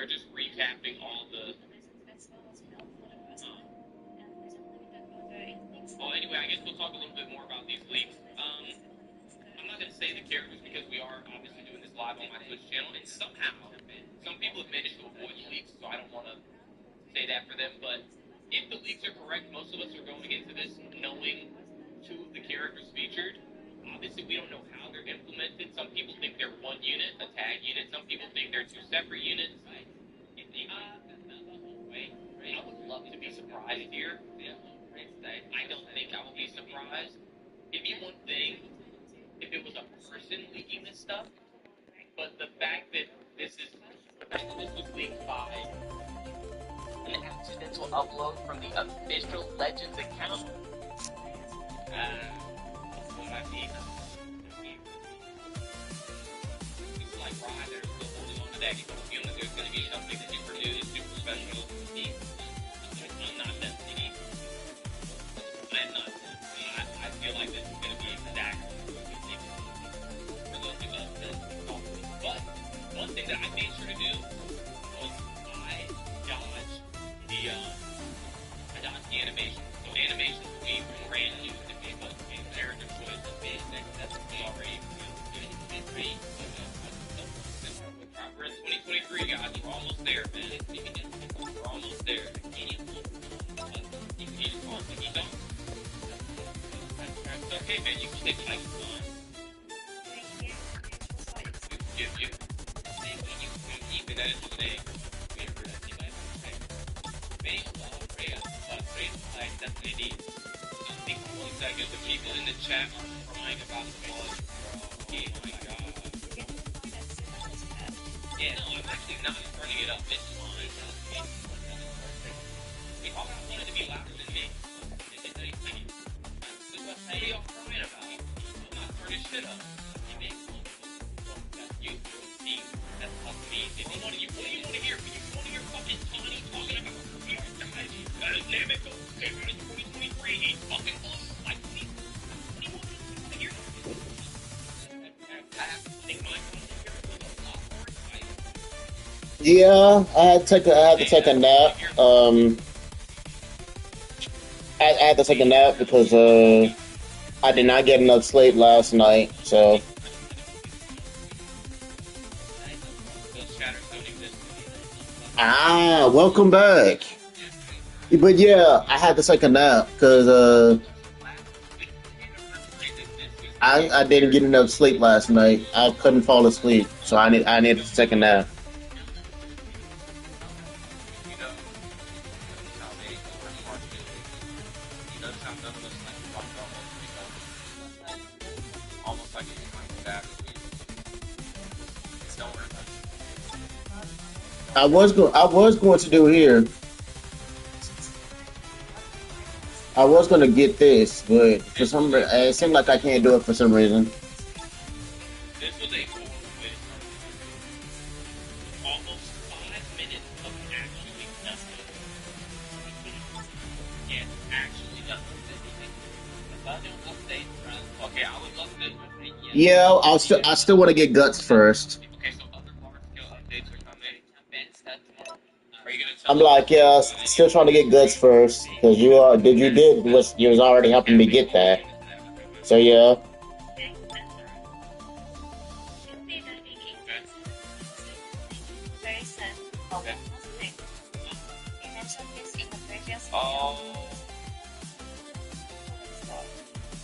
they're just recapping all the. Well, anyway, I guess we'll talk a little bit more about these leaks. I'm not going to say the characters because we are obviously doing this live on my Twitch channel, and somehow some people have managed to avoid the leaks, so I don't want to say that for them. But if the leaks are correct, most of us are going into this knowing two of the characters featured. Obviously, we don't know how they're implemented. Some people think they're one unit, a tag unit. Some people think they're two separate units. I would love to be surprised here. I don't think I will be surprised. It'd be one thing if it was a person leaking this stuff, but the fact that this was leaked by an accidental upload from the official Legends account. That's what I mean. It's like Ryan, they're still holding on to that. You don't feel that there's going to be something super new and super special. I'm not that city. I'm not. I feel like this is going to be exactly what we think for those of us that talk to us. But one thing that I made sure to do was I dodged the animation. So animations will be brand new to me, but character choice that's already great. We're in 2023, guys. We're almost there, man. We're almost there. It's okay, man. You can take like one. Even that is the same. Definitely. I think 1 second. The people in the chat are crying about the ball. Oh my god. Yeah, no, I'm actually not turning it up. It's fine. If I wanted to be louder than me, what are y'all crying about? I'm not turning shit up. You see, that's fucking me. What do you want to hear? You want to hear fucking Tony talking about dynamic of 2023? He's fucking awesome. Like, what do you want to hear? I have to think my Yeah, I had to take a nap. I had to take a nap because I did not get enough sleep last night. So welcome back. But yeah, I had to take a nap because I didn't get enough sleep last night. I couldn't fall asleep, so I needed to take a nap. I was going to do here. I was going to get this, but for some reason, it seemed like I can't do it for some reason. This was a cool win. Almost 5 minutes of actually nothing. Yeah, actually nothing. Okay, I would love to. Yeah, I still want to get guts first. Okay, so other large scale updates are coming. Are you gonna tell I'm like, yeah, still trying to get guts first because you was already helping me get that. So yeah. Oh,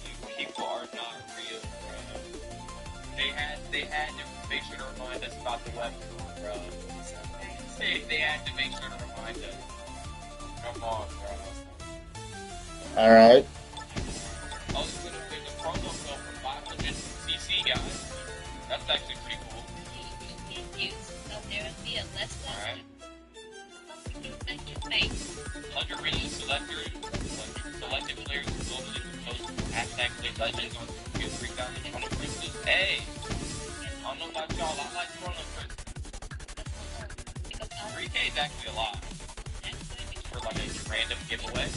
you people are not real, bro. They had to make sure to remind us about the weapon, bro. They had to make sure to remind us. Come on, bro. All right. Oh, there's a promo code for 500 CC, guys. That's actually pretty cool. Alright. Under-rated selected players globally post hashtag play legends on Q 3020 Christmas. Hey! I don't know about y'all, I like Chrono Christmas. 3K is actually a lot. For like a random giveaway.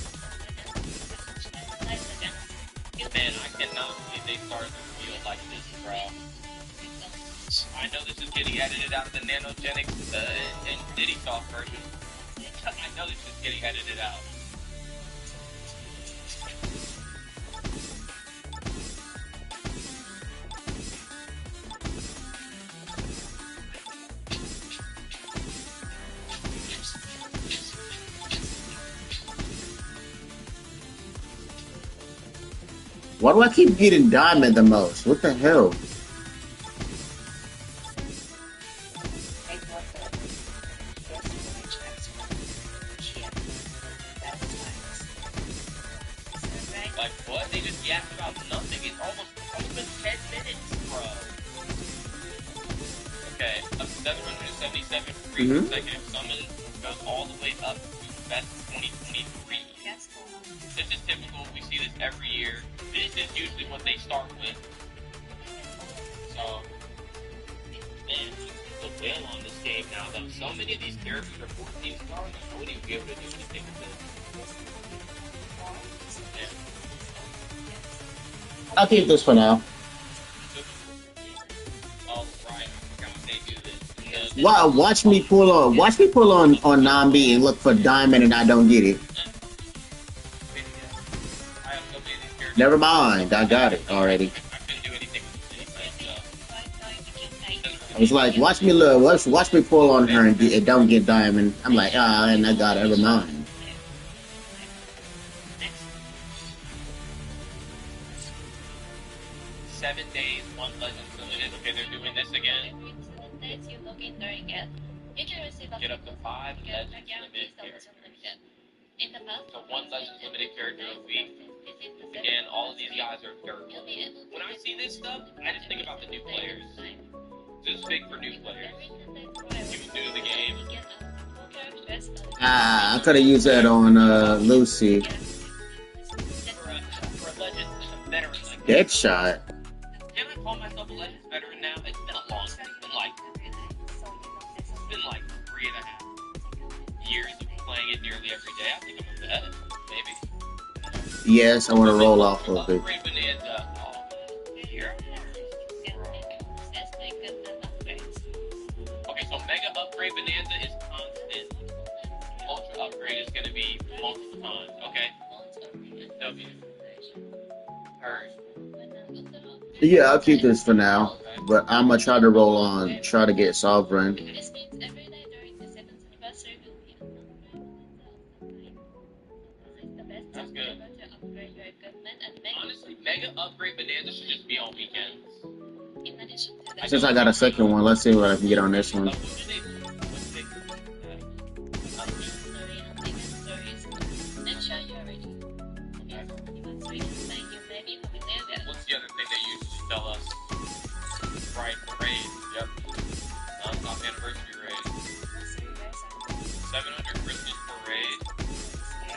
Man, I cannot believe they started the reveal like this, bro. I know this is getting edited out of the nanogenic Diddy soft version. I know it's just getting edited out. Why do I keep getting diamond the most? What the hell? Like what? They just yapped about nothing. It's almost been 10 minutes, bro. Okay, up to 777 free consecutive summons goes all the way up to best 2023. This is typical. We see this every year. This is usually what they start with. So, man, the bail on this game now, though. So many of these characters are 14 stars. I wouldn't even be able to do anything with this. I'll keep this for now. Oh, right. I forgot they do this. Wow, watch me pull on Nambi and look for diamond and I don't get it. Never mind, I got it already. I was like, watch me look, watch me pull on her and don't get diamond. I'm like, and I got it, never mind. 7 days, one legend limited. Okay, they're doing this again. Get up to 5 legends limited characters. So 1 legend limited character a week. Again, all of these guys are dirt. When I see this stuff, I just think about the new players. This is big for new players. People new to the game. I could have used that on Lucy. For a legend, a veteran like Deadshot. Can I call myself a Legends veteran now? It's been a long time. It's been like 3.5 years of playing it nearly every day. I think I'm a vet, maybe. Yes, I want to roll off a bit. Upgrade Bonanza. Oh, here. Okay, so Mega Upgrade Bonanza is constant. Ultra Upgrade is going to be multiple times. Okay. W. Hers. Yeah, I'll keep this for now. But I'm going to try to roll on, try to get Sovereign. That's good. Honestly, Mega Upgrade Bonanza should just be on weekends. Since I got a second one, let's see what I can get on this one. What's the other thing they usually tell us? Right, the raid. Yep. Non-stop anniversary raid. 700 crystals per raid.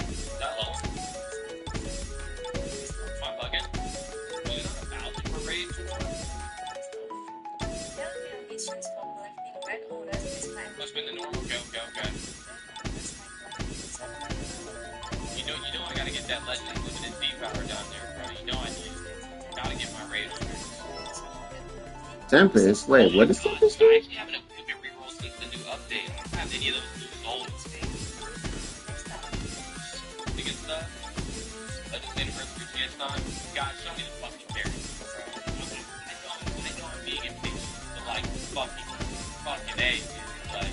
Is that low? Am I bugging? Was it not 1,000 per raid? Must have been the normal. Okay. You know I gotta get that legend limited V-power down there, bro. You know I need it. Gotta get my raid on. Tempest? Wait, what is Tempest I doing? actually haven't been rerolled since the new update. I don't have any of those new souls. Biggest stuff? Legends anniversary chance time? Guys, show me the fucking character, bro. I know I'm being impatient, but like, fucking A, dude. Like,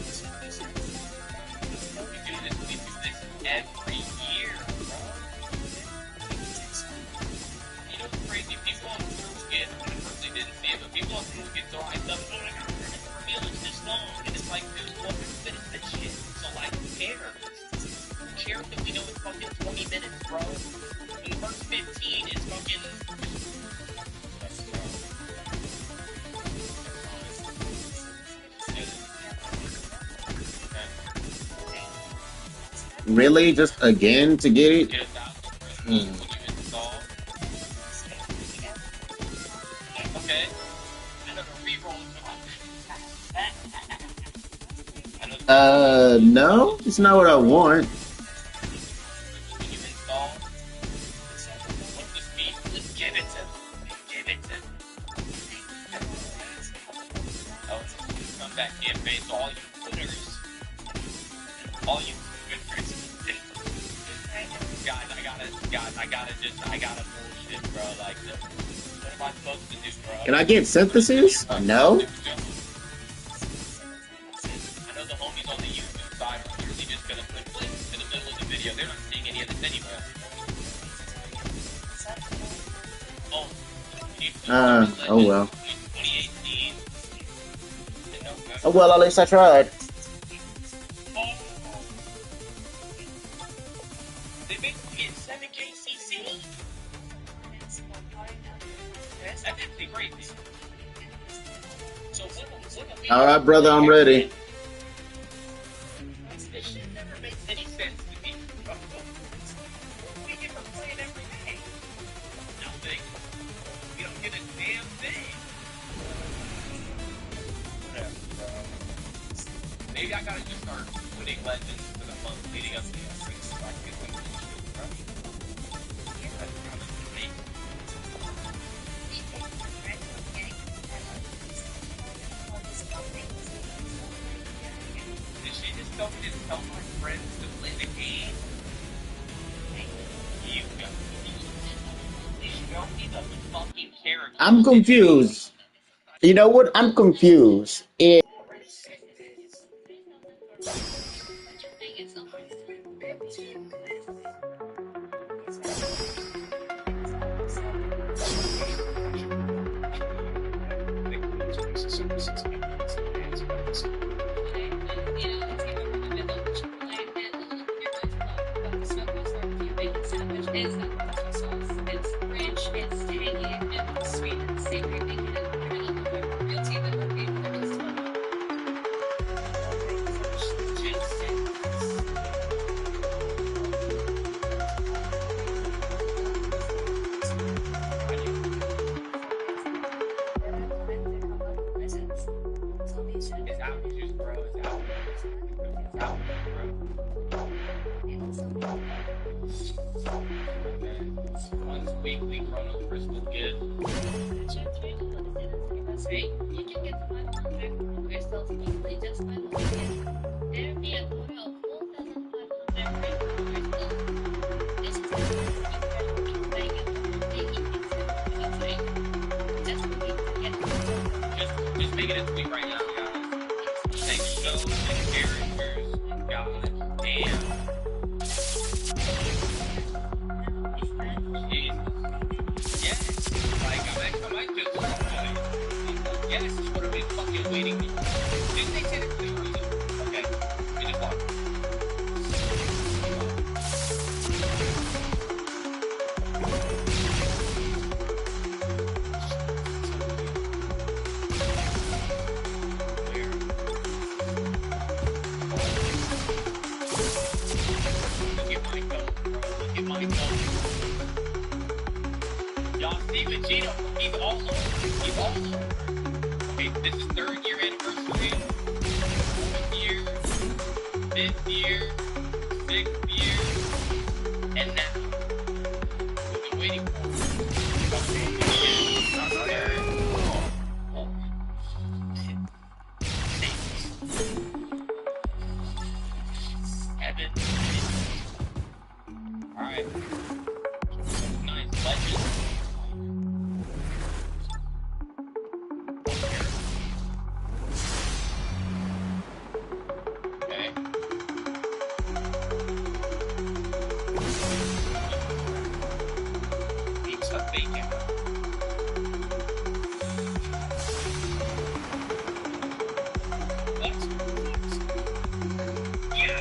we do this every year, bro. You know, it's crazy. People on Twitter get, I personally didn't see it, but people on Twitter get so hyped up. Oh my god, we're gonna reveal it's this long. And it's like, dude, well, we're finished this shit. So, like, who cares? Who cares if we know it's fucking 20 minutes, bro? In the first 15, it's fucking. Really? Just again to get it? Get 1,000 crystals when you install. Okay. Another reroll. No, it's not what I want. When you install, what's the speed? Just give it to me. Give it to me. Oh, come back campaign, so all you winners. all you guys, I gotta bullshit, bro. Like, what am I supposed to do, bro? Can I get synthesis? No. I know the homies on the YouTube side are literally just gonna put links in the middle of the video. They're not seeing any of this anywhere. Oh well. 2018. Oh well, at least I tried. They basically get 7K CC. That's actually crazy. So All right, brother, I'm ready. This shit never makes any sense to me. We get to play it every day. Nothing. We don't get a damn thing. Whatever, bro. Maybe I gotta just start putting legends for the month leading up to the S6 so I can get some shit, bro. That's kind of neat. Did she just tell me to tell my friends to play the game? You don't need a fucking character. I'm confused. You know what? I'm confused. It's rich, it's tangy, it's sweet, it's savory, making it real tea that would be for this one. It's apple juice, bro. It's apple juice. It's apple juice, bro. One's weekly Chrono Crystal gift. Right? You can get the 500 crystals easily just by looking at there be a total of 4,500 crystals. This is the Just make it a tweet right now, guys. Thanks so many characters. God damn. Yes, like I might just yes, what are we fucking waiting? Didn't they say that they were okay? We just lost. Look at my goat, bro. Look at my goat. Y'all see Vegeta? He's all over. He's all over. Okay, this is 3rd year anniversary. 4th year. 5th year. 6th year. And now, we've been waiting for it. Alright. Nice legend. Okay. Pizza bacon. That's yeah.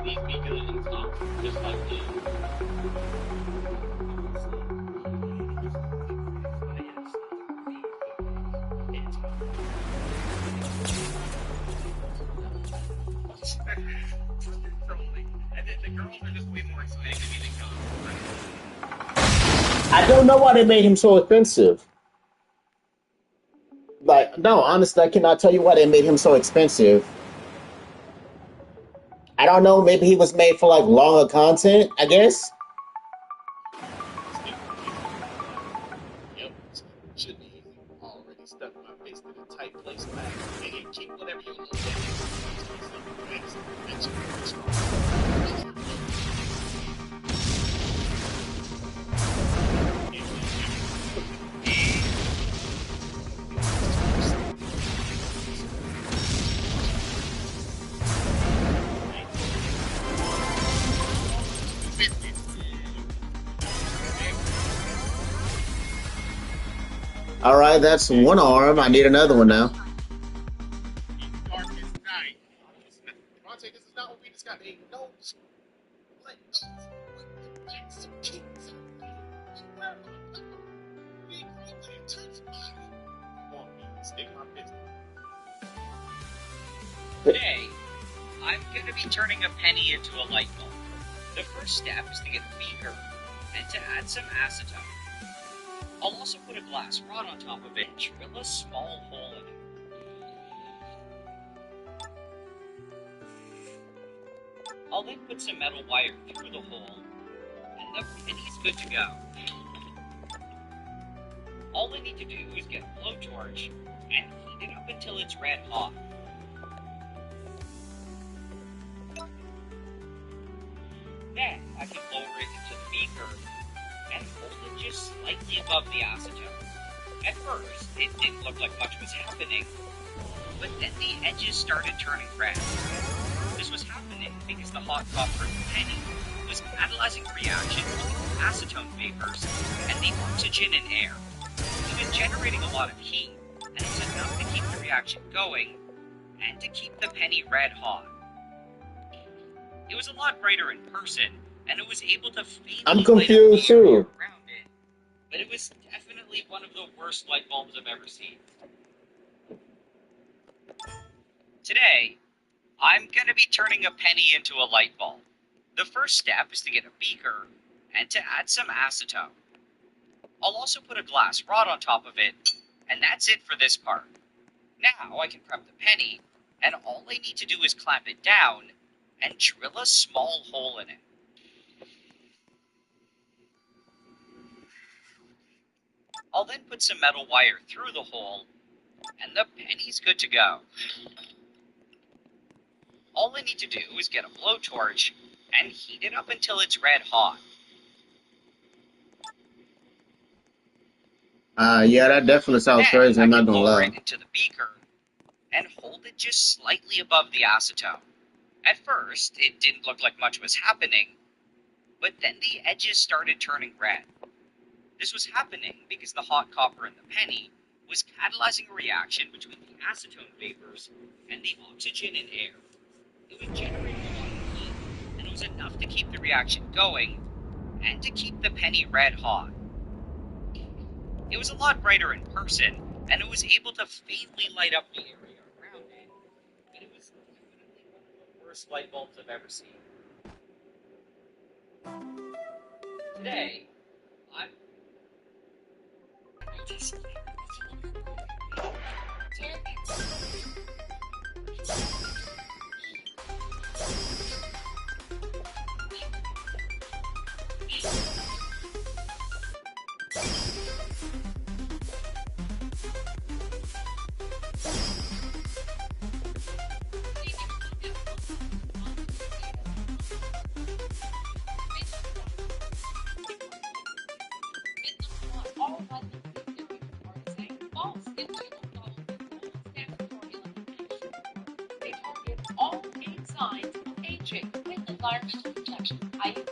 Please be good and stop, just like this. girls are just way more exciting to me than guys. I don't know why they made him so expensive. Like, no, honestly, I cannot tell you why they made him so expensive. I don't know. Maybe he was made for like longer content, I guess. Yep, should be already stuck my face in a tight place. Hey, keep whatever you need. All right, that's one arm. I need another one now. Darkest night. Devontae, this is not what we just got. Hey, no. Let go. Stick my fist. Today, I'm going to be turning a penny into a light bulb. The first step is to get a beaker and to add some acetone. I'll also put a glass rod on top of it and drill a small hole in it. I'll then put some metal wire through the hole, and the penny's good to go. All I need to do is get a blowtorch and heat it up until it's red hot. Then I can lower it into the beaker and hold it just slightly above the acetone. At first, it didn't look like much was happening, but then the edges started turning red. This was happening because the hot copper in the penny was catalyzing a reaction between the acetone vapors and the oxygen in air. It was generating a lot of heat, and it was enough to keep the reaction going and to keep the penny red hot. It was a lot brighter in person, and it was able to faintly I'm light up confused the area too. around it, but it was definitely one of the worst light bulbs I've ever seen. Today, I'm going to be turning a penny into a light bulb. The first step is to get a beaker and to add some acetone. I'll also put a glass rod on top of it, and that's it for this part. Now I can prep the penny, and all I need to do is clamp it down and drill a small hole in it. I'll then put some metal wire through the hole, and the penny's good to go. All I need to do is get a blowtorch and heat it up until it's red hot. Yeah, that definitely sounds Then crazy. I I'm can not gonna lower lie. it into the beaker and hold it just slightly above the acetone. At first, it didn't look like much was happening, but then the edges started turning red. This was happening because the hot copper in the penny was catalyzing a reaction between the acetone vapors and the oxygen in air. It was generating a lot of heat, and it was enough to keep the reaction going and to keep the penny red hot. It was a lot brighter in person, and it was able to faintly light up the area around it, but it was definitely one of the worst light bulbs I've ever seen. Today, I'm They target all 8 signs of aging with environmental protection. I use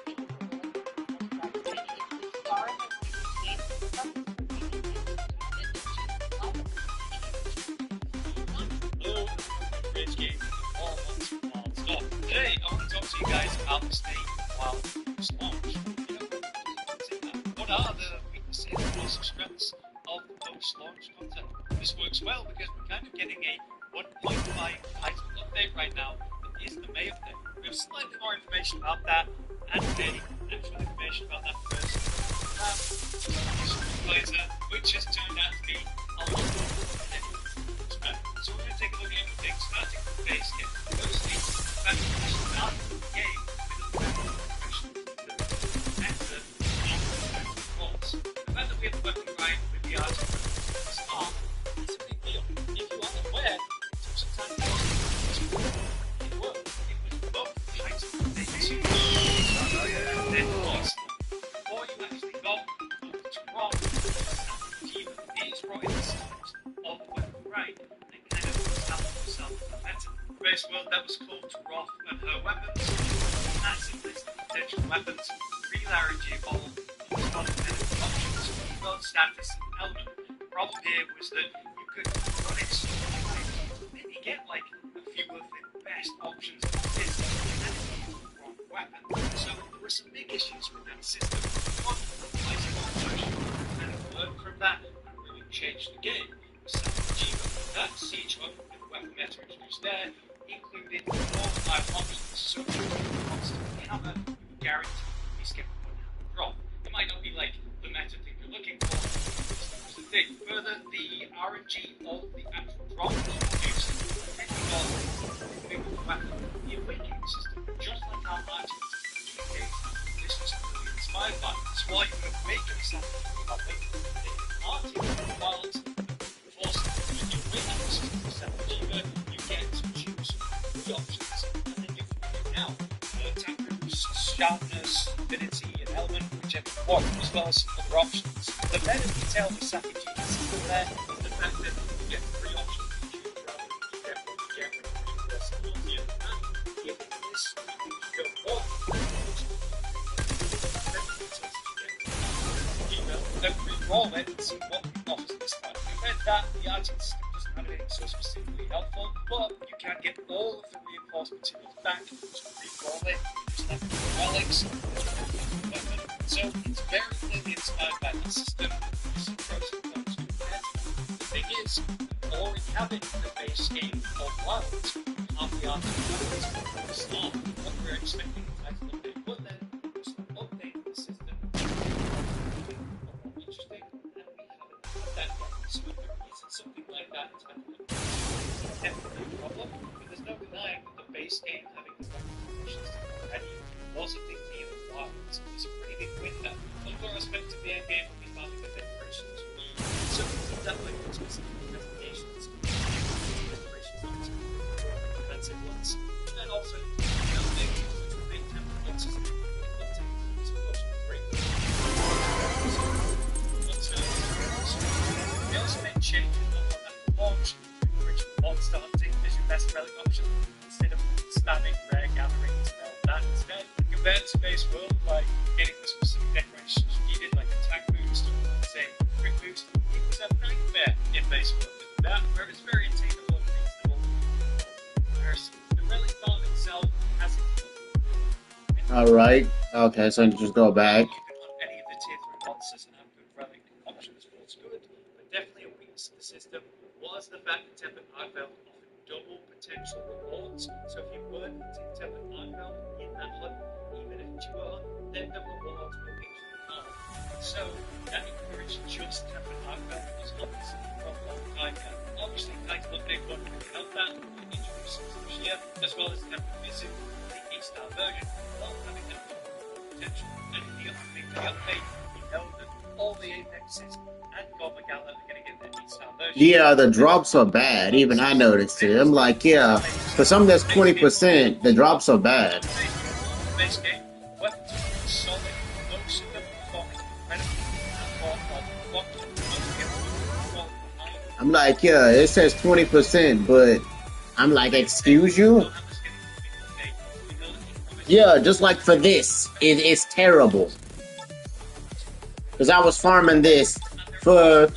Hello, Rich Gaming, all months non-stop. Today, I want to talk to you guys about the state while it's launched. What are the weaknesses and also strengths of post-launch content? This works well because we're kind of getting a 1.5 title update right now, and the is the May update. We have slightly more information about that and any actual information about that first. Laser, which has turned out to be a lot more difficult. So we're going to take a look at everything, starting with the base game. Firstly, the fact that we start the game with a weapon progression. The method of controls. The fact that we have the weapon right with the art of the start is a big deal. If you aren't aware, it took some time to work. It worked. It was both height and base. And then lastly, before you actually got to rock, is right the systems of the weapon right and kind of establish yourself in the meta. Base world that was called to Roth and her weapons, massive list of potential weapons, real RNG evolved, started kind of options, world status and element. The problem here was that you could run it so high, maybe get like a few of the best options in the system, and then it's the wrong weapon. So there were some big issues with that system. One, the Iceborne version kind of learned from that and really changed the game. That siege hub with the weapon meta introduced there included 4 or 5 options, so if you constant hammer, you would guarantee skip one hammer drop. It might not be like the meta thing you're looking for, but the thing. Further, the RNG of the actual drop was reduced, and you got the weapon, the awakening system, just like our artists in games. This was really inspired by. That's why you would make yourself a weapon, artist, while you get to choose 3 options, and then you can pick out attack boost, sharpness, ability, and element, whichever you want, as well as some other options. The better detail the Saki system there is the fact that you get 3 options to choose rather than you get what you get when you read the easier than that. If this you go more then re-roll it and see what it offers this time. Compared to that, the artist system doesn't have anything so specifically helpful, but you can get all of the reinforced materials back, so re-roll it, just like the relics, so it's very clearly inspired by the system. There's some pros and cons compared to that. The thing is, already having the base game of Wilds, half the artist weapons from the start, what we're expecting the title update, but then just update the system. Interesting, and we haven't had that yet. So if there isn't something like that, it's definitely a problem. But there's no denying that the base game having the weapon system already was a big deal in Wilds. It's a pretty big win there. Other aspects of the end game will be finding the decorations. So definitely specific presentations, decorations, defensive ones, and also big temporary boxes. We also made changes after launch, which monster hunting is your best relic option instead of spamming rare gatherings and all that instead. Compared to Space World, by getting the specific decorations you needed, like attack boost, say crit boost, it was a nightmare in Base World to do that, where it's very attainable and reasonable. Whereas the relic farm itself has it. Alright, okay, so I can just go back. Any of the tier 3 monsters and have good relic options was good, but definitely a weakness in the system was the fact that Tempered Archvale offered double potential rewards. So if you weren't using Tempered Archvale in that hunt, even if you were, then the rewards were actually hard. So that encouraged just Tempered Archvale as hunts for a long time now. Obviously, title update one can help that, introduce some Shia, as well as Tempered Visit, the 8-star version, while having that potential. And in the update, you know that all the Apexes and Goblin Gala are going to get their 8-star version. Yeah, the drops are bad. Even I noticed it. I'm like, yeah, for something that's 20%, the drops are bad. Base game, weapons are solid, most of them performing incredibly. I'm like, yeah, it says 20%, but I'm like, excuse you? Yeah, just like for this, it's terrible. Because I was farming this for...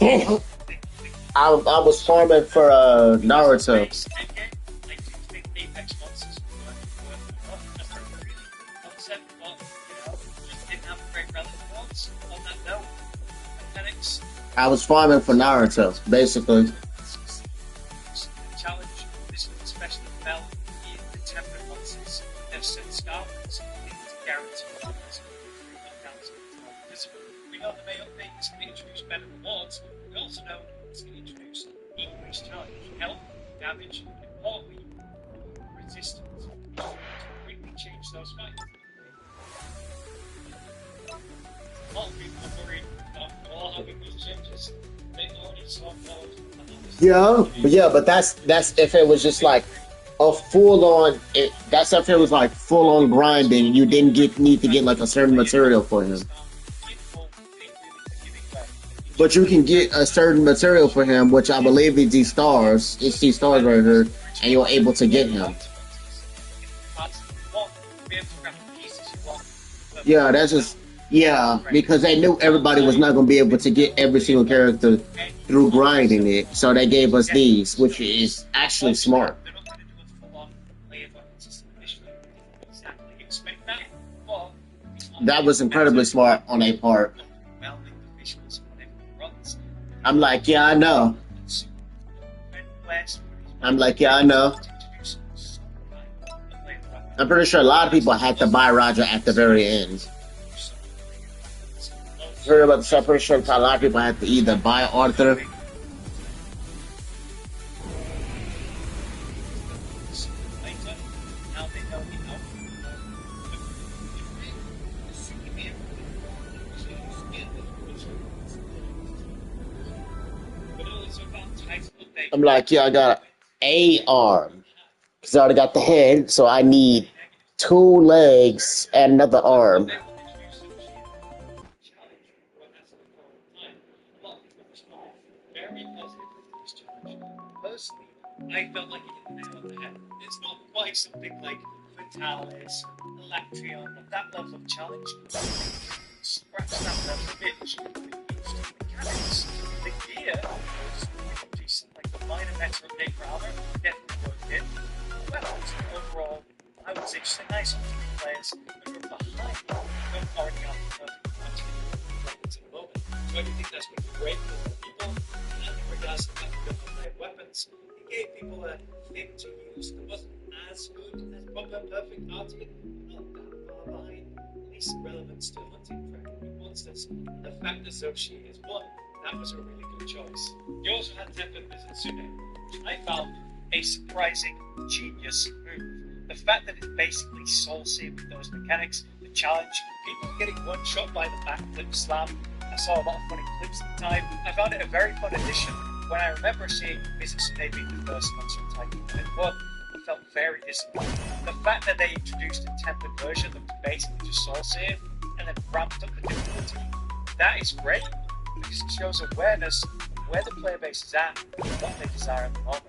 I was farming for Naruto. I was farming for Naruto, basically. Challenge, this was especially felt in the temperate monsters. They've set Scarlets into guaranteed points through knockdowns and because we know the May update is going to introduce better rewards. We also know it's going to introduce increased challenge, health, damage, and importantly, resistance. To quickly change those fights. A lot of people are worried about all having these changes. They already saw those. But that's if it was just like a full on. That's if it was like full on grinding. You didn't need to get like a certain material for him. But you can get a certain material for him, which I believe is these stars. It's these stars right here, and you're able to get him. Yeah, that's just because they knew everybody was not going to be able to get every single character through grinding it, so they gave us these, which is actually smart. That was incredibly smart on their part. I'm like, yeah, I know. I'm like, yeah, I know. I'm pretty sure a lot of people had to buy Roger at the very end. Heard about this? I'm pretty sure a lot of people had to either buy Arthur. I'm like, yeah, I got a arm. Because I already got the head, so I need 2 legs and another arm. Personally, I felt like it hit the nail on the head. It's not quite something like Fatalis, Electrion, of that level of challenge. Scratch that level of it, which really interesting mechanics. The gear was really decent, like the minor meta update for armor definitely worked in. Weapons, overall, I would say just a nice option for players who are behind, don't already have the perfect quantity of weapons at the moment. So I do think that's been great for people. And in regards to weapons, it gave people a thing to use that wasn't as good as proper perfect arty, not that far behind, at least relevance to hunting for enemy monsters. And the fact that Zoshi is one, that was a really good choice. You also had Tempered Mizutsume, which I found a surprising genius move. The fact that it's basically soul save with those mechanics, the challenge, people getting one shot by the backflip slam. I saw a lot of funny clips at the time. I found it a very fun addition. When I remember seeing Mizutsume being the first monster type in one, I felt very disappointed. The fact that they introduced a tempered version that was basically just soul save and then ramped up the difficulty, that is great because it shows awareness of where the player base is at and what they desire at the moment.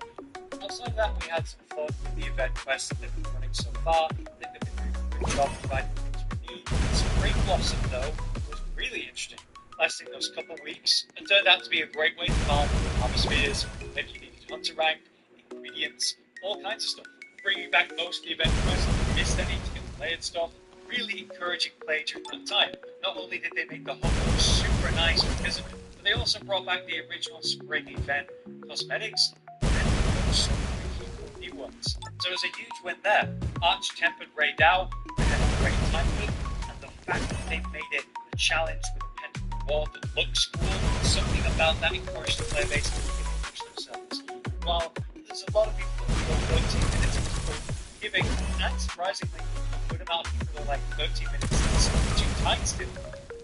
Outside of that, we had some fun with the event quests that they've been running so far. I think they've been doing a good job providing things with you. Spring Blossom, though, was really interesting. Lasting those couple of weeks, it turned out to be a great way to farm atmospheres, maybe you needed hunter rank, ingredients, all kinds of stuff. Bringing back most of the event quests, missed any to get play and stuff, really encouraging play during that time. Not only did they make the hunt super nice because of it, but they also brought back the original spring event cosmetics and so many cool new ones. So it was a huge win there. Arch Tempered Ray Dow, they had a great time with, and the fact that they've made it a challenge with wall that looks cool, something about that encouraged the player base to push themselves. While there's a lot of people who go 13 minutes into giving, and surprisingly, a good amount of people are like 13 minutes into 2 times it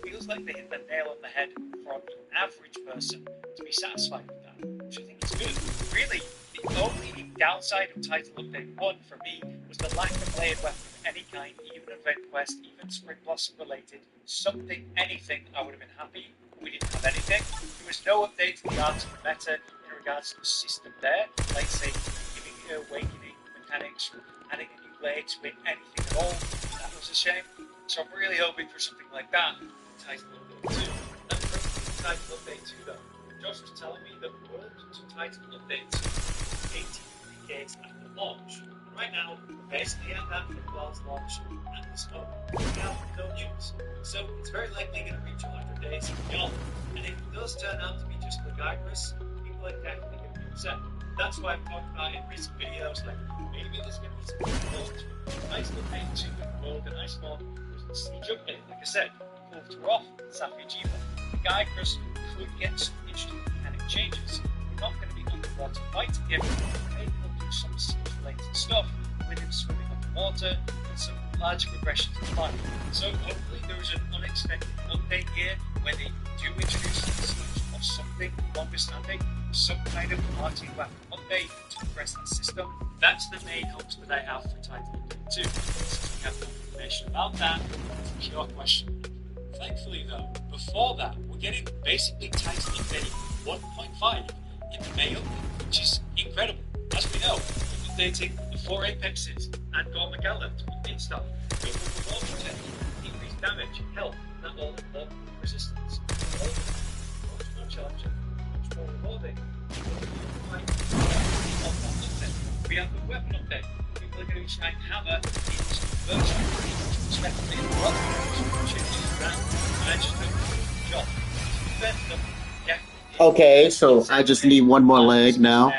feels like they hit the nail on the head for an average person to be satisfied with that, which I think is good. Really, the only downside of Title Update 1 for me was the lack of layered weapon of any kind, even event quest, even Spring Blossom related, something, anything, I would have been happy. We didn't have anything. There was no update to the art of the meta in regards to the system there, like say giving you awakening mechanics, adding a new blade to it, anything at all. That was a shame. So I'm really hoping for something like that in Title Update 2. That brings me to Title Update 2 though. Josh was telling me that we're to Title Update 2 18 days after launch. Right now, we're basically at that for World's launch and this moment. We have no news. So it's very likely going to reach 100 days and beyond. And if it does turn out to be just Lagagris, people are definitely going to be upset. that's why I've talked about in recent videos, like maybe there's going to be some close to Ice Lord Day 2 with Golden Ice Lord was the siege update. Like I said, moved her off, Safi'jiiva. The Gycrus could get some interesting mechanic changes. We're not going to be underwater fighting him, maybe we'll do some siege-related stuff with him swimming underwater and some large progressions in life. So hopefully there is an unexpected update here where they do introduce the siege or something longer standing, some kind of party weapon update to progress that system. That's the main hopes that I have for Titan Update 2. Since we have no information about that, it's a pure question. Thankfully though, before that, we're getting basically Titan Update 1.5 in the May update, which is incredible. As we know, we're updating the 4 Apexes and Gormagala to update stuff. It will more potential, increase damage, health, and all important resistance. Much more challenging, much more rewarding. We have the weapon update. People are going to be trying hammer into version, respectively in the weapon changes around, and I just don't do the job. Okay, so I just need one more leg now.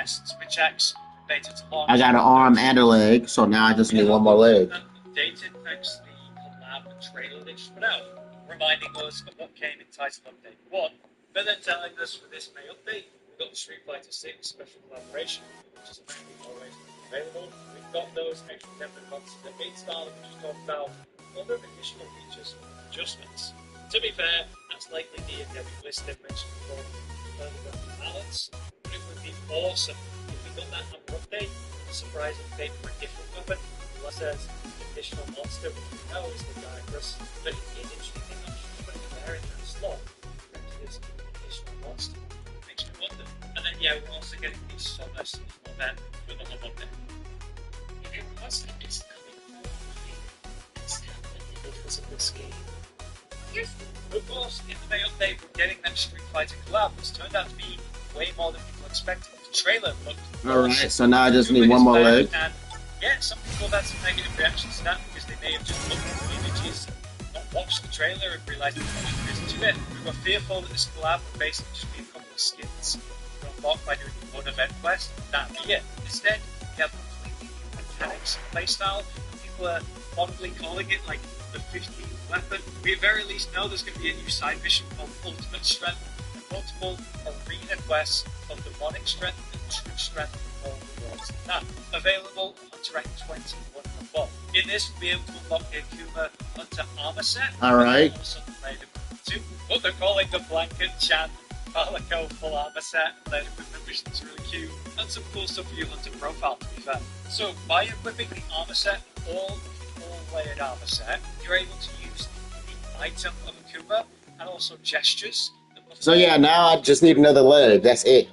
I got an arm and a leg, so now I just need one more leg. Updated thanks to the collab trailer they just put out, reminding us of what came in Titan Update 1, but then telling us for this May update, we've got the Street Fighter 6 special collaboration, which is apparently always available. We've got those extra 10 months in the main style that we just talked about, other additional features and adjustments. To be fair, that's likely the endemic list they've mentioned before, further weapon balance, but it would be awesome if we got that hammer update, a surprise update for a different weapon, unless there's an additional monster which we know is the Gycrus, but it is interesting they actually put it there in that slot, there's an additional monster. Makes me wonder. And then yeah, we're also getting the Summer seasonal event with the hub update. If it wasn't, it's coming more it's happening because of this game. Of course, in the May update, we're getting that Street Fighter collab, which turned out to be way more than people expected. The trailer looked Alright, so now I just need one more leg. And yeah, some people have had some negative reactions to that because they may have just looked at the images, not watched the trailer, and realised there is to it. We were fearful that this collab would basically just be a couple of skins unlocked by doing one event quest. That'd be it. Instead, we have completely new mechanics and playstyle. People are fondly calling it like the 15th weapon. We at very least know there's going to be a new side mission called Ultimate Strength and multiple arena quests of demonic strength and true strength with all rewards than that. Available onto rank 21 and above. In this, we'll be able to unlock the Akuma Hunter armor set. Alright. Also laid equipment 2. What they're calling the Blanket Chan Palico full armor set. Laid equipment missions really cute. And some cool stuff for your Hunter profile, to be fair. So by equipping the armor set, all layered armor set, you're able to use the item of Akuma and also gestures. So yeah, now I just need another leg. That's it.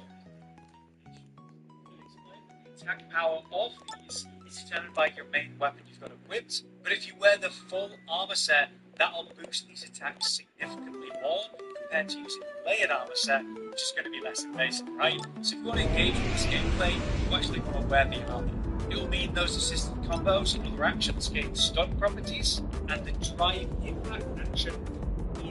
The attack power of these is determined by your main weapon you've got equipped, but if you wear the full armor set, that'll boost these attacks significantly more compared to using the layered armor set, which is going to be less invasive, right? So if you want to engage with this gameplay, you actually want to wear the armor. It will mean those assistant combos and other actions gain stun properties, and the drive impact action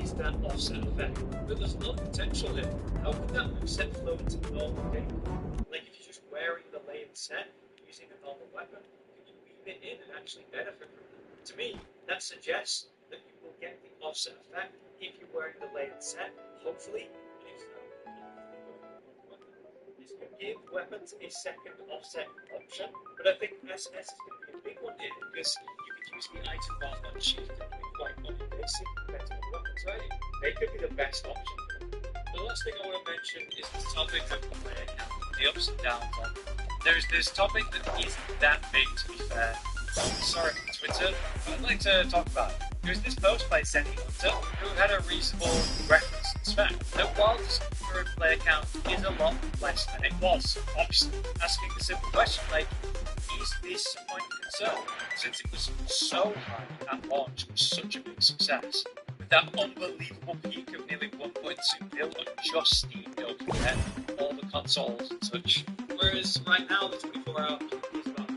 is that offset effect. But there's a lot of potential here. How could that offset flow into normal gameplay? Like if you're just wearing the layered set using a normal weapon, could you weave it in and actually benefit from it? To me, that suggests that you will get the offset effect if you're wearing the layered set, hopefully. If so, this could give weapons a second offset option, but I think SS is going to be a big one here because you could use the item bar on shift and be quite non-invasive compared to other weapons, right? They could be the best option. The last thing I want to mention is the topic of the player count, the ups and downs on it. There's this topic that isn't that big, to be fair. Sorry for Twitter, but I'd like to talk about it. There's this post by Zenny Hunter who had a reasonable reference to this fact that while the current player count is a lot less than it was, obviously asking the simple question like, is this a point of concern since it was so high at launch with such a big success? With that unbelievable peak of nearly 1.2 mil on just Steam build compared to all the consoles and such. Whereas right now the 24-hour peak is about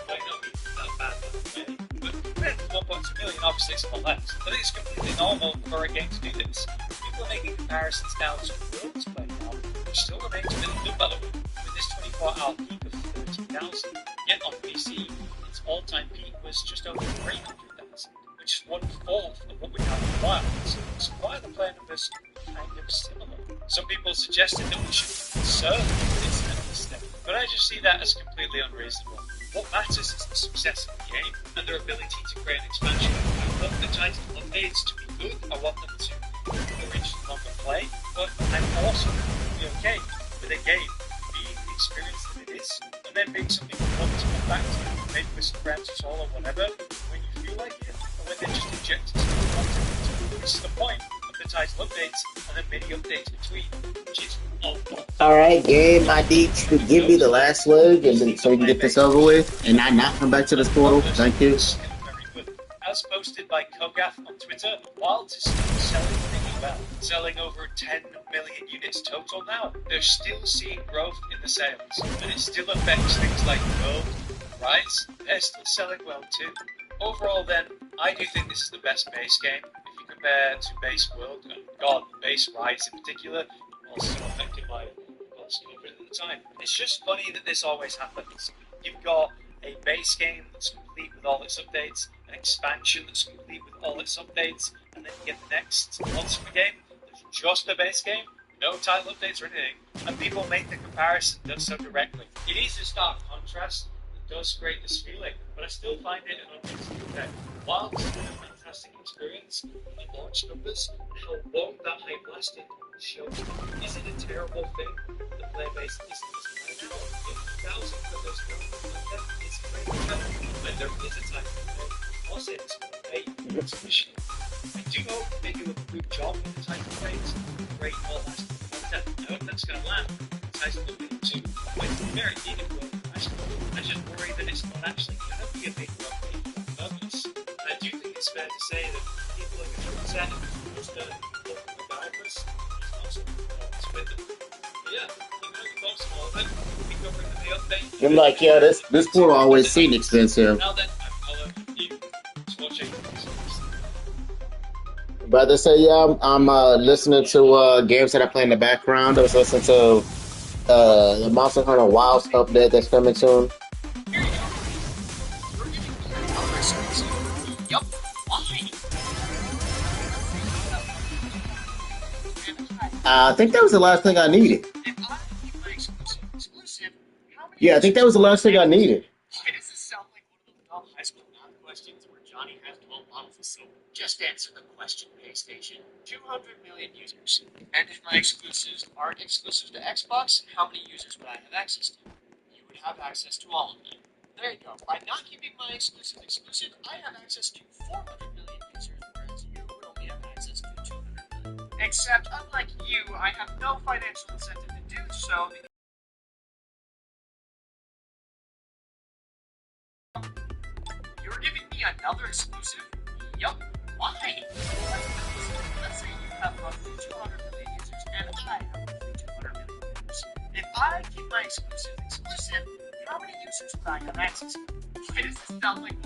might not be that bad by the way, but compared to 1.2 million, obviously it's a lot less. I think it's completely normal for a game to do this. People are making comparisons now to World's Play now, which still remains really good by the way. With this for our peak of 30,000. Yet on PC, its all-time peak was just over 300,000, which is 1/4 of what we have in Wilds. So why are the player numbers kind of similar? Some people suggested that we should conserve this instead, but I just see that as completely unreasonable. What matters is the success of the game and their ability to create an expansion. I want the title updates to be good, I want them to encourage longer play, but I'm also be okay with a game being the experience that it is, and then being something you want to come back to, maybe with some friends or solo, whatever, when you feel like it, or when they're just injected some content. This is the point of the title updates and then mini updates between, which is All right, Gabe, I need you to give me the last word, and then, so we can get this over with, and I not come back to this portal. Thank you. Very good. As posted by Kogath on Twitter, Wilds is still selling really well, selling over 10 million units total now. They're still seeing growth in the sales, and it still affects things like World, Rise. They're still selling well too. Overall then, I do think this is the best base game. If you compare to base World, and God, base Rise in particular, also affected by policy over at the time. It's just funny that this always happens. You've got a base game that's complete with all its updates, an expansion that's complete with all its updates, and then you get the next monster game that's just a base game, no title updates or anything, and people make the comparison so directly. It is a stark contrast that does create this feeling, but I still find it an unreasonable effect. Wilds is a fantastic experience, the launch numbers, and how long that hype lasted shows. Is it a terrible thing? The player base isn't as high now. 50,000 for those content is great. When there is a time to I'll say this for it's efficient. I do hope they do a good job with the title updates. Great all lasting content. I hope that's going to land. The title update too. But it's very needed for the I just worry that it's not actually going to be a big update for purpose. And I do think it's fair to say that people are going to present just regardless. I'm like, yeah, this portal always seemed expensive. Now then, I'll you watching. Brother say, yeah, I'm listening to games that I play in the background. I was listening to the Monster Hunter Wilds update that's coming soon. Yup. I think that was the last thing I needed. Yeah, I think that was the last thing I needed. Why does this sound like one of those dumb high school math questions where Johnny has 12 models of soap? Just answer the question, PlayStation. 200 million users. And if my exclusives aren't exclusive to Xbox, how many users would I have access to? You would have access to all of them. There you go. By not keeping my exclusive exclusive, I have access to 400 million users, whereas you would only have access to 200 million. Except, unlike you, I have no financial incentive to do so. You're giving me another exclusive? Yup. Why? Let's say you have roughly 200 million users, and I have roughly 200 million users. If I keep my exclusive exclusive, how many users would I have access to? Why does this sound like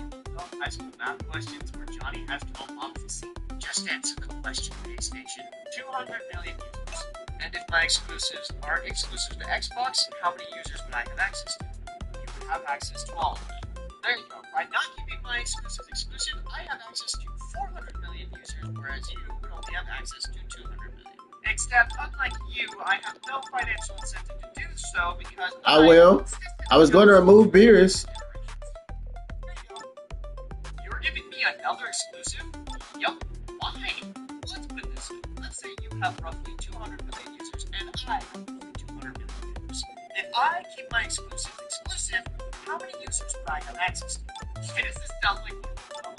high school math questions where Johnny has 12 models of soap? Just answer the question, PlayStation. 200 million users. And if my exclusives aren't exclusive to Xbox, how many users would I have access to? You would have access to all of them. There you go. By not keeping my exclusive exclusive, I have access to 400 million users, whereas you would only have access to 200 million. Except, unlike you, I have no financial incentive to do so because I will. I was going to remove Beerus. There you go. You're giving me another exclusive? Yup. Why? Let's put it this way. Let's say you have roughly 200 million users, and I have roughly 200 million users. If I keep my exclusive exclusive, how many users would I have access to? Why does this sound like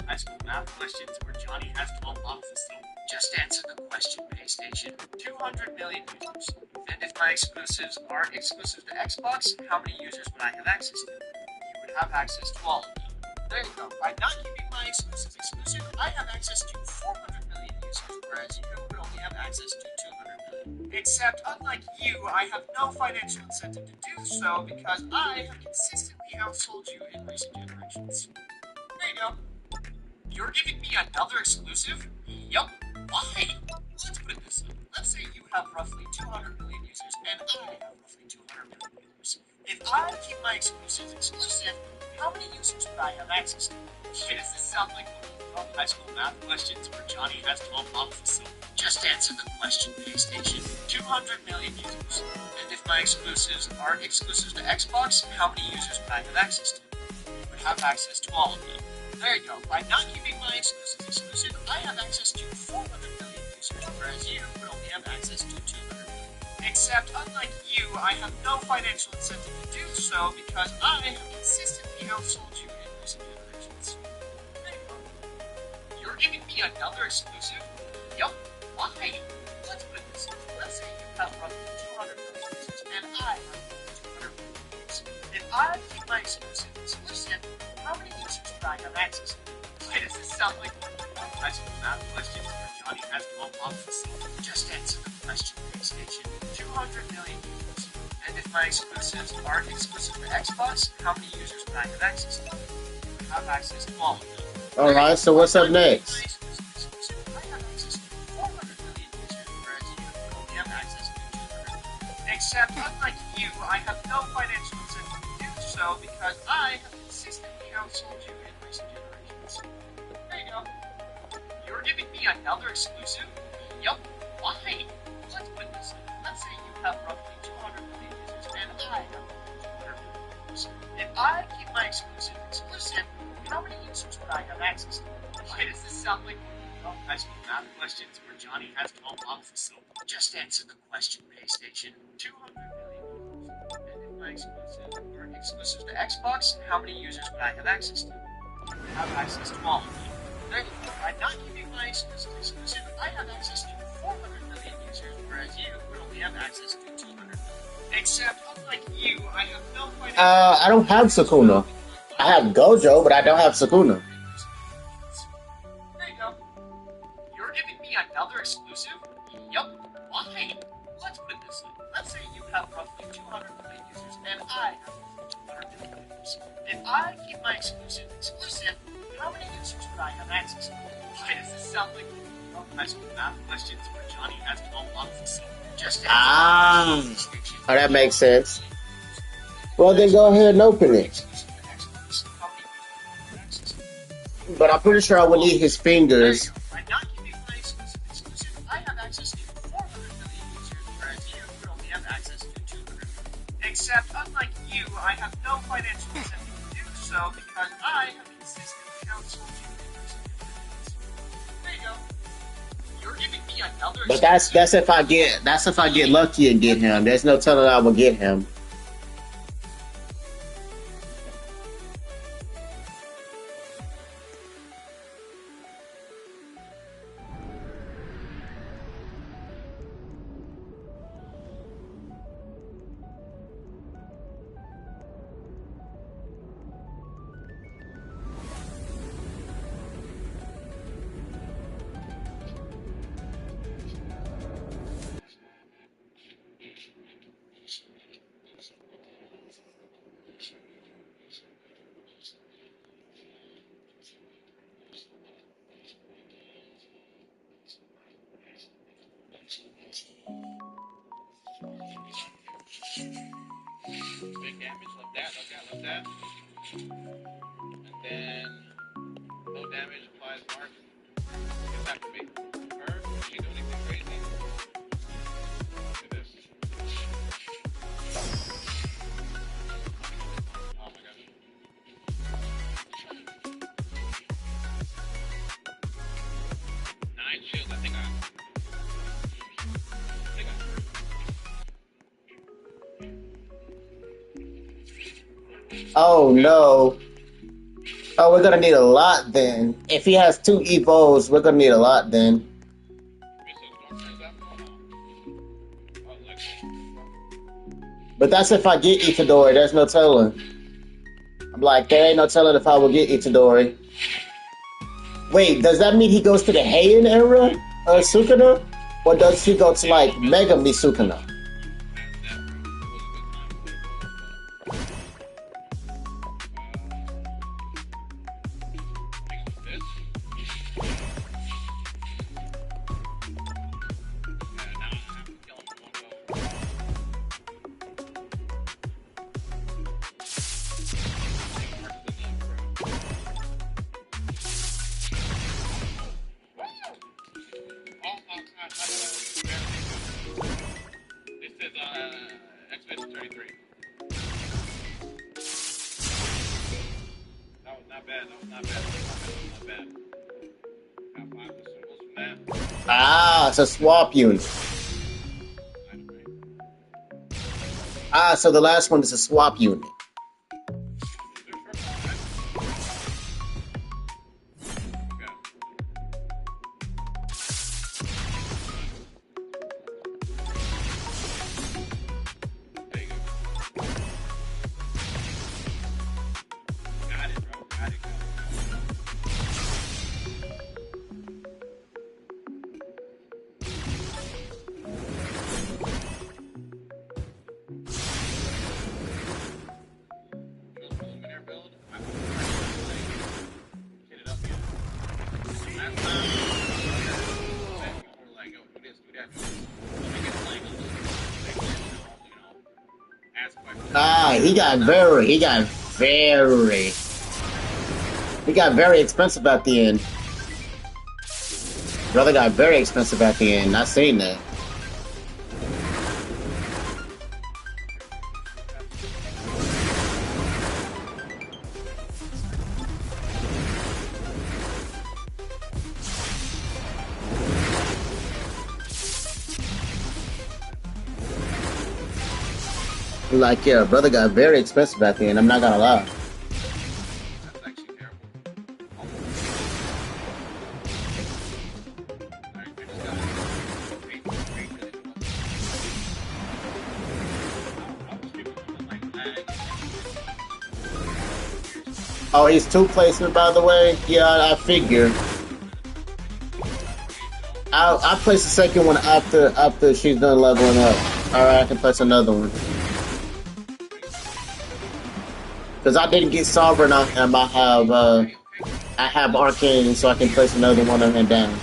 high school math questions where Johnny has 12 models of soap? Just answer the question, PlayStation. 200 million users. And if my exclusives aren't exclusive to Xbox, how many users would I have access to? You would have access to all of them. There you go. By not keeping my exclusive exclusive, I have access to 400 million users, whereas you would only have access to 200 million. Except, unlike you, I have no financial incentive to do so because I have consistently outsold you in recent generations. There you go. You're giving me another exclusive? Yup. Why? Let's put it this way. Let's say you have roughly 200 million users, and I have roughly 200 million users. If I keep my exclusives exclusive, how many users would I have access to? Why does this sound like one of high school math questions where Johnny has 12 options? Just answer the question, PlayStation. 200 million users. And if my exclusives aren't exclusive to Xbox, how many users would I have access to? I would have access to all of them. There you go. By not keeping my exclusives exclusive, I have access to 400 million users, whereas you would only have access to 200 million. Except, unlike you, I have no financial incentive to do so because I have consistently outsold you in recent generations. There you go. You're giving me another exclusive? Yup. Why? Let's put it this way. Let's say you have roughly 200 million users, and I have 200 million users. If I keep my exclusive exclusive, how many users would I have access to? Why does this sound like one of high school math questions where Johnny has 12 options? Just answer the question, PlayStation. 200 million users. And if my exclusives aren't exclusive to Xbox, how many users would I have access to? I have access to all of them. Alright, so what's up next? Except, unlike you, I have no financial incentive to do so because I have consistently outsold you in recent generations. There you go. You're giving me another exclusive? Yup. Why? Let's put it this way. Let's say you have roughly 200 million users and I have 200 million users. If I keep my exclusive exclusive, how many users would I have access to? Why does this sound like one of high school math questions where Johnny has 12 options? Just answer the question, PlayStation. 200 million users. And if my exclusives aren't exclusive to Xbox, how many users would I have access to? I have access to all of them. There you go. By not keeping my exclusive exclusive, I have access to 400 million users, whereas you would only have access to 200 million. Except, unlike you, I have no financial... I don't have Sukuna. I have Gojo, but I don't have Sukuna. There you go. You're giving me another exclusive? Yup. Why? Let's put it this way. Let's say you have roughly 200 million users and I have 200 million users. If I keep my exclusive exclusive, how many users would I have access to? Why does this sound like one of high school math questions where Johnny has 12 options? Just Ah, oh, that makes sense. Well, then go ahead and open it. But I'm pretty sure I would need his fingers. By not keeping my exclusive, I have access to 400 million users, whereas you would only have access to 200 million. Except, unlike you, I have no financial incentive to do so because I have consistently outsold you in recent generations. There you go. You're giving me another But that's if I get lucky and get him. There's no telling I will get him. big damage like that. And then low damage applies mark. Does that have to be her? Does she do anything crazy? Look at this. Oh my gosh. 9 shields. I think I Oh no. Oh, we're gonna need a lot then. If he has 2 Evos, we're gonna need a lot then. But that's if I get Itadori. There's no telling. I'm like, there ain't no telling if I will get Itadori. Wait, does that mean he goes to the Heian era of Sukuna? Or does he go to like Megami Sukuna? Not bad, though. Not bad. Not bad. Got 5 consumables from that. Ah, it's a swap unit. Ah, so the last one is a swap unit. Ah, he got very expensive at the end. Brother got very expensive at the end. Not saying that. Like, yeah, brother got very expensive at the end. I'm not gonna lie. That's actually terrible. Oh, he's 2 placement, by the way. Yeah, I figure. I'll place the second one after she's done leveling up. Alright, I can place another one. Because I didn't get Sovereign, I have Arcane, so I can place another one of them down.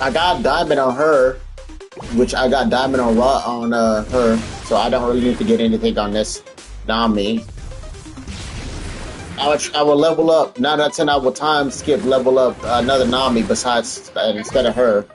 I got Diamond on her, which I got Diamond on her, so I don't really need to get anything on this Nami. I will level up 9 out of 10. I will time skip level up another Nami besides instead of her.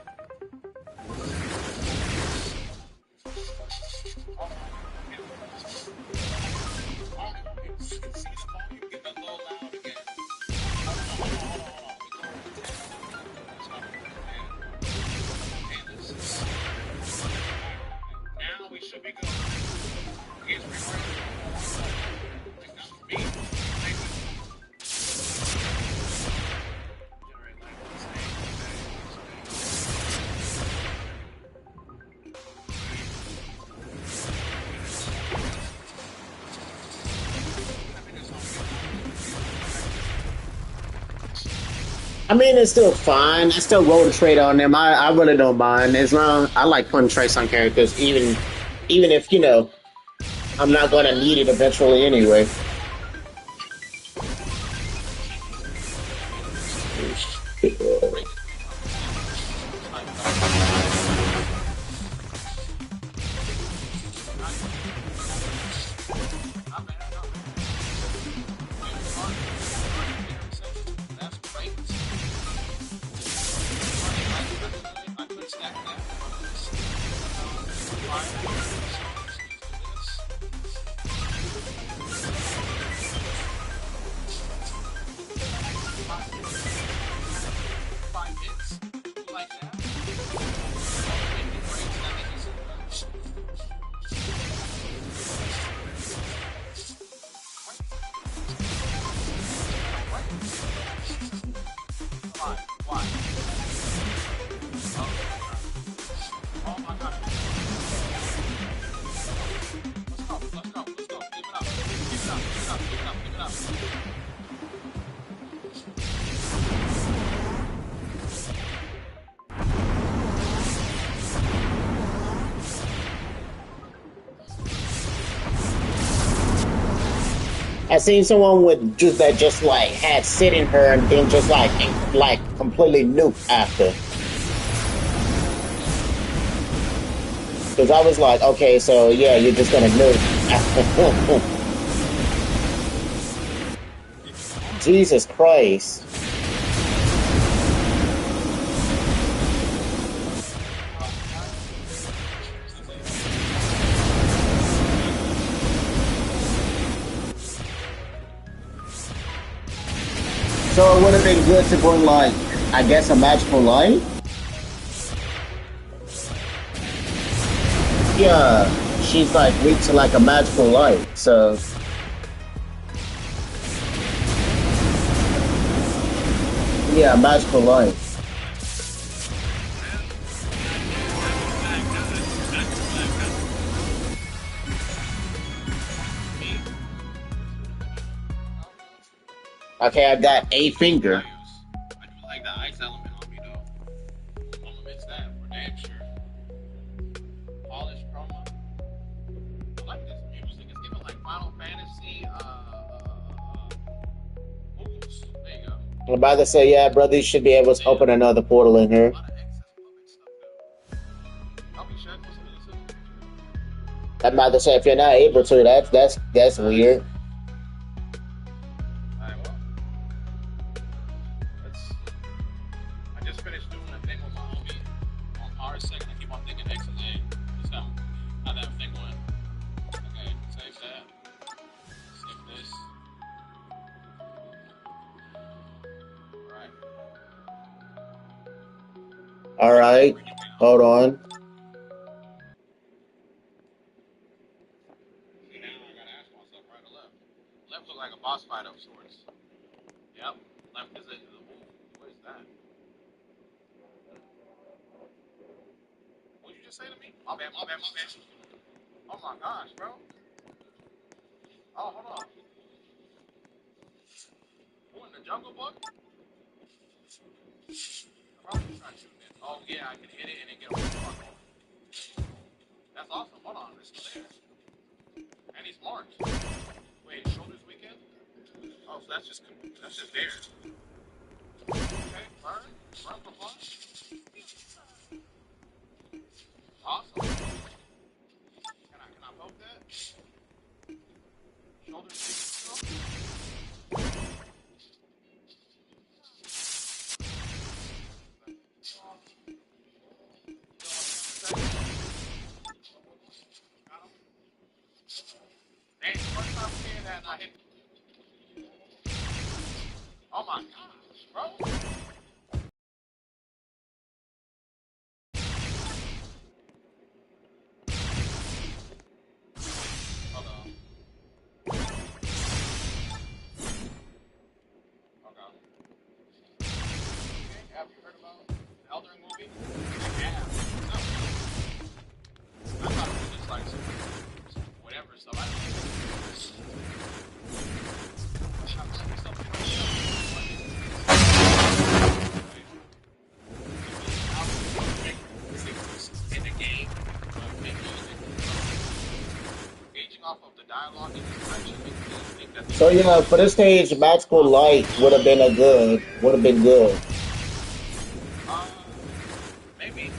I mean, it's still fine. I still roll the trade on them. I really don't mind. As long I like putting trace on characters, even if I'm not going to need it eventually anyway. I seen someone with just like had sit in her and then just like completely nuke after. Because I was like, okay, so yeah, you're just gonna nuke. Jesus Christ. So it would have been good to bring, like, I guess, a magical light? Yeah, she's like weak to like a magical light, so. Yeah, magical light. Okay, I got a finger. I do like the ice element on me though. I'm gonna mix that for damn sure. Polish chroma. I like this music. It's giving like Final Fantasy. Focus. There you go. I'm about to say, yeah, brother, you should be able to open another portal in here. A lot of excess puppet stuff though. I'll be sure to listen to this. I'm about to say, if you're not able to, that's weird. Alright, well. I just finished doing a thing with my homie on R2, and I keep on thinking X and A. That's how that thing went. Okay, save that. Save this. Alright. Alright, hold on. See, now I gotta ask myself, right or left? Left look like a boss fight of sorts. Yep. Left is a wolf. What is that? What did you just say to me? My bad. Oh my gosh, bro. Oh, hold on. Who in the Jungle Book? Probably try shooting it. Oh yeah, I can hit it and then get a one. That's awesome. Hold on, it's still there. And he's marked. Wait, shoulders weekend? Oh, so that's just there. Okay, burn for fun. Awesome. Can I poke that? Shoulders weekend still? Dang, first time seeing that and I hit. Oh my gosh, bro. Hold on. Okay. Have you heard about the Elder movie? Yeah. No. I thought it was just like some whatever stuff. I don't in the game, gauging off of the dialogue and description makes me think that. So yeah, for this stage, magical light would have been good. Maybe.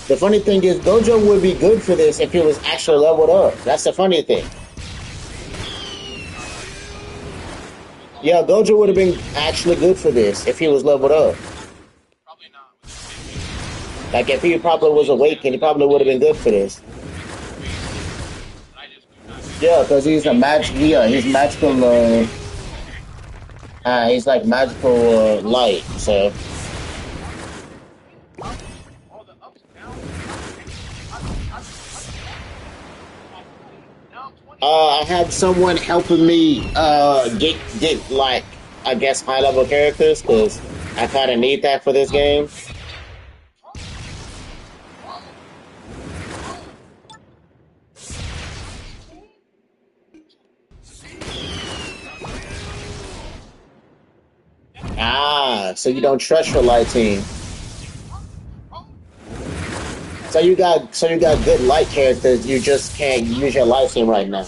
The funny thing is, Gojo would be good for this if he was actually leveled up. That's the funny thing. Yeah, Gojo would have been actually good for this if he was leveled up. Probably not. Like, if he probably was awakened, he probably would have been good for this. Yeah, because he's a he's magical, he's like magical, light, so. I had someone helping me, get like, I guess, high-level characters, because I kind of need that for this game. So you don't trust your light team. So you got good light characters. You just can't use your light team right now.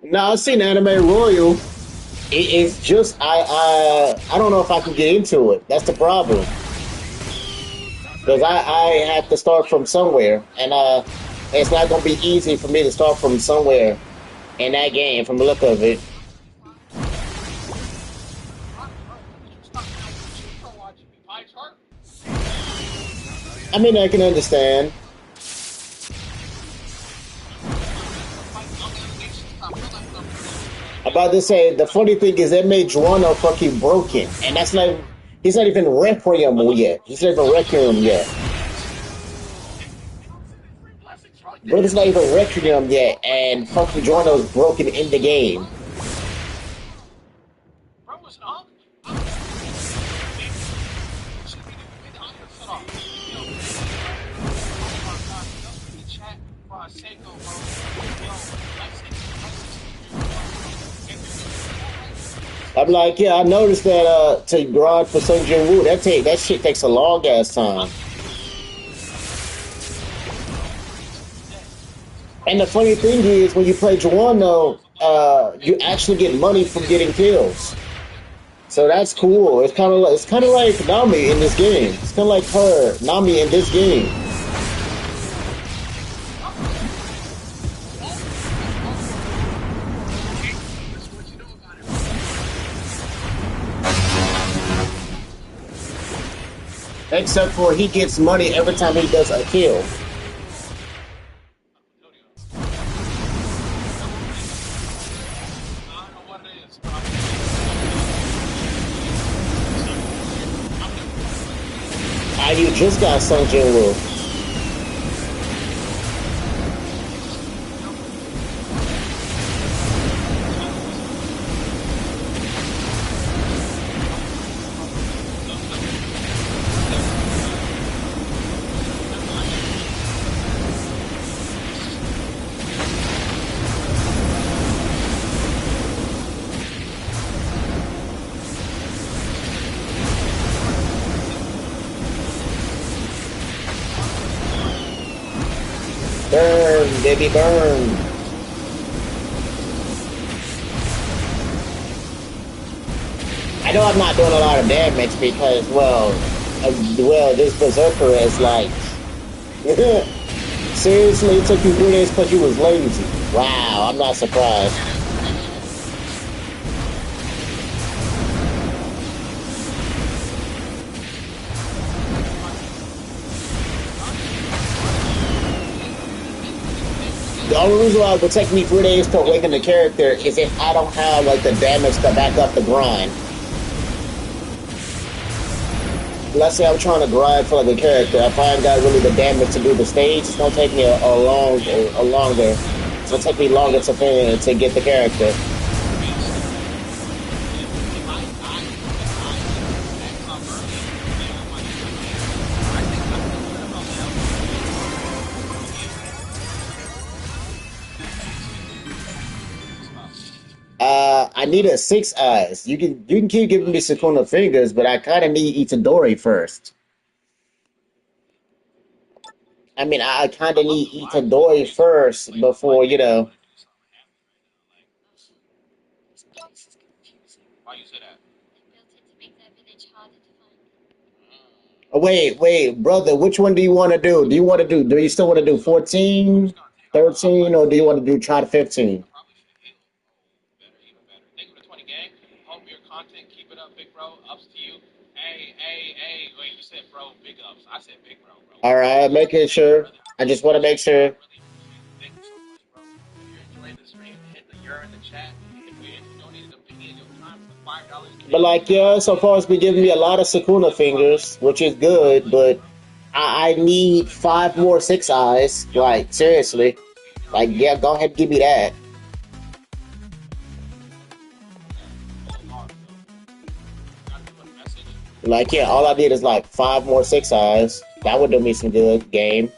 Now I've seen Anime Royal. It's just I don't know if I can get into it. That's the problem. Because I have to start from somewhere, and it's not gonna be easy for me to start from somewhere in that game. From the look of it, I mean I can understand. I'm about to say the funny thing is they made Juano fucking broken, and that's not. He's not even Requiem yet. He's not even Requiem yet. Brother's not even Requiem yet, and fucking Juano's broken in the game. I'm like, yeah, I noticed that to grind for Sung Jin Woo, that shit takes a long ass time. And the funny thing is, when you play Juano, you actually get money from getting kills. So that's cool. It's kind of like Nami in this game. It's kind of like her Nami in this game. Except for he gets money every time he does a kill. You just got Sung Jin Woo. Burn, baby, burn. I know I'm not doing a lot of damage because, this Berserker is like... Seriously, it took you 3 days because you was lazy. Wow, I'm not surprised. The only reason why it would take me 3 days to awaken the character is if I don't have like the damage to back up the grind. Let's say I'm trying to grind for like a character. If I ain't got really the damage to do the stage, it's gonna take me a longer. It's gonna take me longer to get the character. I need a 6 eyes. You can keep giving me Sukuna fingers, but I kind of need Itadori first. I mean, I kind of need Itadori first before, you know. Why you say that? Oh, wait, brother, which one do you want to do? Do you still want to do 14, 13, or do you want to do try to 15? Content, keep it up, big bro. Ups to you. Hey. Wait, you said bro, big ups. I said big bro, bro. All right, making sure. I just want to make sure. Thank you so much, bro. If you're enjoying the stream, hit the you're in the chat. If you donated a penny of your time for $5. But like, yeah, so far it's been giving me a lot of Sukuna fingers, which is good, but I need 5 more 6 eyes. Like, seriously. Like, yeah, go ahead and give me that. Like, yeah, all I need is like 5 more 6 eyes. That would do me some good game.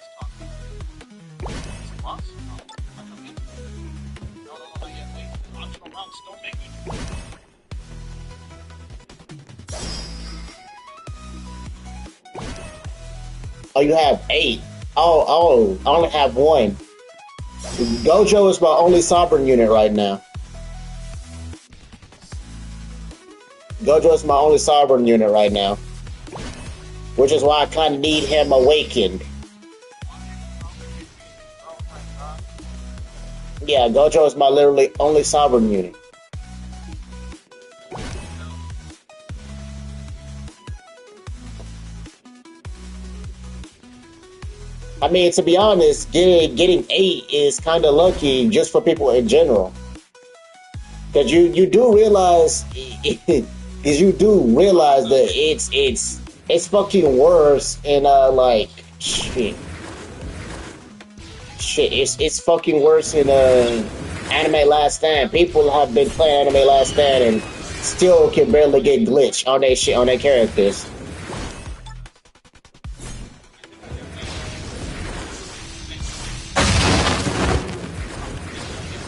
Oh, you have 8. Oh, I only have 1. Gojo is my only Sovereign unit right now. Gojo is my only sovereign unit right now, which is why I kind of need him awakened. Yeah, Gojo is my literally only sovereign unit. I mean, to be honest, getting 8 is kind of lucky just for people in general. Because you do realize, because you do realize that it's fucking worse in like shit. It's fucking worse in Anime Last Stand. People have been playing Anime Last Stand and still can barely get glitch on their shit on their characters.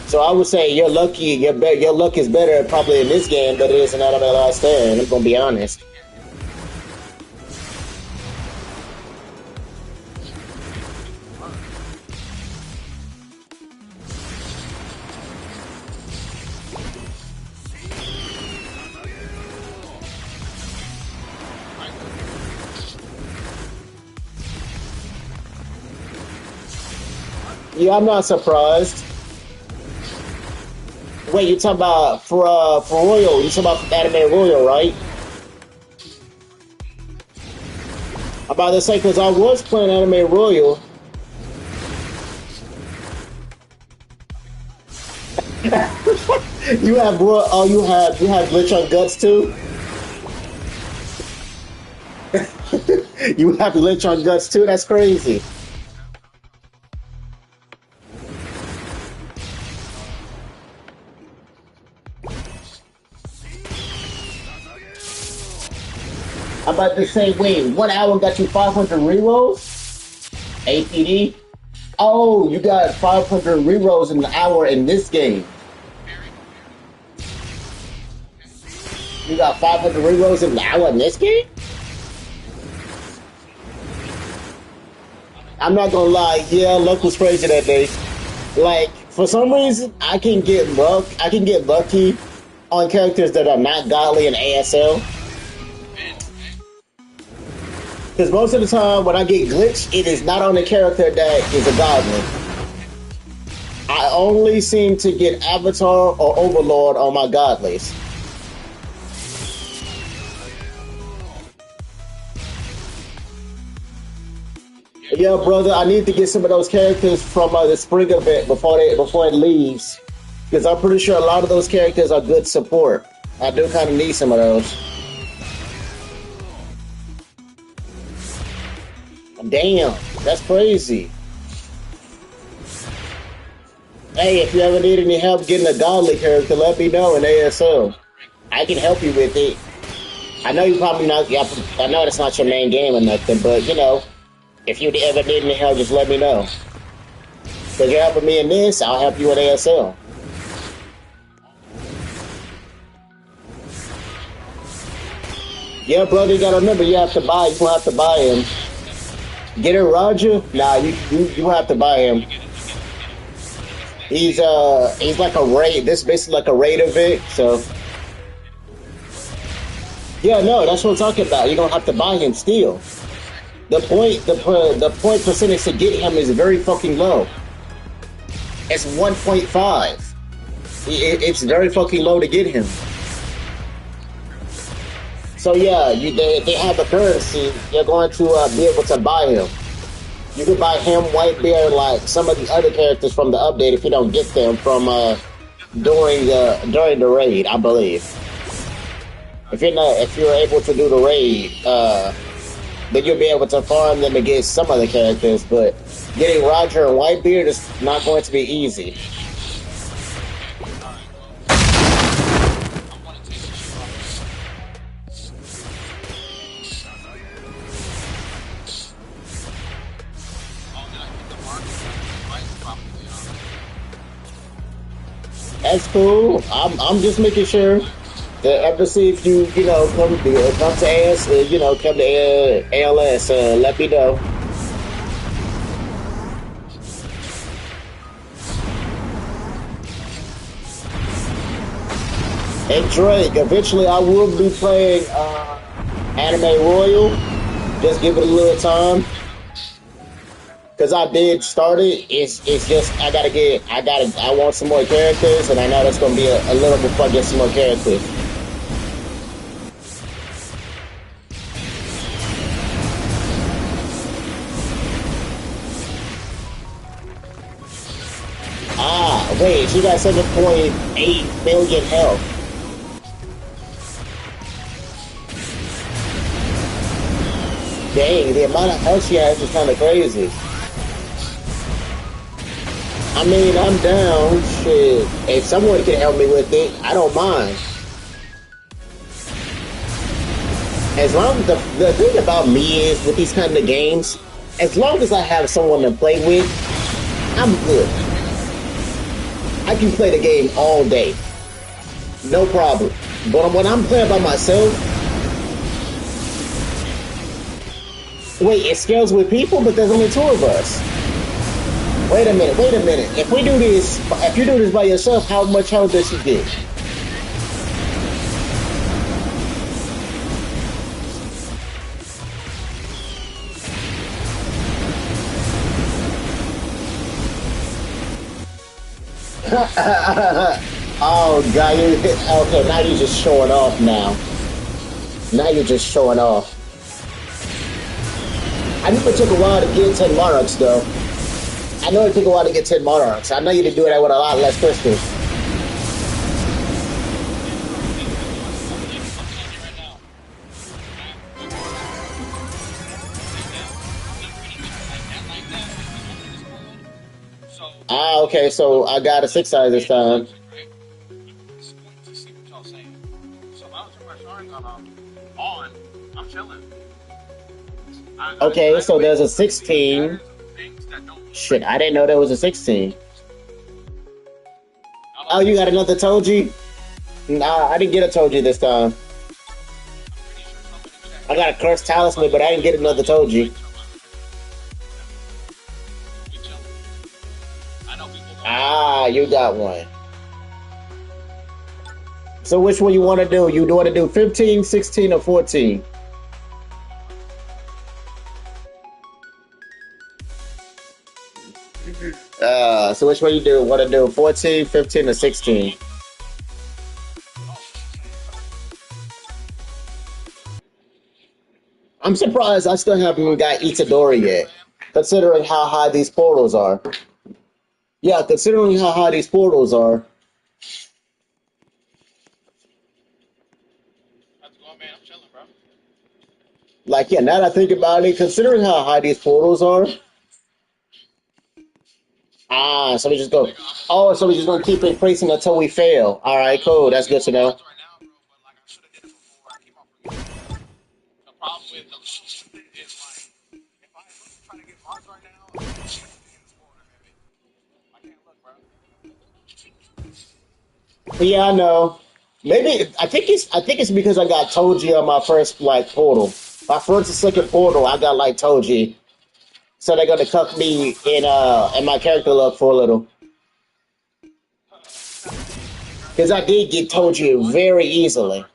So I would say you're lucky. Your luck is better probably in this game than it is in Anime Last Stand. I'm gonna be honest. Yeah, I'm not surprised. Wait, you talking about for Royal? You talking about Anime Royal, right? I'm about to say because I was playing Anime Royal. You have you have glitch on guts too. You have glitch on guts too. That's crazy. I'm about to say, wait, 1 hour got you 500 rerolls? APD? Oh, you got 500 rerolls in an hour in this game. You got 500 rerolls in an hour in this game? I'm not gonna lie, yeah, luck was crazy that day. Like, for some reason, I can get lucky on characters that are not godly in ASL. Because most of the time when I get glitched, it is not on the character that is a godly. I only seem to get Avatar or Overlord on my godlies. Yeah, brother, I need to get some of those characters from the spring event before it leaves. Because I'm pretty sure a lot of those characters are good support. I do kind of need some of those. Damn, that's crazy. Hey, if you ever need any help getting a godly character, let me know in ASL. I can help you with it. I know you probably not. I know that's not your main game or nothing, but you know, if you ever need any help, just let me know. Because you're helping me in this, I'll help you in ASL. Yeah, brother, you gotta remember, you have to buy. You don't have to buy him. Get it, Roger? Nah, you have to buy him. He's like a raid. This is basically like a raid event. So yeah, no, that's what I'm talking about. You don't have to buy him still. The point percentage to get him is very fucking low. It's 1.5. It's very fucking low to get him. So yeah, they have a currency. You're going to be able to buy him. You can buy him, Whitebeard, like some of the other characters from the update if you don't get them from during the raid, I believe. If you're able to do the raid, then you'll be able to farm them to get some of the characters. But getting Roger and Whitebeard is not going to be easy. That's cool. I'm just making sure to ever see if you come to AS, come to ALS. Let me know. And Drake, eventually I will be playing Anime Royal. Just give it a little time. Cause I did start it. It's just I want some more characters, and I know that's gonna be a little before I get some more characters. Ah, wait, she got 7.8 million health. Dang, the amount of health she has is kind of crazy. I mean, I'm down. Shit, if someone can help me with it, I don't mind. As long as the thing about me is with these kind of games, as long as I have someone to play with, I'm good. I can play the game all day, no problem. But when I'm playing by myself, wait, it scales with people, but there's only two of us. Wait a minute. If you do this by yourself, how much health does she get? Oh god, okay, now you're just showing off now. Now you're just showing off. I knew it took a while to get 10 monarchs though. I know it took a while to get 10 monarchs. I know you can do that with a lot less crystals. Ah, okay, so I got a 6 size this time. Okay, so there's a 16. Shit, I didn't know there was a 16. Oh, you got another Toji? Nah, I didn't get a Toji this time. I got a cursed talisman, but I didn't get another Toji. Ah, you got one. So which one you want to do? You want to do 15, 16, or 14? So which one you do? Want to do 14, 15, or 16? I'm surprised I still haven't got Itadori yet, considering how high these portals are. Yeah, considering how high these portals are. Like, yeah, now that I think about it, considering how high these portals are. Ah, so we just go. Oh, so we just gonna keep increasing until we fail. All right, cool. That's good to know. Yeah, I know. Maybe I think it's because I got Toji on my first like portal. My first and second portal, I got like Toji. So they're gonna cuck me in my character look for a little. Because I did get Toji very easily.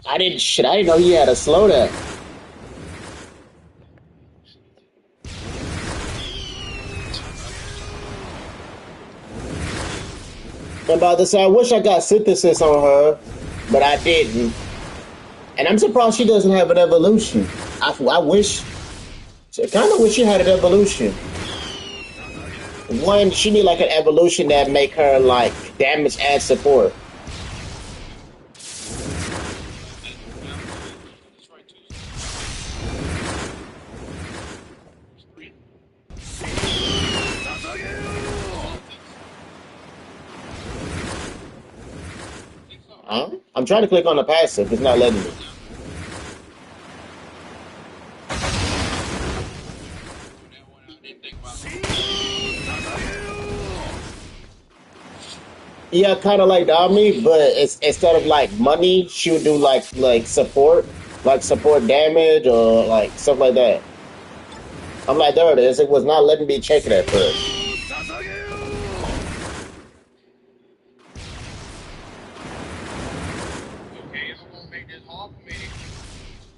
I didn't shit. I didn't know he had a slow that. I'm about to say, I wish I got synthesis on her, but I didn't. And I'm surprised she doesn't have an evolution. I wish, I kind of wish she had an evolution. One, she need like an evolution that make her like damage and support. Huh? I'm trying to click on the passive. It's not letting me. Yeah, kind of like Dami, but it's instead of like money, she would do like support, like support damage or like stuff like that. I'm like, there it is. It was not letting me check it at first.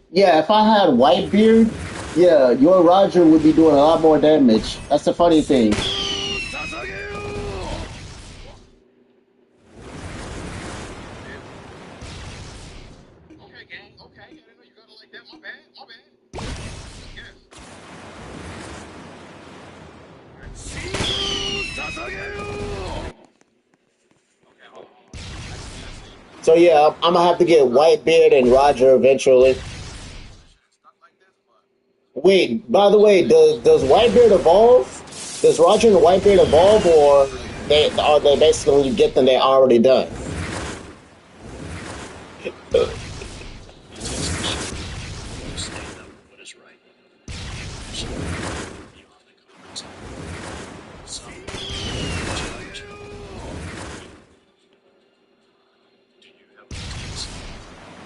Yeah, if I had Whitebeard, yeah, your Roger would be doing a lot more damage. That's the funny thing. So yeah, I'm gonna have to get Whitebeard and Roger eventually. Wait, by the way, does Whitebeard evolve? Does Roger and Whitebeard evolve, or are they basically when you get them they're already done?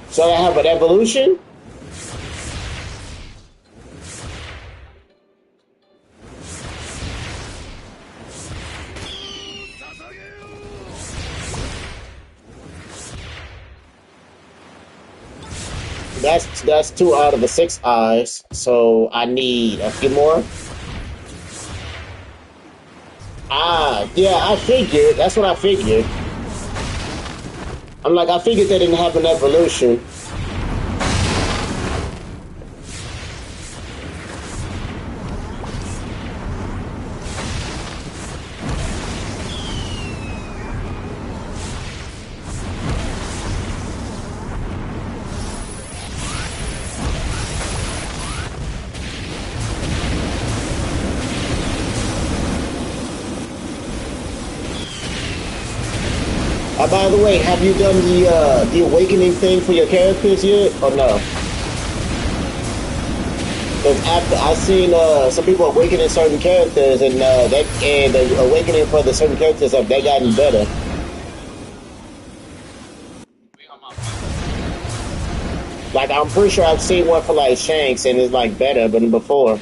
So I have an evolution? That's 2 out of the 6 eyes, so I need a few more. Ah, yeah, I figured. That's what I figured. I'm like, I figured they didn't have an evolution. By the way, have you done the awakening thing for your characters yet, or no? Because after I seen some people awakening certain characters, and the awakening for the certain characters have they gotten better. Like I'm pretty sure I've seen one for like Shanks, and it's like better than before.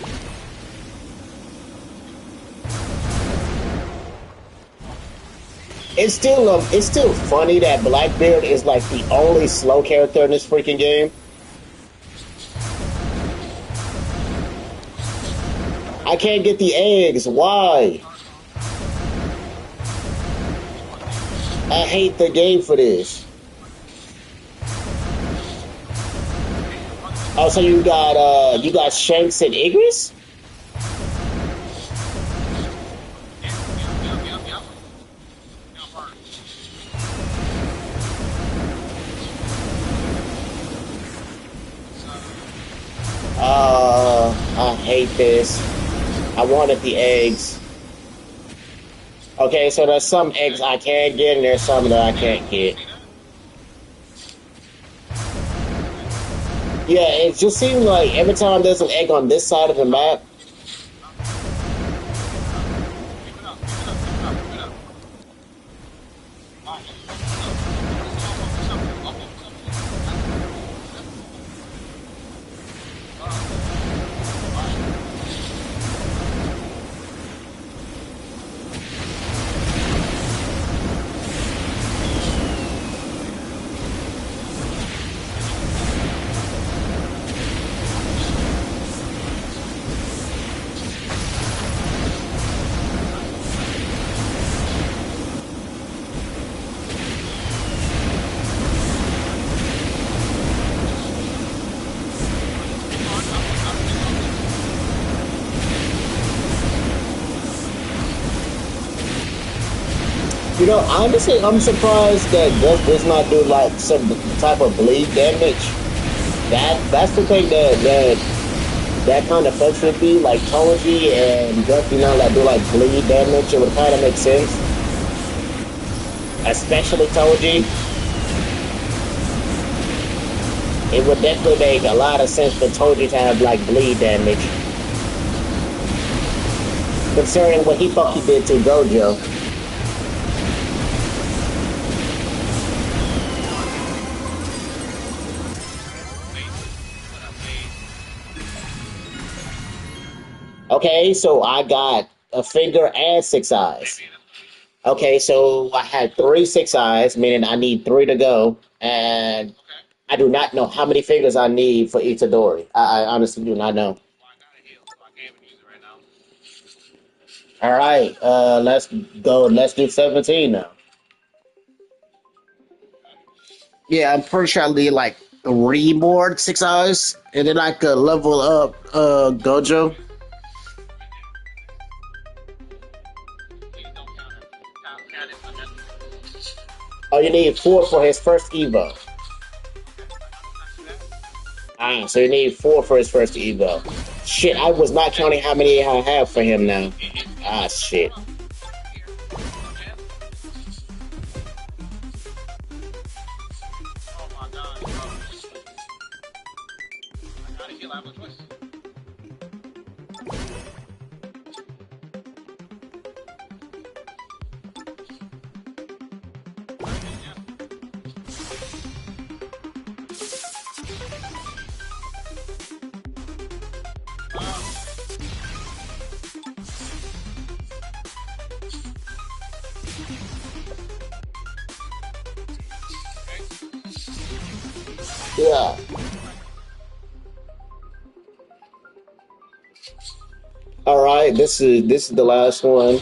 It's still funny that Blackbeard is like the only slow character in this freaking game. I can't get the eggs. Why? I hate the game for this. Oh, so you got Shanks and Igris? I hate this. I wanted the eggs. Okay, so there's some eggs I can get, and there's some that I can't get. Yeah, it just seems like every time there's an egg on this side of the map, You know, honestly, I'm surprised that Gus does not do like some type of bleed damage. That's the thing that kind of fucks with me. Like Toji and Gus, you know, like do like bleed damage. It would kind of make sense, especially Toji. It would definitely make a lot of sense for Toji to have like bleed damage, considering what he fucking did to Gojo. Okay, so I got a finger and six eyes. Okay, so I had three six eyes, meaning I need three to go, and I do not know how many fingers I need for Itadori. I honestly do not know. All right, let's go. Let's do 17 now. Yeah, I'm pretty sure I need like three more six eyes, and then I could level up Gojo. Oh, you need four for his first Evo. Ah, so you need four for his first Evo. Shit, I was not counting how many I have for him now. Ah, shit. Yeah. All right, this is the last one.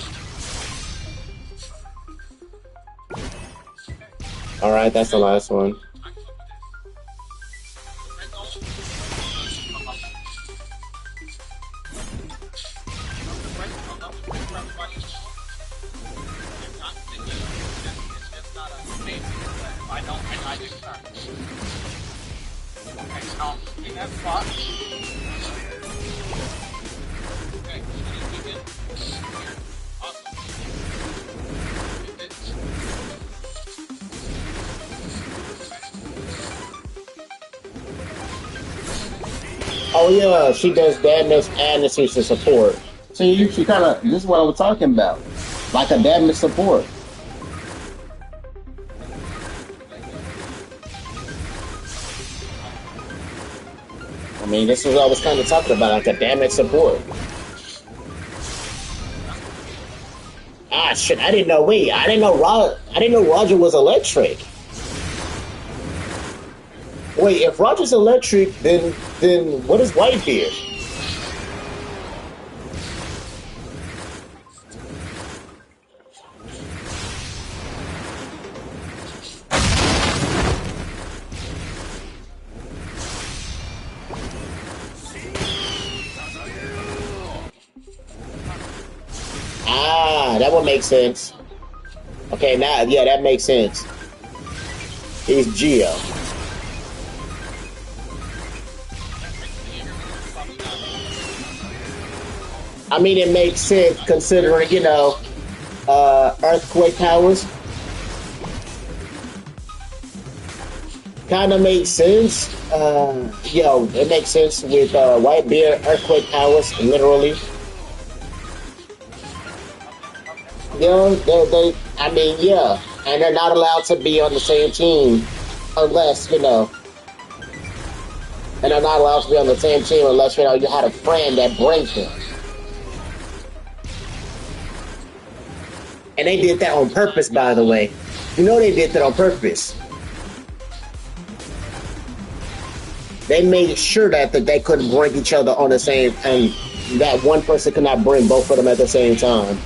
All right, that's the last one. Oh yeah, she does damage and assist support. See, she kind of this is what I was talking about, like a damage support. I mean, this is what I was kind of talking about, like a damage support. Ah, shit! I didn't know. Wait, I didn't know. I didn't know Roger was electric. Wait, if Roger's electric, then what is Whitebeard? Ah, that would make sense. Okay, now, yeah, that makes sense. He's Geo. I mean, it makes sense considering, you know, earthquake powers. Kind of makes sense. You know, it makes sense with Whitebeard earthquake powers, literally. You know, I mean, yeah, and they're not allowed to be on the same team unless, you know, and they're not allowed to be on the same team unless, you know, you had a friend that brings them. And they did that on purpose, by the way. You know they did that on purpose. They made sure that they couldn't bring each other on the same, and that one person could not bring both of them at the same time.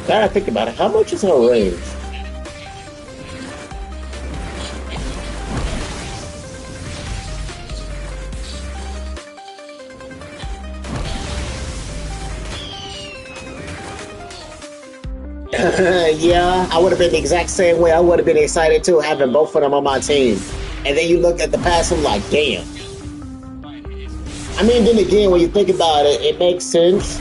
Now I think about it, how much is her range? Yeah, I would have been the exact same way. I would have been excited too, having both of them on my team. And then you look at the past, I'm like, damn. I mean, then again, when you think about it, it makes sense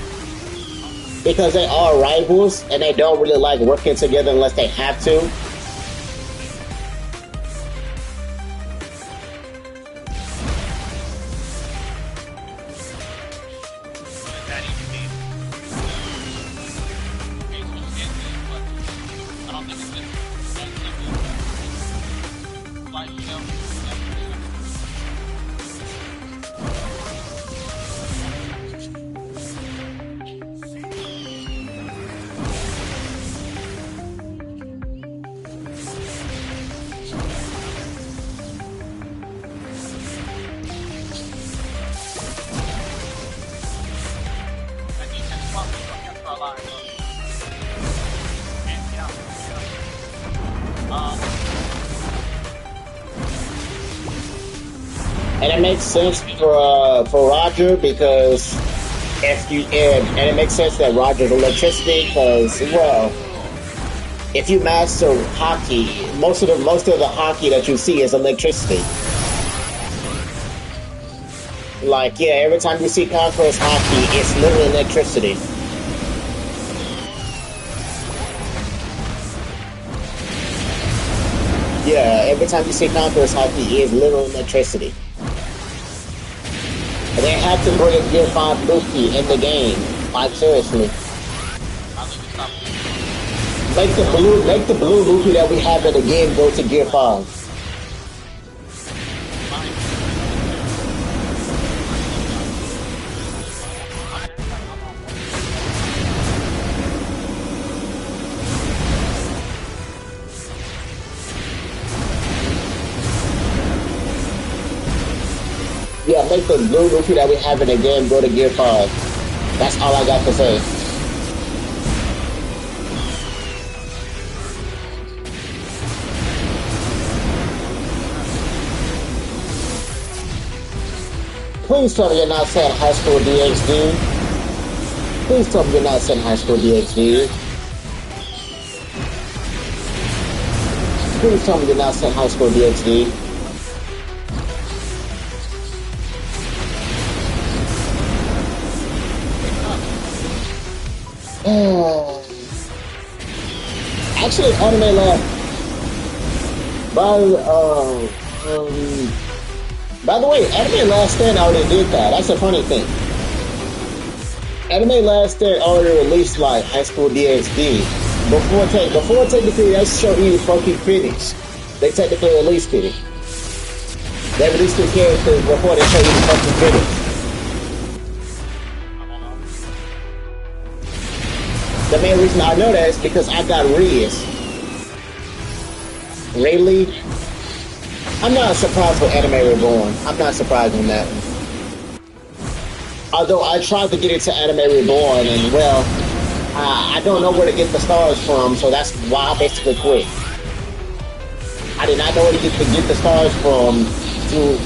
because they are rivals and they don't really like working together unless they have to. And it makes sense for Roger because if you and it makes sense that Roger's electricity because well, if you master hockey, most of the hockey that you see is electricity. Like yeah, every time you see Conquest hockey, it's literally electricity. Yeah, every time you see Conquest hockey, it's literal electricity. And they have to bring Gear 5 Luffy in the game. Like seriously. Make the blue Luffy that we have in the game go to Gear 5. Yeah, make the blue Luffy that we have in the game go to Gear 5. That's all I got to say. Please tell me you're not saying High School DxD. Please tell me you're not saying High School DxD. Please tell me you're not saying High School DxD. Actually, Anime Lab. By the way, Anime Last Stand already did that. That's a funny thing. Anime Last Stand already released like High School DxD before technically that show even fucking finished. They technically released it. They released the characters before they show even fucking finished. The main reason I know that is because I got Riz. Rayleigh. I'm not surprised with Anime Reborn. I'm not surprised on that one. Although I tried to get into Anime Reborn and well, I don't know where to get the stars from, so that's why I basically quit. I did not know where to get the stars from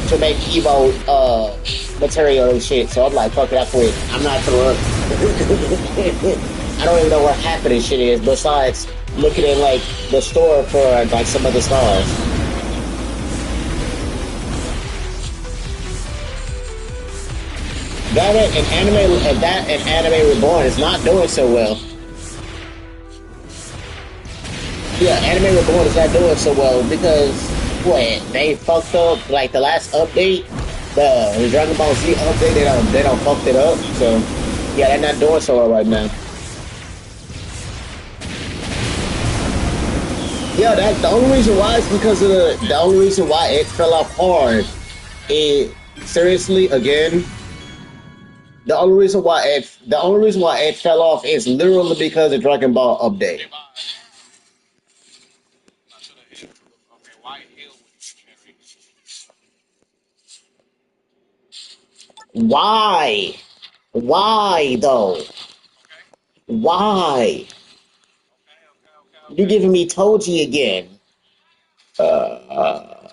to make Evo material and shit, so I'm like, fuck it, I quit. I'm not gonna run. I don't even know what happening shit is besides looking at like the store for like some of the stars. That and Anime Reborn is not doing so well. Yeah, Anime Reborn is not doing so well because what they fucked up like the last update, the Dragon Ball Z update. They don't fucked it up. So yeah, they're not doing so well right now. Yeah, that's the only reason why is because of the only reason why it fell off hard. It seriously again. The only reason why it fell off is literally because of Dragon Ball update. Why? Why though? Why? You giving me Toji again? Uh,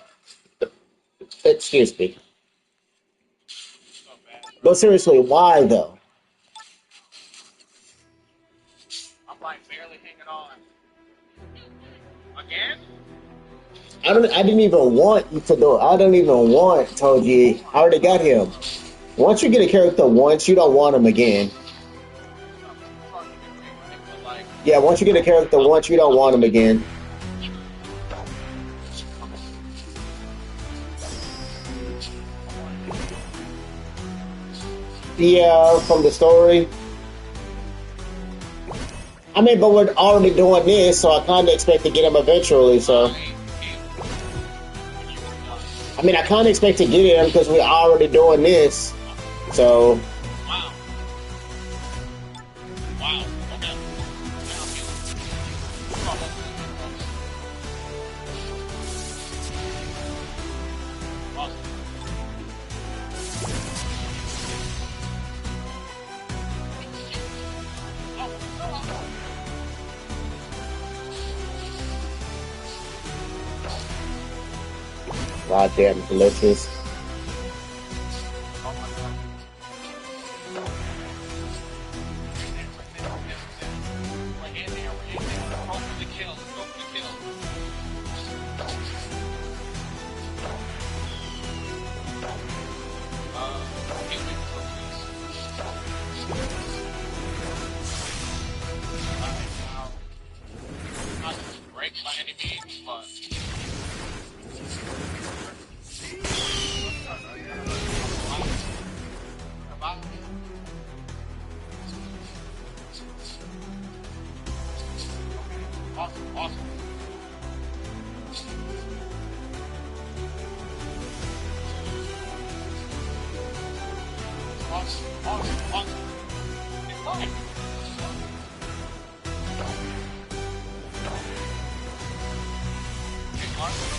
excuse me. So bad, bro. But seriously, why though? I'm like barely hanging on. Again? I didn't even want Itadori. I don't even want Toji. I already got him. Once you get a character once, you don't want him again. Fucking insane, right? But like, Yeah, once you get a character once, you don't want him again. Yeah, from the story. I mean, but we're already doing this, so I kind of expect to get him eventually. So, I mean, I kind of expect to get him because we're already doing this. So, wow. Wow. Okay. Now I'm feeling. Awesome. goddamn delicious. Oh my god. We're in there. We're in there. Let's go for the kill. Let's go for the kill. Heal me for please. Alright, now. Not to break by any means, but. Awesome, awesome. Awesome, awesome, awesome. It's fine. Okay, awesome.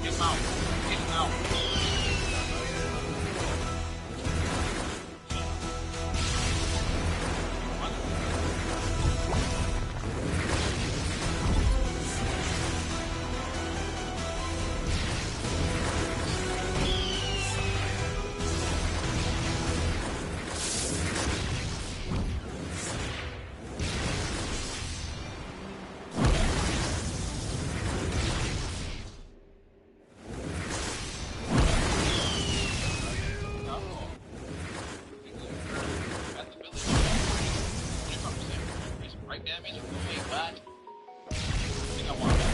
Get him out. Get him out. Right damage. Wait, what? I think I want to.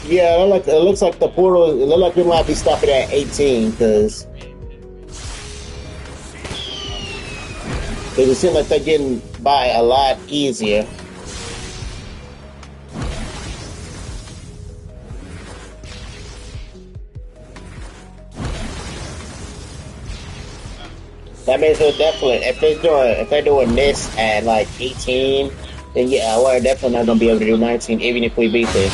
Yeah, it looks like the portal. It looks like we might be stopping at 18 because it seems like they're getting by a lot easier. That means we're definitely if they're doing this at like 18, then yeah, we're definitely not gonna be able to do 19 even if we beat this.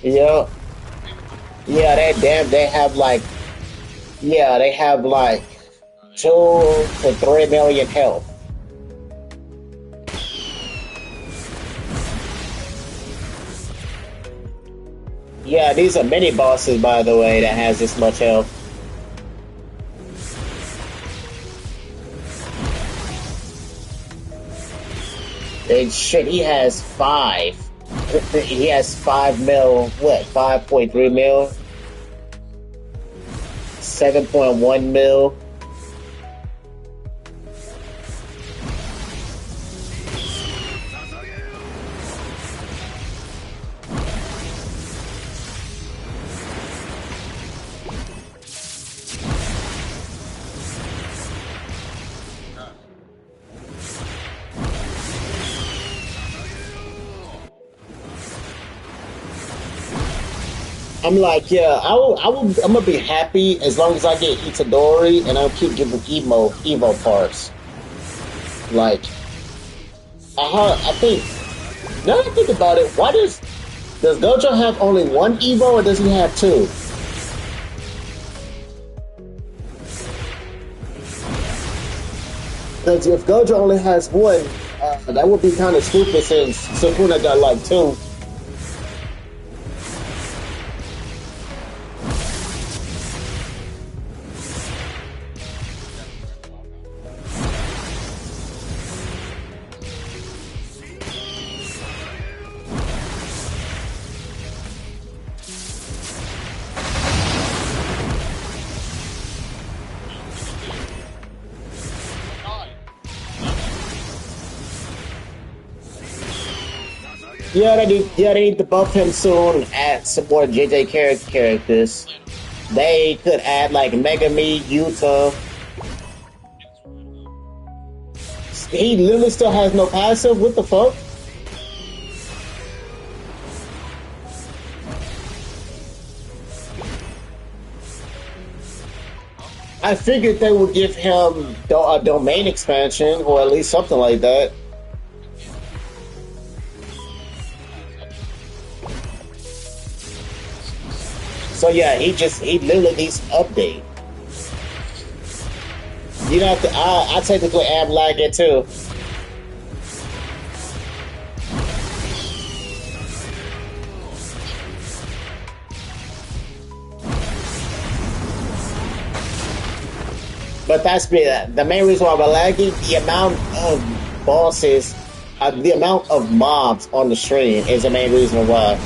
Yeah, yeah, they have like they have like 2 to 3 million health. Yeah, these are mini bosses, by the way, that has this much health. And shit, he has 5. He has 5 mil, what, 5.3 mil? 7.1 mil. I'm like, yeah, I'm gonna be happy as long as I get Itadori and I'll keep giving Evo parts. Like, I think, now that I think about it, does Gojo have only one Evo or does he have two? Because if Gojo only has one, that would be kind of stupid since Sukuna got like two. They need to buff him soon and add some more JJ characters. They could add like Megami, Yuta. He literally still has no passive. What the fuck? I figured they would give him a domain expansion or at least something like that. So yeah, he literally needs an update. You don't have to. I technically am lagging too. But that's the main reason why I'm lagging. The amount of bosses, the amount of mobs on the stream is the main reason why.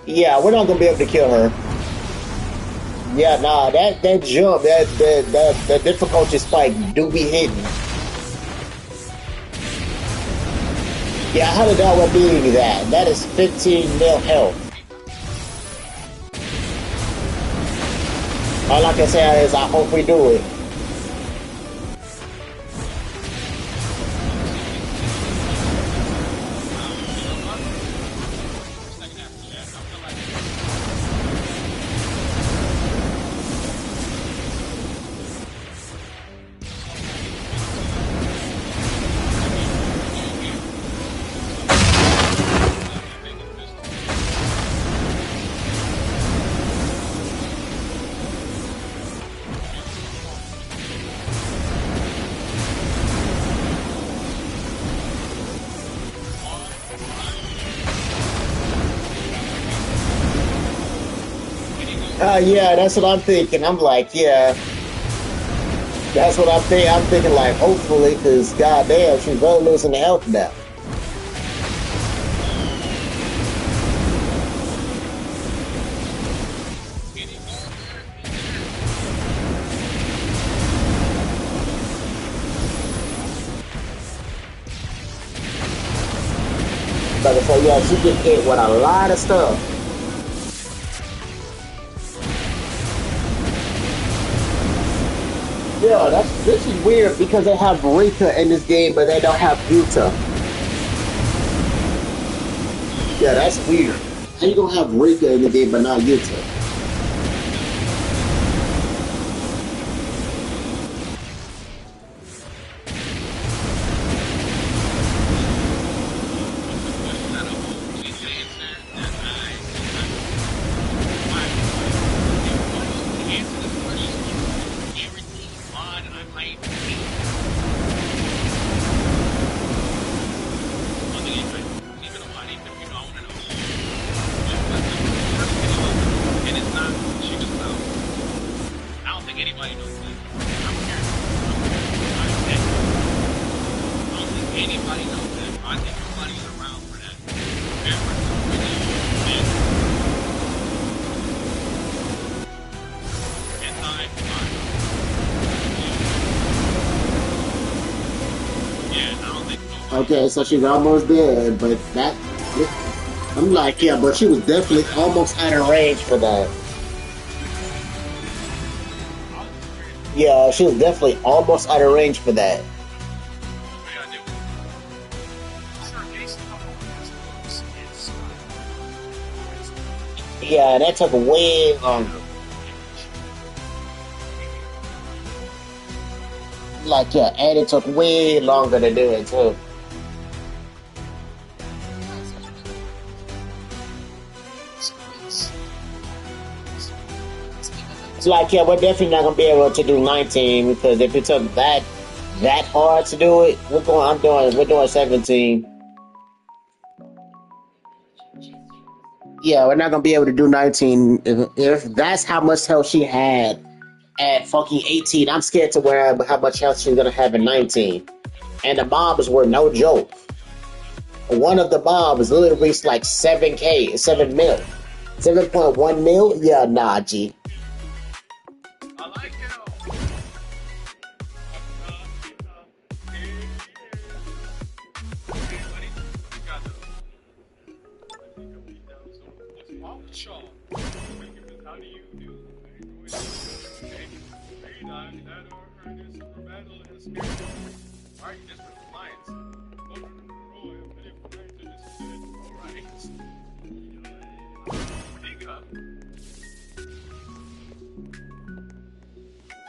Yeah, we're not gonna be able to kill her. Yeah, nah, that jump, that difficulty spike do be hidden. Yeah, how did that one be that? That is 15 mil health. All I can say is I hope we do it. Yeah, that's what I'm thinking. I'm like, yeah, that's what I'm thinking. I'm thinking like, hopefully, because goddamn, she's really losing the health now. So yeah, she get hit with a lot of stuff. Yeah, this is weird because they have Rika in this game, but they don't have Yuta. Yeah, that's weird. How you gonna have Rika in the game but not Yuta? Anybody knows that. I don't think anybody knows that. I think nobody knows. Okay, so she's almost there, but that. I'm like, yeah, but she was definitely almost out of range for that. Yeah, she was definitely almost out of range for that. Yeah, that took way longer. Like, yeah, and it took way longer to do it, too. It's like, yeah, we're definitely not gonna be able to do 19 because if it took that hard to do it, we're doing 17. Yeah, we're not gonna be able to do 19 if that's how much health she had at fucking 18. I'm scared to where how much health she's gonna have at 19. And the mobs were no joke. One of the mobs literally reached like 7K, 7 mil. 7.1 mil? Yeah, nah, G. I like it. How do you do? Alright, just for compliance. Big up.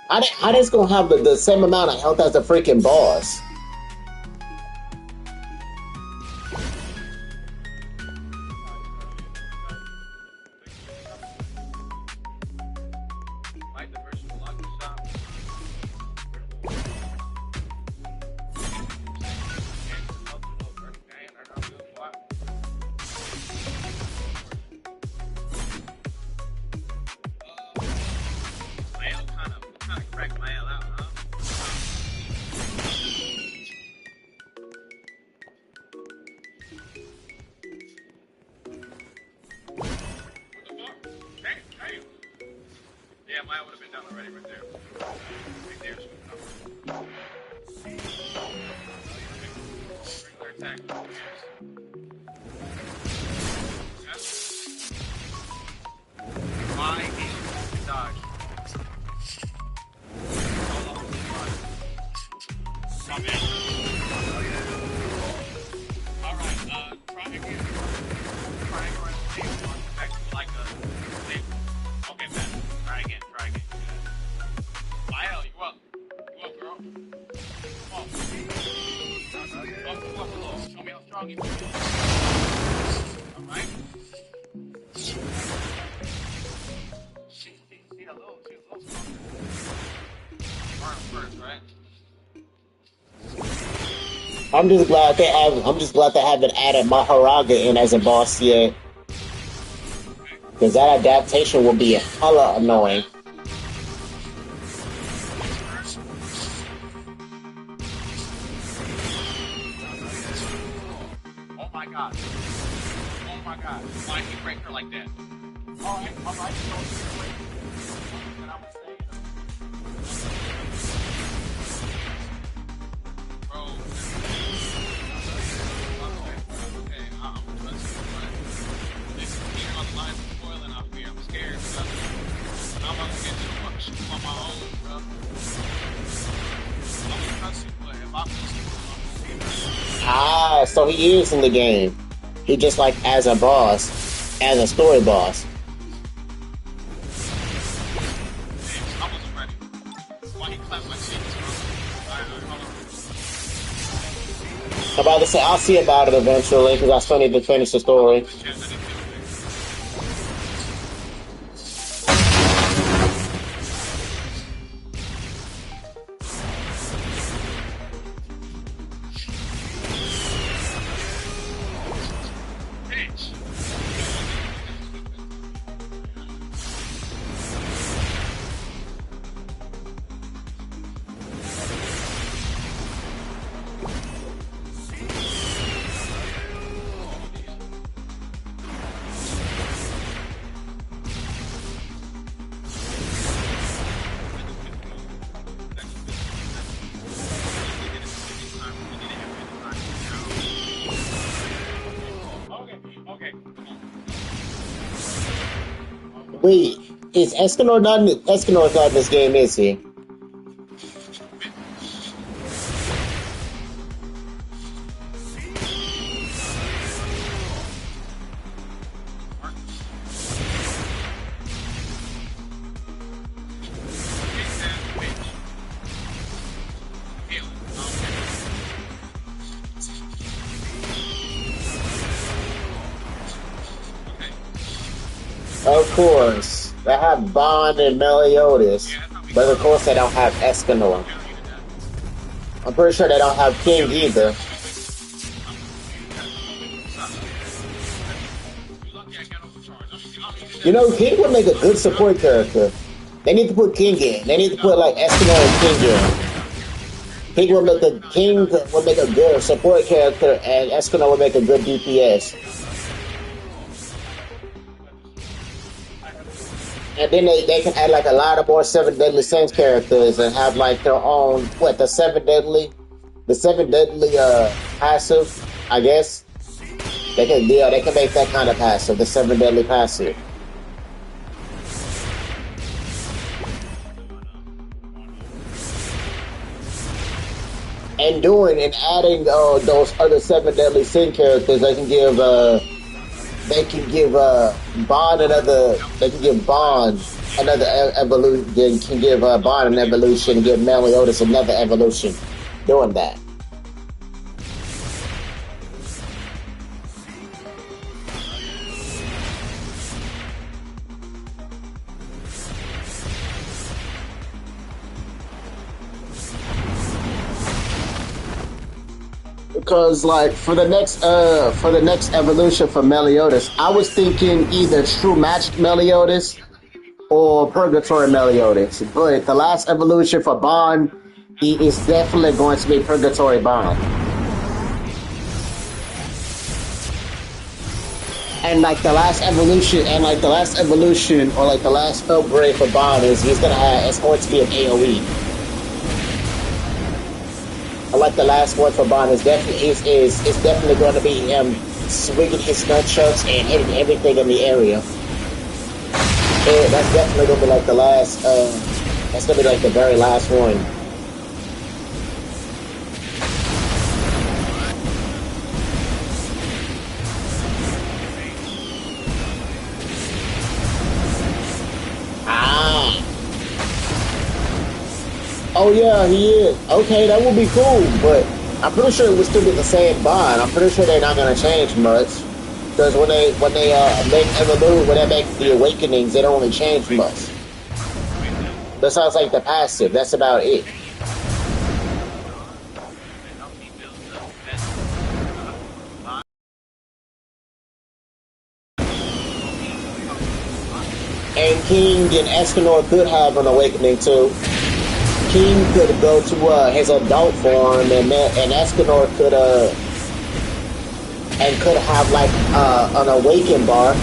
How this gonna have the same amount of health as the freaking boss? Like the version of Locker Shop. Kind of cracked my L out, huh? What the fuck? Hey! Yeah, mine would have been done already right there. Right there, regular attack. Why aim dodge? Alright, try again. Try again. Like a thing. Okay, man. Try again. Lyle, you up? You up, girl? Come on. You up a little. Show me how strong you are. Alright? See a little stronger. Burn first, right? I'm just glad they haven't added Maharaga in as a boss yet. Because that adaptation will be hella annoying. Oh my god. Why did you break her like that? Alright. And I would say, bro. Okay, I'm trusting you, but this is on the line of spoiling out here. I'm scared, bro. I'm about to get too much on my own, bro. I'm gonna trust you, but if I'm just Ah, so he is in the game. He just like as a boss, as a story boss. I wasn't ready. Why he clapped my cheeks, bro? I'm about to say I'll see about it eventually because I still need to finish the story. Wait, is Escanor not in, Escanor's not in this game, is he? Of course. They have Bond and Meliodas. But of course they don't have Escanor. I'm pretty sure they don't have King either. You know, King would make a good support character. They need to put King in. They need to put like Escanor and King in. King would make a good support character, and Escanor would make a good DPS. And then they can add like a lot of more Seven Deadly Sins characters and have like their own the Seven Deadly passive, I guess. They can make that kind of passive, the Seven Deadly passive. And adding those other Seven Deadly Sin characters, they can give Bond another. They can give Bond another evolution. They can give Bond an evolution and give Meliodas another evolution. Doing that. Because like for the next evolution for Meliodas, I was thinking either True Matched Meliodas or Purgatory Meliodas. But the last evolution for Bond, he is definitely going to be Purgatory Bond. And like the last evolution, or like the last upgrade for Bond is it's going to be an AoE. Like the last one for Bond is definitely going to be him swinging his nunchucks and hitting everything in the area. And that's definitely going to be like the last. That's going to be like the very last one. Oh yeah, he is. Okay, that would be cool, but I'm pretty sure it would still be the same Bond. I'm pretty sure they're not gonna change much. Because when they make the Awakenings, they don't really change much. Besides like the passive, that's about it. And King and Escanor could have an Awakening too. King could go to his adult form, and Escanor could have like an awaken bar.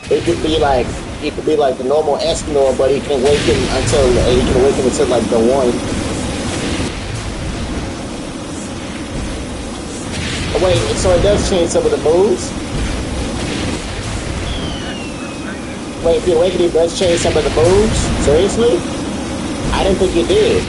It could be like the normal Escanor, but he can awaken until like the one. Wait, so it does change some of the moves? Wait, if the awakening does change some of the moves? Seriously? I didn't think you did.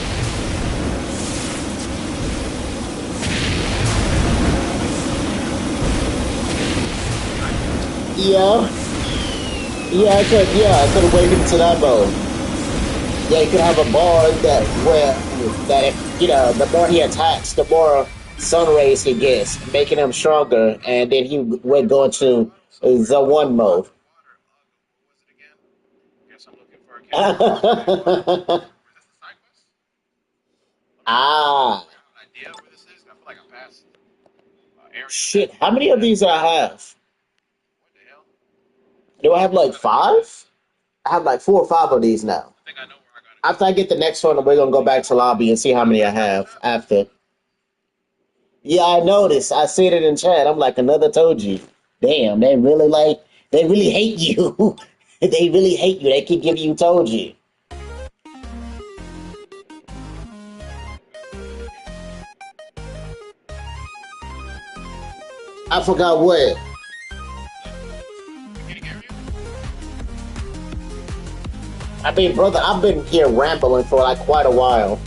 I could awaken to that mode. Yeah, you could have a bard the more he attacks, the more sun rays he gets, making him stronger, and then he would go into the one mode. Ah, shit. How many of these do I have? Do I have like 5? I have like 4 or 5 of these now. After I get the next one, we're gonna go back to lobby and see how many I have after. Yeah, I noticed. I see it in chat. I'm like, another Toji. Damn, they really hate you. They really hate you. They keep giving you Toji. I forgot what. I mean, brother, I've been here rambling for like quite a while.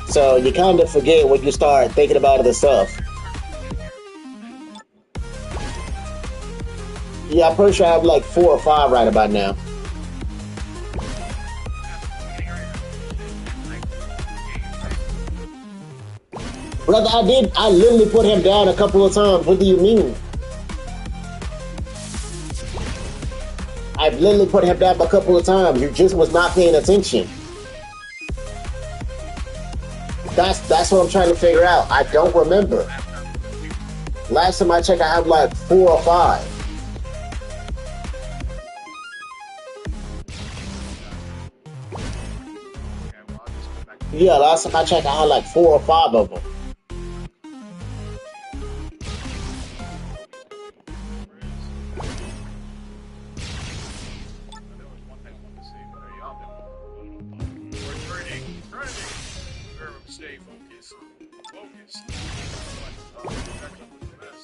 So you kind of forget when you start thinking about other stuff. Yeah, I'm pretty sure I have like 4 or 5 right about now. Brother, I literally put him down a couple of times. What do you mean? I've literally put him down a couple of times. You just was not paying attention. That's what I'm trying to figure out. I don't remember. Last time I checked, I have like 4 or 5. Yeah, last time I checked, I had like 4 or 5 of them. Stay focused. Focus.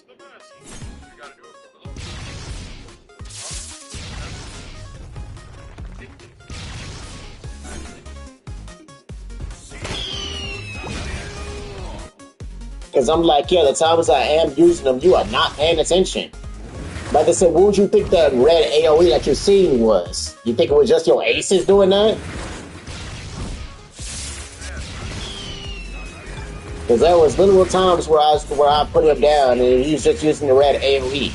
The best. You gotta do it for the Because I'm like, yeah, the times I am using them, you are not paying attention. Like I said, what would you think that red AoE that you're seeing was? You think it was just your aces doing that? Because there was literal times where I put him down and he was just using the red AoE.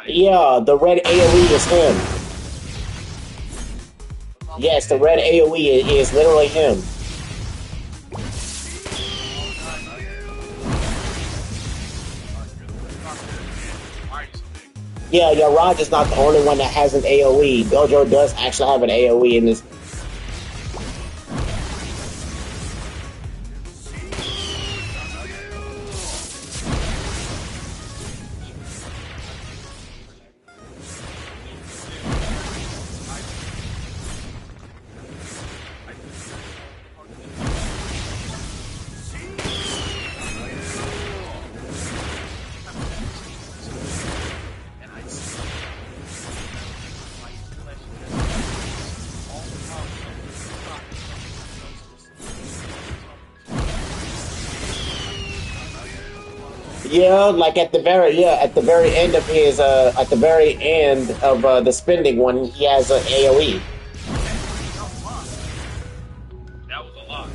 Yeah, the red AoE is him. Yes, the red AoE is literally him. Yeah, Yaraj is not the only one that has an AoE. Dojo does actually have an AoE in this. Yeah, like at the very end of his the spending one, he has an AoE. That was a lot.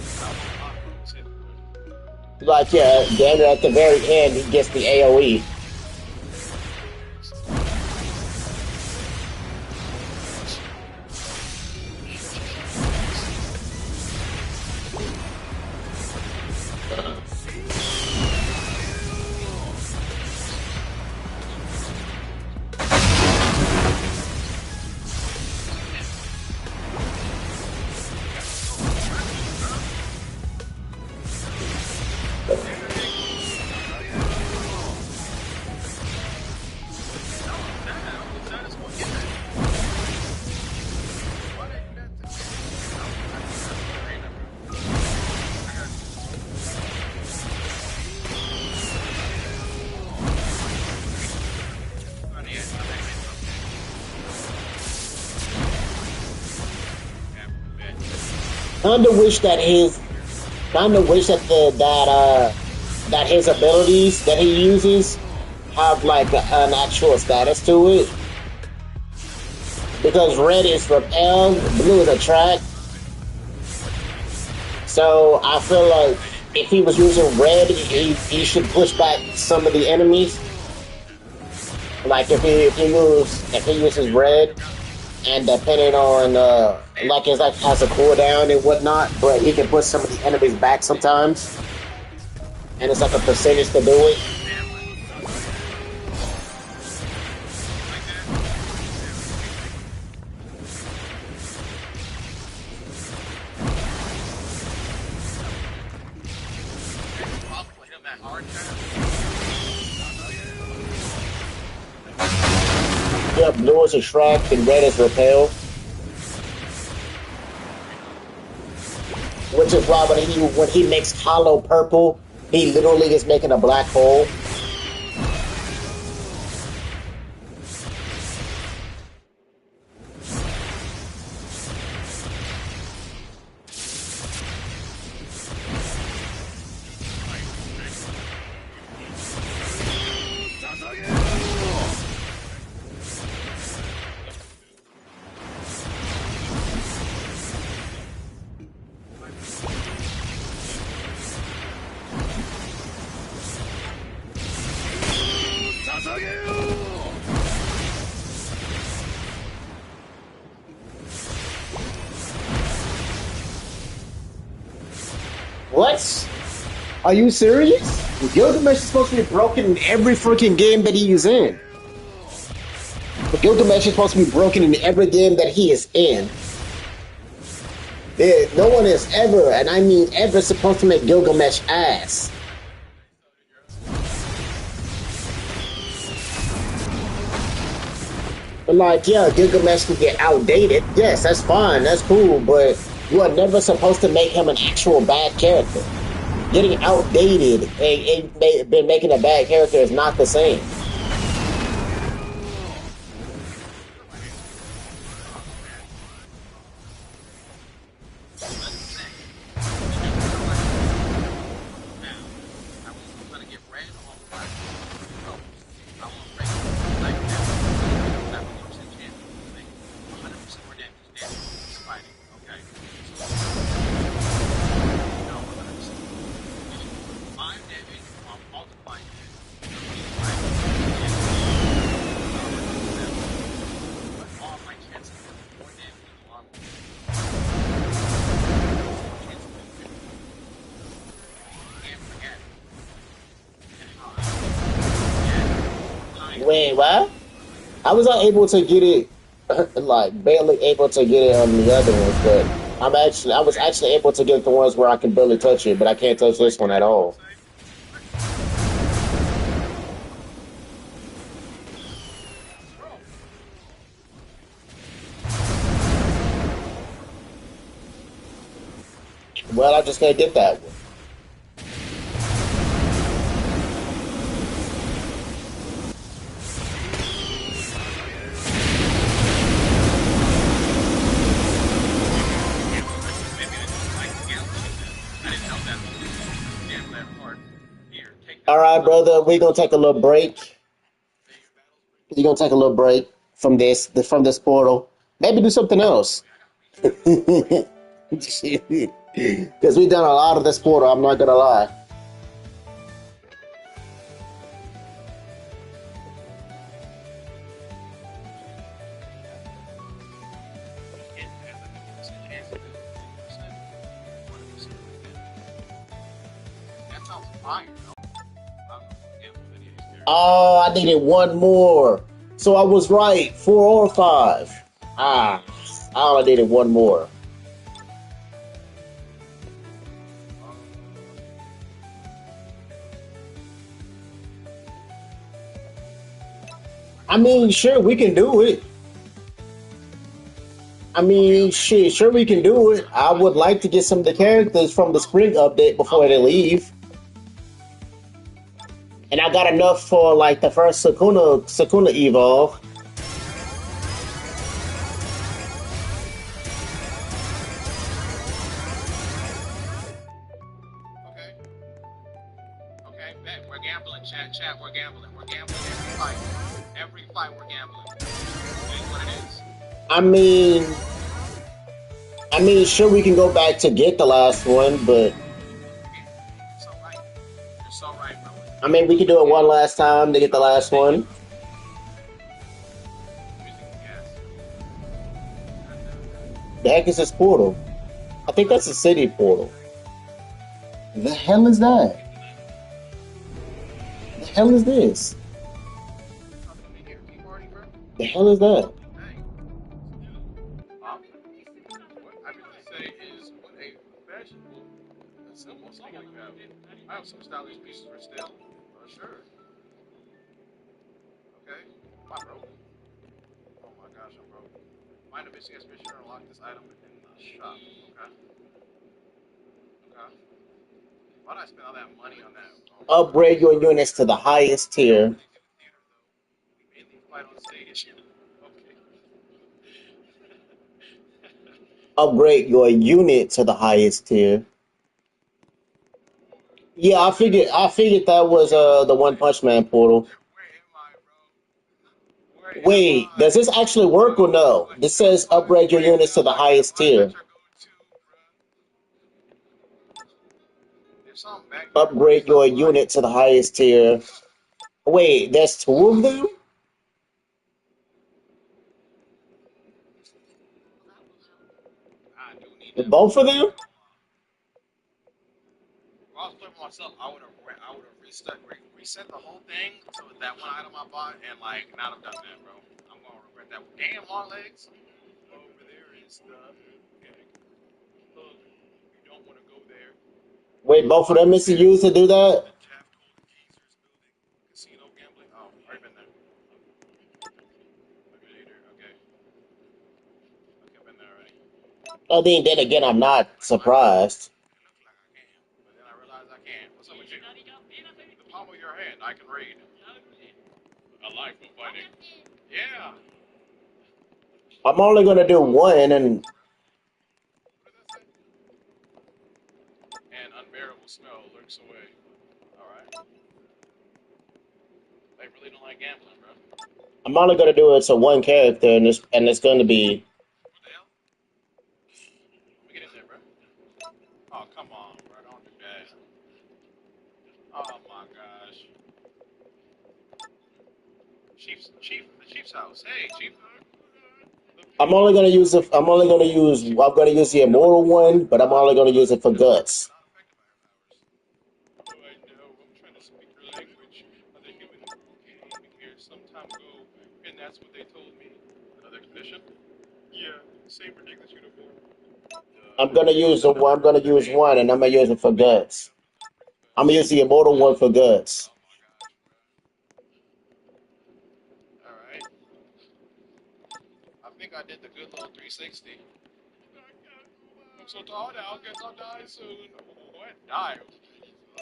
Like yeah, then at the very end he gets the AoE. Kinda wish that his abilities that he uses have like an actual status to it. Because red is repel, blue is attract. So I feel like if he was using red, he should push back some of the enemies. Like if he uses red, and depending on like it like has a cooldown and whatnot, but he can push some of the enemies back sometimes, and it's like a percentage to do it. that hard chat. Yeah, blue is attract and red is repel. Which is why when he makes hollow purple, he literally is making a black hole. What? Are you serious? Gilgamesh is supposed to be broken in every freaking game that he is in. But Gilgamesh is supposed to be broken in every game that he is in. No one is ever, and I mean ever, supposed to make Gilgamesh ass. But like, yeah, Gilgamesh can get outdated. Yes, that's fine, that's cool, but you are never supposed to make him an actual bad character. Getting outdated and been making a bad character is not the same. Wait, what? I was not able to get it, like barely able to get it on the other ones, but I was actually able to get the ones where I can barely touch it, but I can't touch this one at all. Well, I just can't get that one. All right, brother, we're gonna take a little break. We're gonna take a little break from this portal. Maybe do something else. Because we've done a lot of this portal. I'm not gonna lie. Oh, I needed one more. So I was right. 4 or 5. I only needed one more. I mean, sure, we can do it. I mean, shit, sure, we can do it. I would like to get some of the characters from the spring update before they leave. And I got enough for, like, the first Sukuna Evolve. Okay, bet. We're gambling, chat, we're gambling. We're gambling every fight. Every fight we're gambling. It is what it is. I mean, sure, we can go back to get the last one, but... It's so right. You're so right, bro. I mean, we could do it one last time to get the last one. The heck is this portal? I think that's a city portal. The hell is that? The hell is this? The hell is that? What I would say is what a fashionable symbol Most likely you have. I have some stylish pieces for sale. Sure. Okay. Am I broke? Oh my gosh, I'm broke. Find a missing exhibition and unlock this item in the shop. Okay. Okay. Why did I spend all that money on that? Oh, Upgrade your units to the highest tier. we mainly fight on stage. Okay. Upgrade your unit to the highest tier. Yeah, I figured that was the One Punch Man portal. Where am I, bro? Where am Wait, does I? this actually work or no? This says upgrade your units to the highest tier. There's something back there, bro. Upgrade Stop your lying. unit to the highest tier. Wait, there's two of them? I do need that. Both of them? If I was playing for myself, I would have reset the whole thing to that one item I bought and like not have done that, bro. I'm gonna regret that. Damn long legs. Over there is the okay. Look, you don't want to go there. Wait, both of them is used to do that? The Taft Golden Geezers building. Casino gambling. Oh, already been there. Liquidator. Okay. Okay, been there already. I mean, then again, I'm not surprised. It looks like I can, but then I realize I can't. What's up with you? The palm of your hand, I can read. A life of fighting. Yeah. I'm only gonna do one, and What does that say? An unbearable smell lurks away. Alright. They really don't like gambling, bro. I'm only gonna do it to one character, and it's gonna be. What the hell? Let me get in there, bro. Oh, come on, bro. Don't do that. Oh my gosh. The Chief's house. Hey, Chief. I'm gonna use the immortal one, but I'm only gonna use it for guts. Oh, I know. I'm trying to speak your language. The human came here some time ago, and that's what they told me. Another condition? Yeah, same ridiculous uniform. I'm gonna use one, and I'm gonna use it for guts. I'm gonna use the immortal one for guts. Oh my gosh, bro. Alright. I think I did the good little 360. I'm so tired now, I guess I'll die soon. What? Die?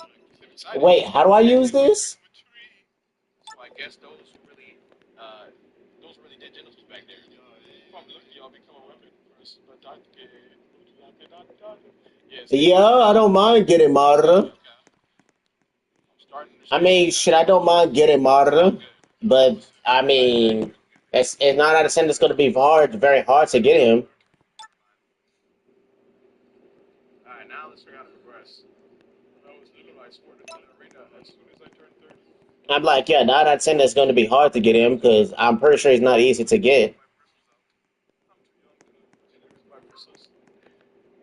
I'm excited. Wait, how do I use this? So I guess those really did gentlemen back there. If I'm lucky, I'll become a weapon first. Yes. Yeah, I don't mind getting Madara. I'm starting to I mean, shit, I don't mind getting Madara, but I mean, it's 9 out of 10. It's gonna be very hard to get him. Alright, now let's figure out how to progress. I was little, I swore to the arena as soon as I turned 30. I'm like, yeah, 9 out of 10. It's gonna be hard to get him because I'm pretty sure he's not easy to get. I'm too young to lose my bristles.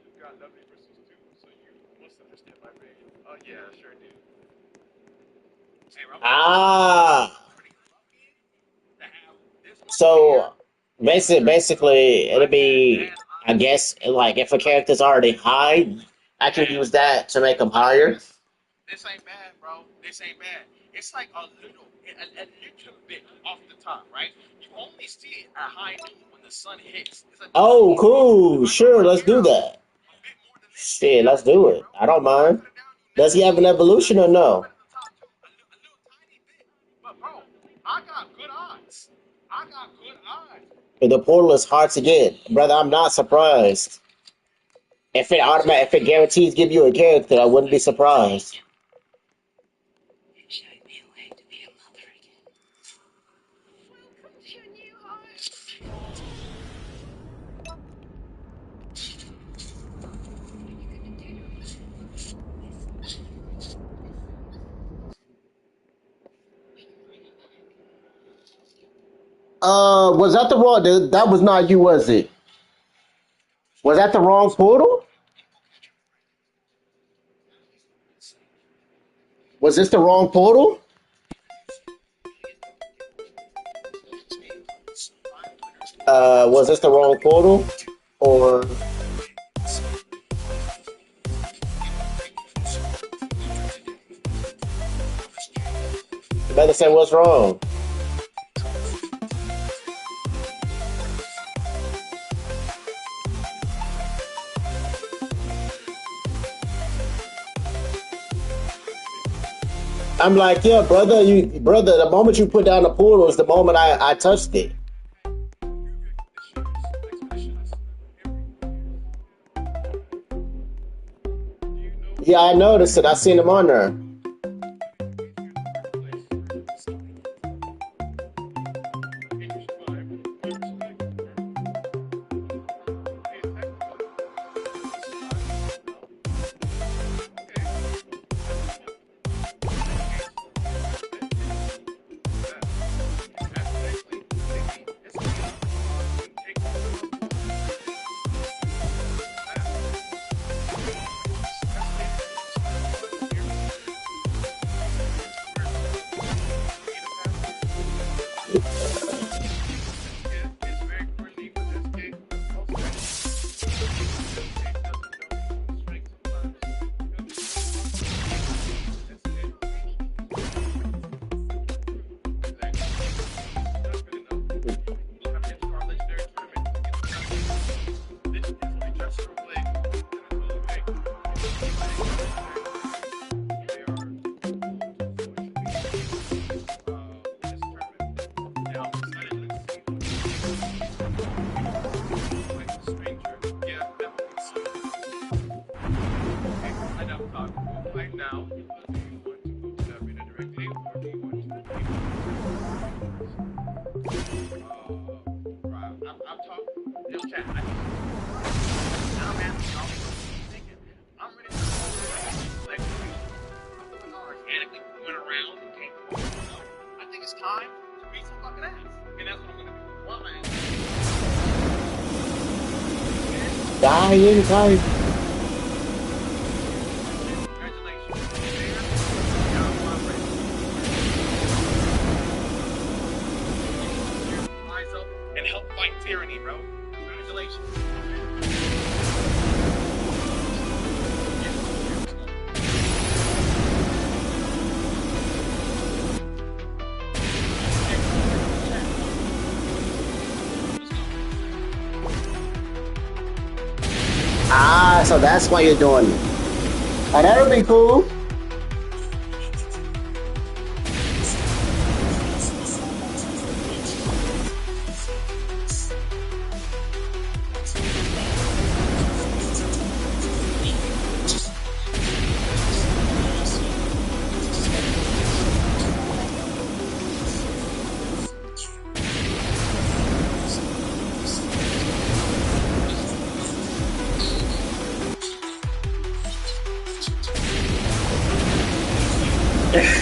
You've got lovely bristles too, so you must understand my pain. Oh yeah, I sure do. Hey, Rob, Ah, pretty lucky to have this one so here. basically, it'll My be, bad, I guess, like if a character's already high, I can use that to make him higher. This ain't bad, bro. This ain't bad. It's like a little bit off the top, right? You only see it at high noon when the sun hits. It's a Oh, tiny bit. cool. If I go Sure, right let's do here, that. a bit more than this. Shit, let's That's do it, it. bro. I don't If I mind. put it down, you Does he never have an see it. evolution or Put no? it at the top too, a little tiny bit. But bro, I got good odds. I got good odds. The portal is hard to get, brother. I'm not surprised. If it guarantees give you a character, I wouldn't be surprised. It showed me a way to be a mother again. Welcome to your new home. What are you gonna do? Was that the wrong? That was not you, was it? Was that the wrong portal? Was this the wrong portal? Was this the wrong portal? Or You better say what's wrong. I'm like, yeah, brother, brother, the moment you put down the portal is the moment I touched it. Yeah, I noticed it. I seen him on there. Dying type. And help fight tyranny, bro. Congratulations. Ah, so that's why you're doing it. Oh, that would be cool.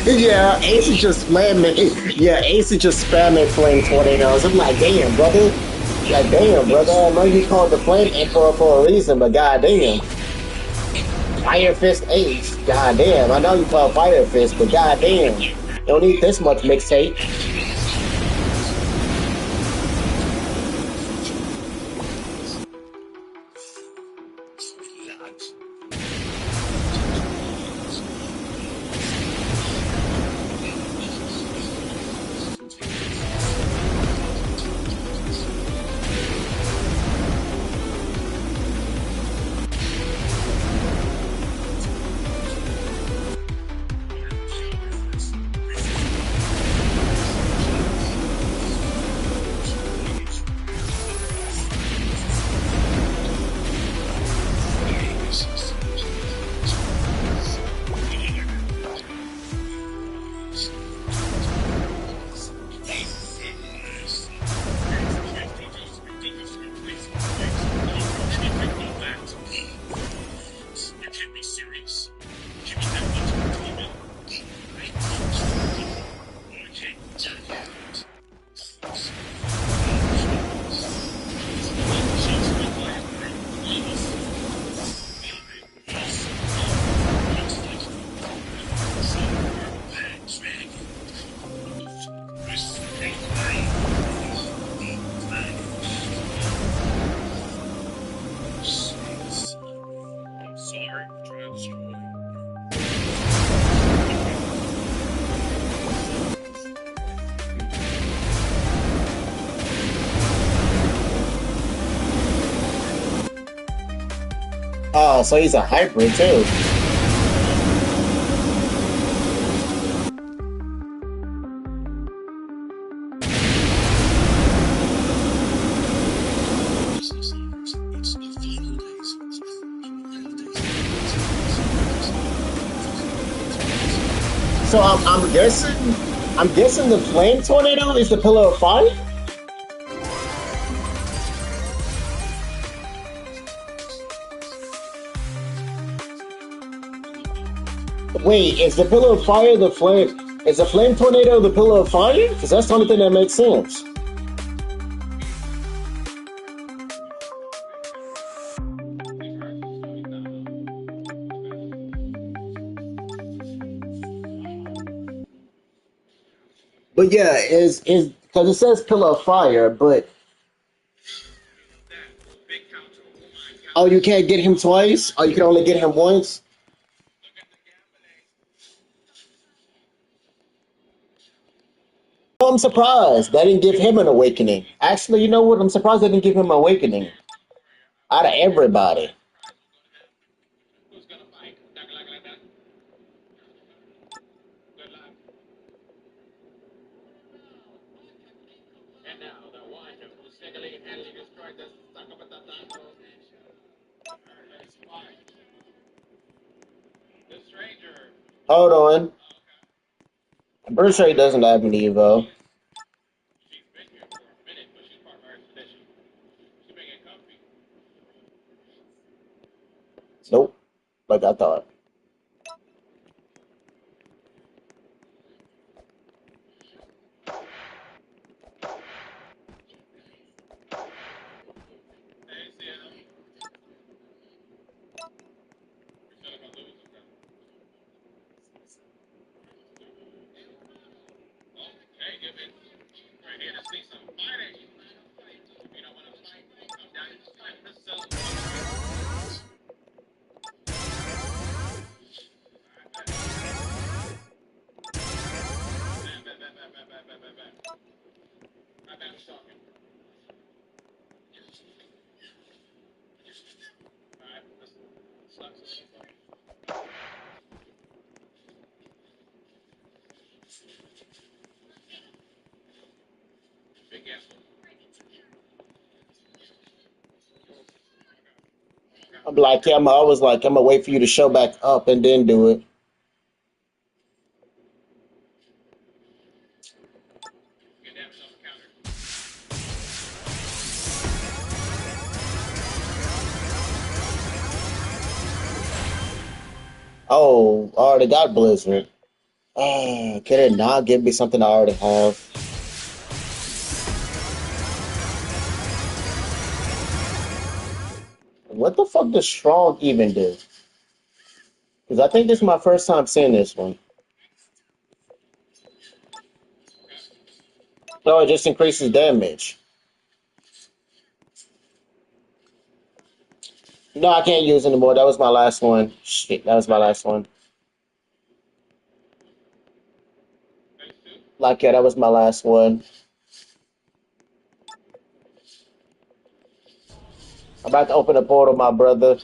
Yeah, Ace is just spamming. Yeah, Ace is just spamming flame tornadoes. I'm like, damn, brother. Like, damn, brother. I know you called the Flame Emperor for a reason, but goddamn. Fire Fist Ace. Goddamn. I know you called Fire Fist, but goddamn. Don't need this much mixtape. Oh, so he's a hybrid too. So I'm guessing the flame tornado is the pillar of fire. Wait, is the pillar of fire the flame? Is the flame tornado the pillar of fire? Because that's the only thing that makes sense. But yeah, is because it says pillar of fire, but oh, you can't get him twice. Oh, you can only get him once. Oh, I'm surprised they didn't give him an awakening. Actually, you know what? I'm surprised they didn't give him an awakening out of everybody. Who's gonna fight? Dagalagalaga. Good luck. And now the one who single-handedly destroyed the Sakabatatato. Let's fight. The stranger. Hold on. I'm pretty sure he doesn't have an Evo. She's been here for a minute, but she's part of our expedition. She's been getting comfy. Nope, like I thought. Hey, Sienna. You feel like I'm losing, bro. Okay, give it. We're here to see some fighting. If you don't want to fight, come down and fight yourself. My bad, talking. Alright, this sucks. Big ass. I'm like, yeah, I was like, I'm gonna wait for you to show back up and then do it. Get damn self counter. Oh, I already got Blizzard. Ah, can it not give me something I already have? What the fuck does Strong even do? Because I think this is my first time seeing this one. No, it just increases damage. No, I can't use anymore. That was my last one. Shit, that was my last one. Like, yeah, that was my last one. I'm about to open a portal, my brother.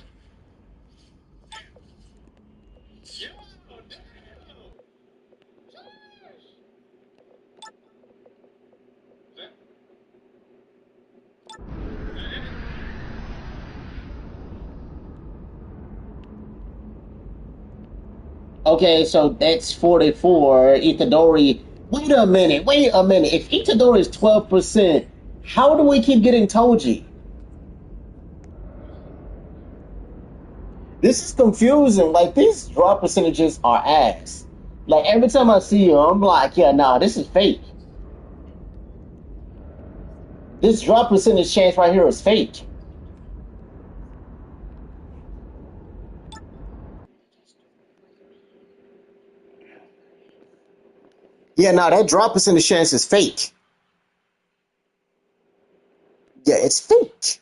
Yo, damn. That, Okay, so that's 44. Itadori. Wait a minute. Wait a minute. If Itadori is 12%, how do we keep getting Toji? This is confusing. Like, these drop percentages are ass. Like, every time I see you, I'm like, yeah, nah, this is fake. This drop percentage chance right here is fake. Yeah, nah, that drop percentage chance is fake. Yeah, it's fake.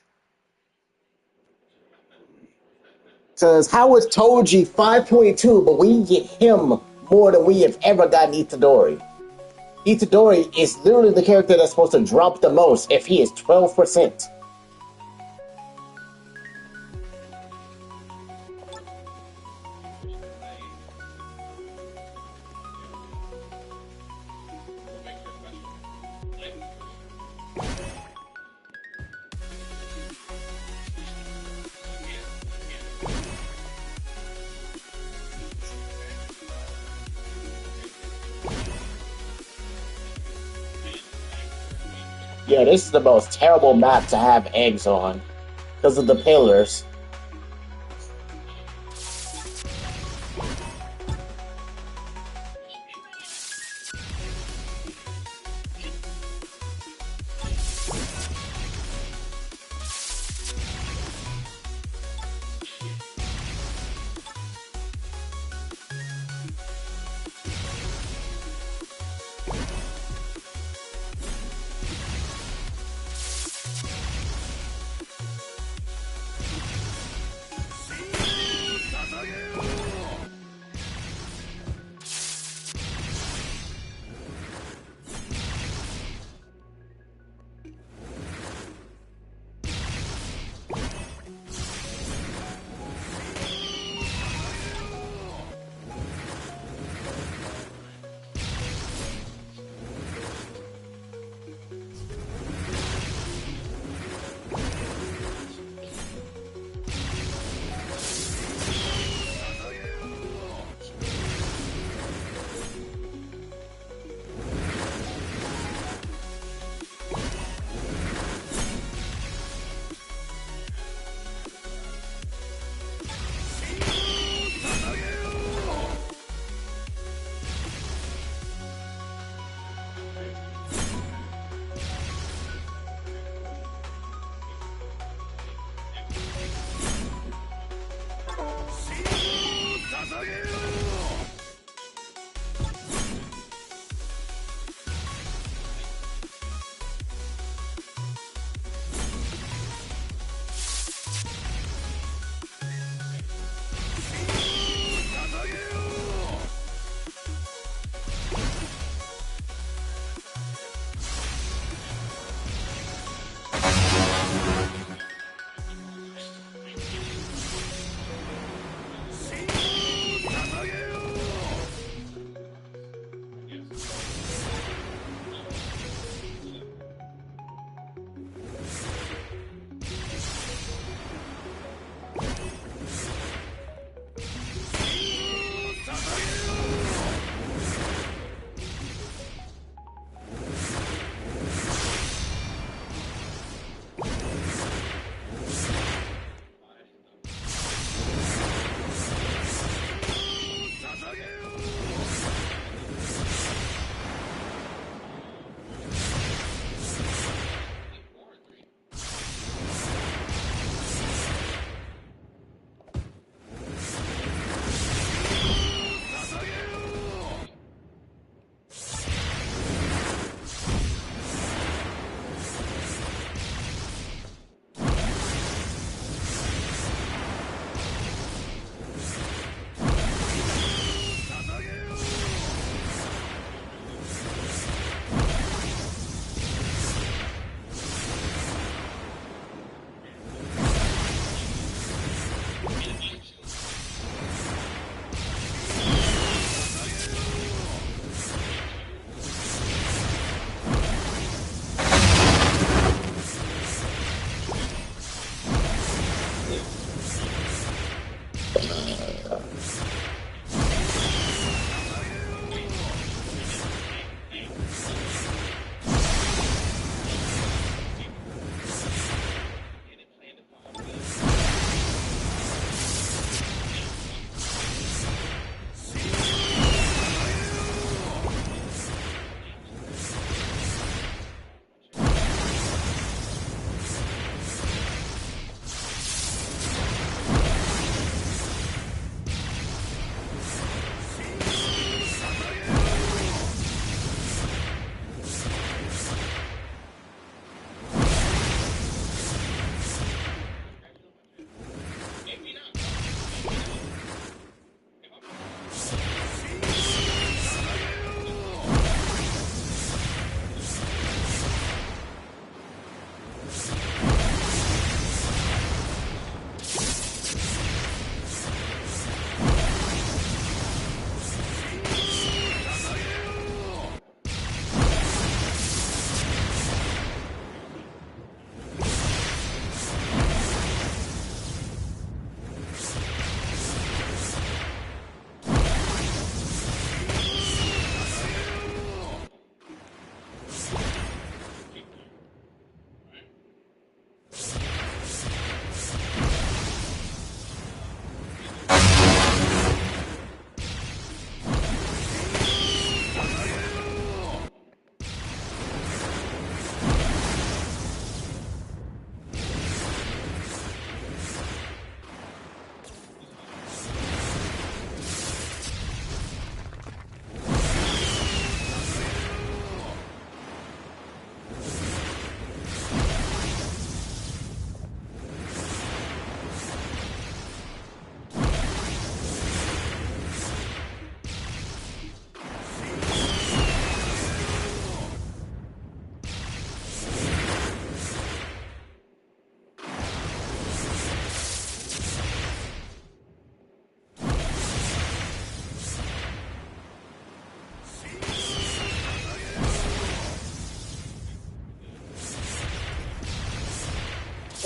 Because how is Toji 5.2, but we get him more than we have ever gotten Itadori? Itadori is literally the character that's supposed to drop the most if he is 12%. Yeah, this is the most terrible map to have eggs on because of the pillars.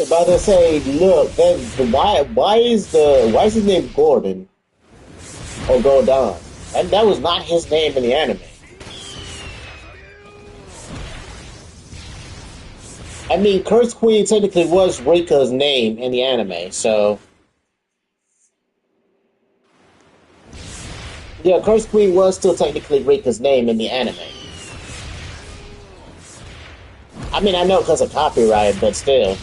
About to say, look, why is his name Gordon or Gordon? That was not his name in the anime. I mean, Curse Queen technically was Rika's name in the anime, so yeah, Curse Queen was still technically Rika's name in the anime. I mean, I know because of copyright, but still.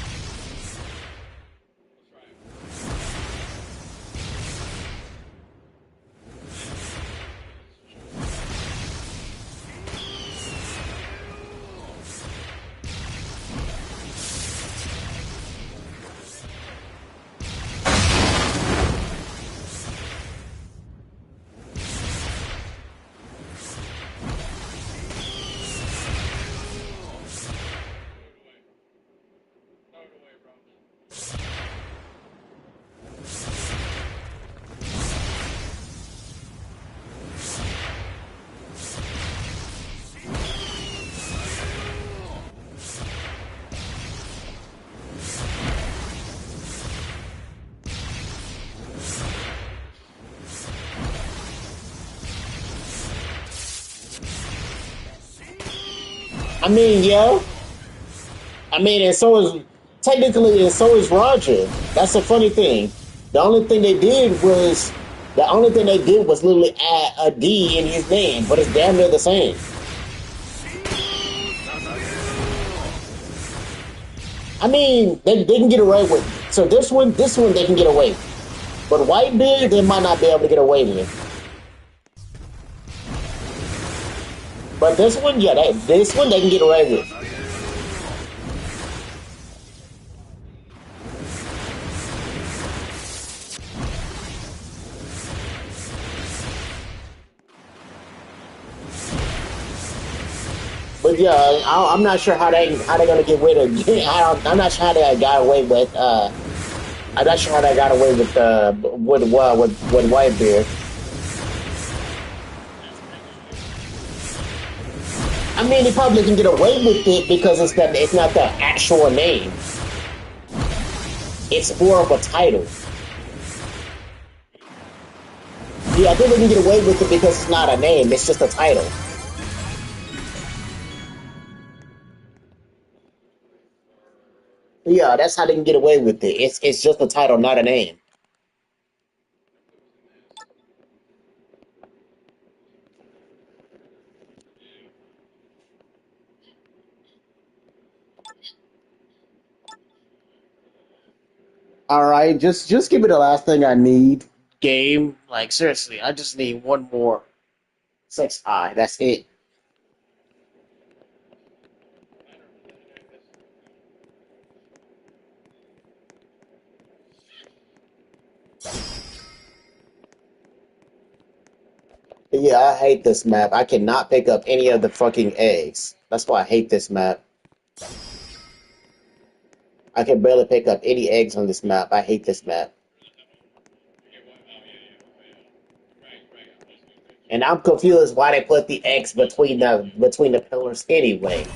I mean, yeah. I mean, and so is technically, and so is Roger. That's the funny thing. The only thing they did was the only thing they did was literally add a D in his name, but it's damn near the same. I mean, they can get away with it. So this one they can get away with. But Whitebeard, they might not be able to get away with it. But this one, yeah, this one they can get away with. But yeah, I'm not sure how they gonna get rid of. I'm not sure how they got away with. I'm not sure how they got away with Whitebeard. I mean, they probably can get away with it because it's not the actual name. It's more of a title. Yeah, I think they can get away with it because it's not a name. It's just a title. Yeah, that's how they can get away with it. It's just a title, not a name. All right, just give me the last thing I need. Game, like seriously, I just need one more 6i. That's it. Yeah, I hate this map. I cannot pick up any of the fucking eggs. That's why I hate this map. I can barely pick up any eggs on this map. I hate this map. And I'm confused why they put the X between the pillars anyway.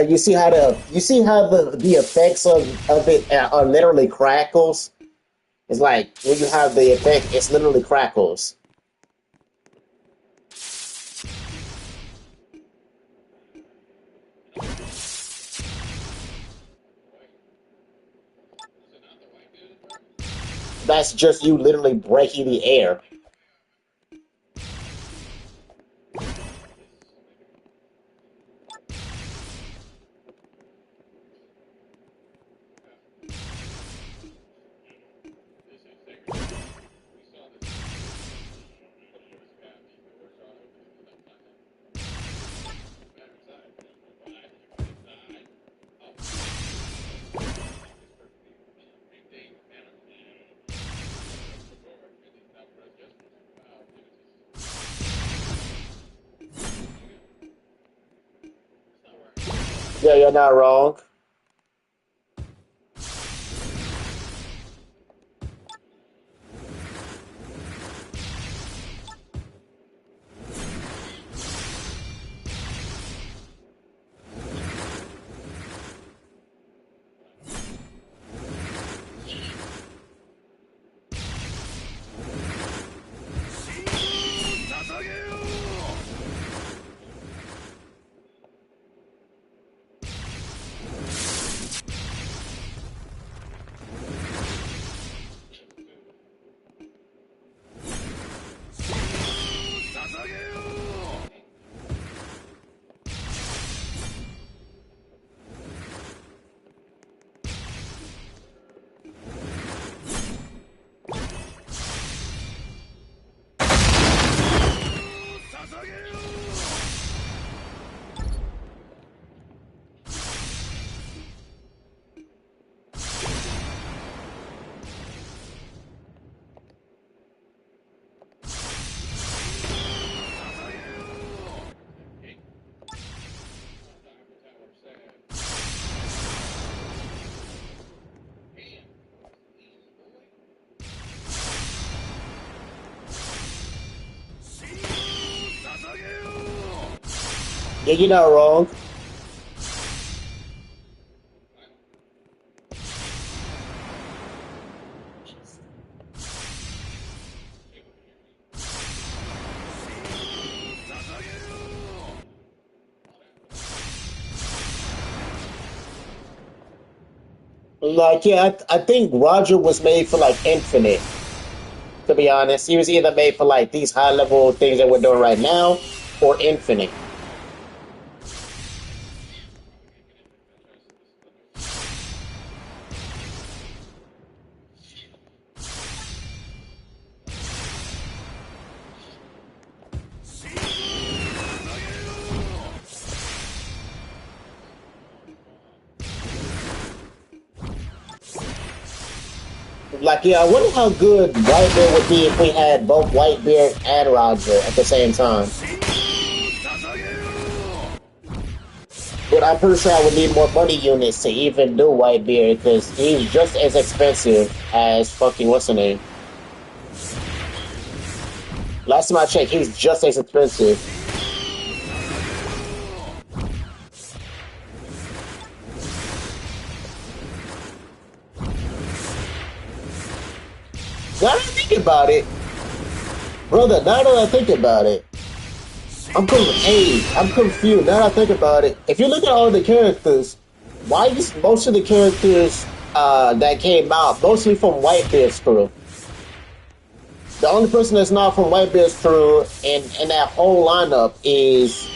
You see how the effects of it are literally crackles. It's like when you have the effect, it's literally crackles. That's just you literally breaking the air. Yeah, you're not wrong. Yeah, you're not wrong. Like, yeah, I think Roger was made for like Infinite. To be honest, he was either made for like these high level things that we're doing right now, or Infinite. Like, yeah, I wonder how good Whitebeard would be if we had both Whitebeard and Roger at the same time. But I'm pretty sure I would need more money units to even do Whitebeard because he's just as expensive as fucking what's the name. Last time I checked, he's just as expensive. Now that I think about it, brother, now that I think about it, I'm confused. Now that I think about it, if you look at all the characters, why is most of the characters that came out mostly from Whitebeard's crew? The only person that's not from Whitebeard's crew in that whole lineup is,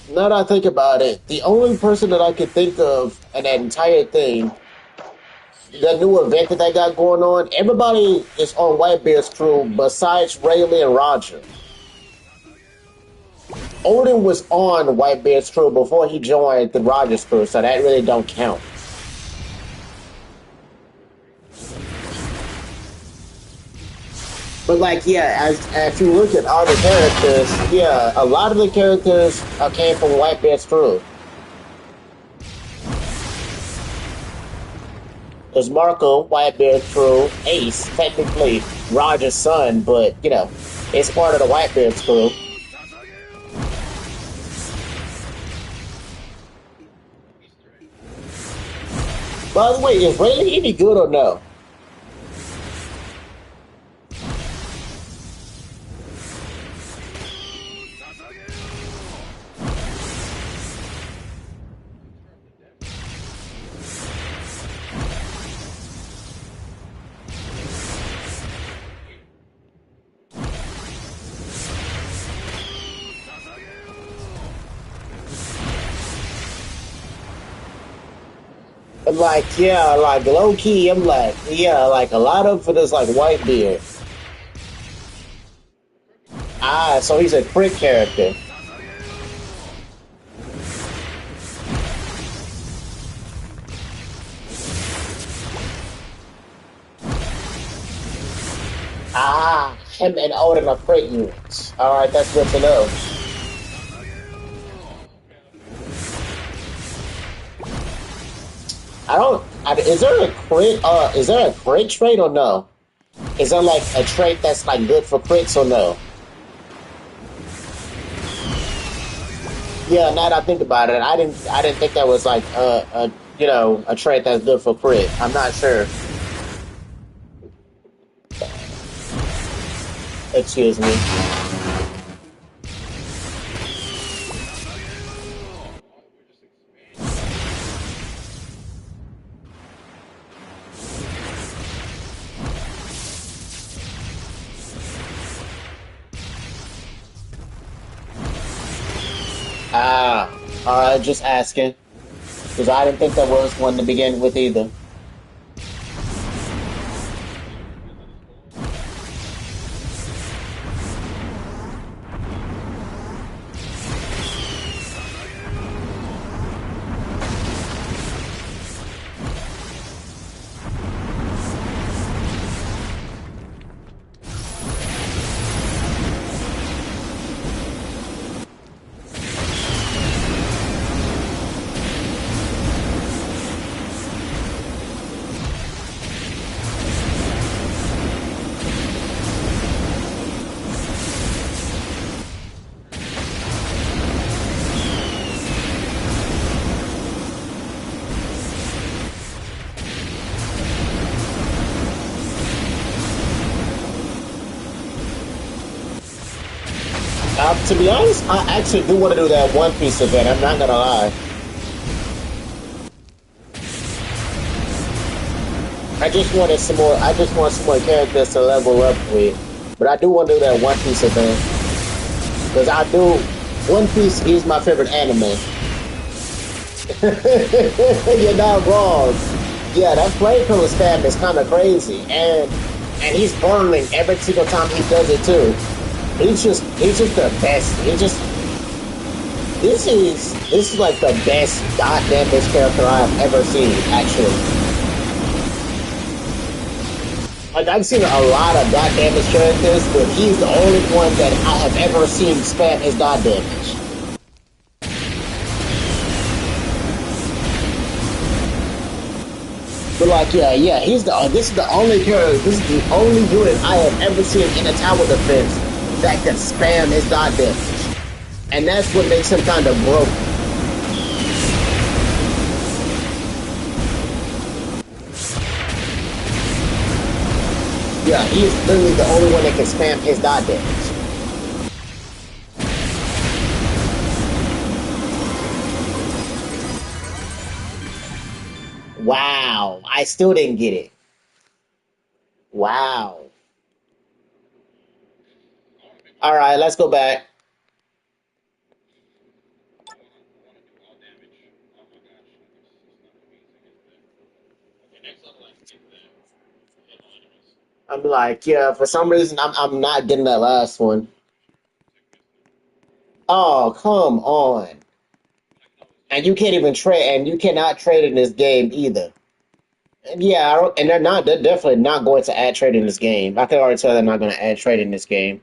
now that I think about it, the only person that I could think of in that entire thing, the new event that they got going on, everybody is on Whitebeard's crew besides Rayleigh and Roger. Odin was on Whitebeard's crew before he joined the Rogers crew, so that really don't count. But like, yeah, as you look at all the characters, yeah, a lot of the characters came from Whitebeard's crew. There's Marco, Whitebeard's crew, Ace, technically Roger's son, but, you know, it's part of the Whitebeard's crew. By the way, is Rayleigh any good or no? Like, yeah, like low key, I'm like, yeah, like a lot of it is like Whitebeard. Ah, so he's a crit character. Ah, him and Odin are crit units. Alright, that's good to know. Is there a crit trait or no? Is there like a trait that's like good for crits or no? Yeah, now that I think about it, I didn't think that was like a trait that's good for crit. I'm not sure. Excuse me. Ah, alright, just asking. Because I didn't think there was one to begin with either. To be honest, I actually do want to do that One Piece event. I'm not gonna lie. I just wanted some more. I just want some more characters to level up with. But I do want to do that One Piece event because I do. One Piece is my favorite anime. You're not wrong. Yeah, that flamethrower spam is kind of crazy, and he's burning every single time he does it too. He's just the best. This is like the best dot damage character I have ever seen. Actually, like I've seen a lot of dot damage characters, but he's the only one that I have ever seen spam his dot damage. But like, yeah, this is the only character, this is the only unit I have ever seen in a tower defense that can spam his dot damage. And that's what makes him kind of broken. Yeah, he is literally the only one that can spam his dot damage. Wow, I still didn't get it. Wow. All right, let's go back. I'm like, yeah, for some reason I'm not getting that last one. Oh, come on. And you can't even trade, and you cannot trade in this game either. And yeah, and they're definitely not going to add trade in this game. I can already tell they're not going to add trade in this game.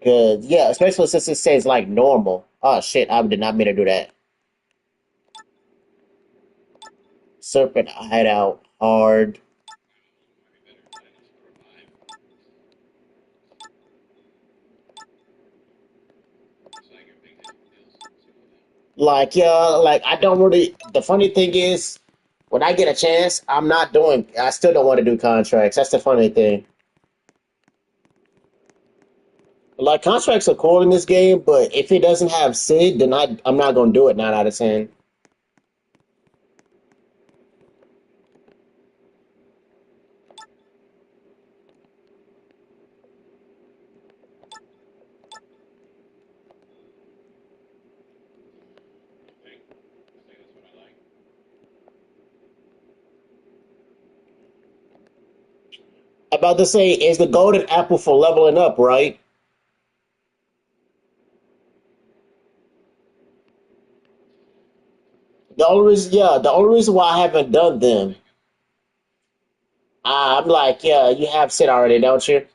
Cause yeah, especially since it says like normal. Oh shit, I did not mean to do that. Serpent hideout hard. Like yeah, like I don't really. The funny thing is, when I get a chance, I'm not doing. I still don't want to do contracts. That's the funny thing. Like contracts are cool in this game, but if it doesn't have Sid, then I'm not gonna do it 9 out of 10. About to say is the golden apple for leveling up, right? The only reason why I haven't done them, I'm like, yeah, you have Sid already, don't you?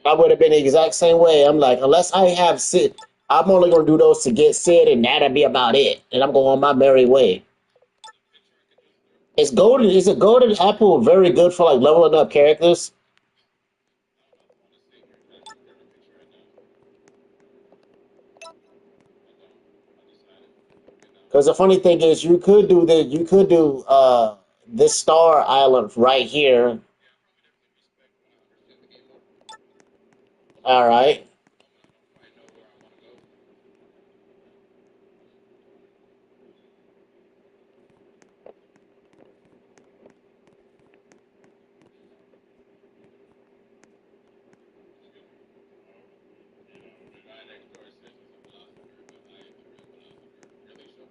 I would have been the exact same way. I'm like, unless I have Sid, I'm only gonna do those to get Sid, and that'll be about it. And I'm going on my merry way. Is a golden apple very good for like leveling up characters? Because the funny thing is, you could do this Star Island right here. All right.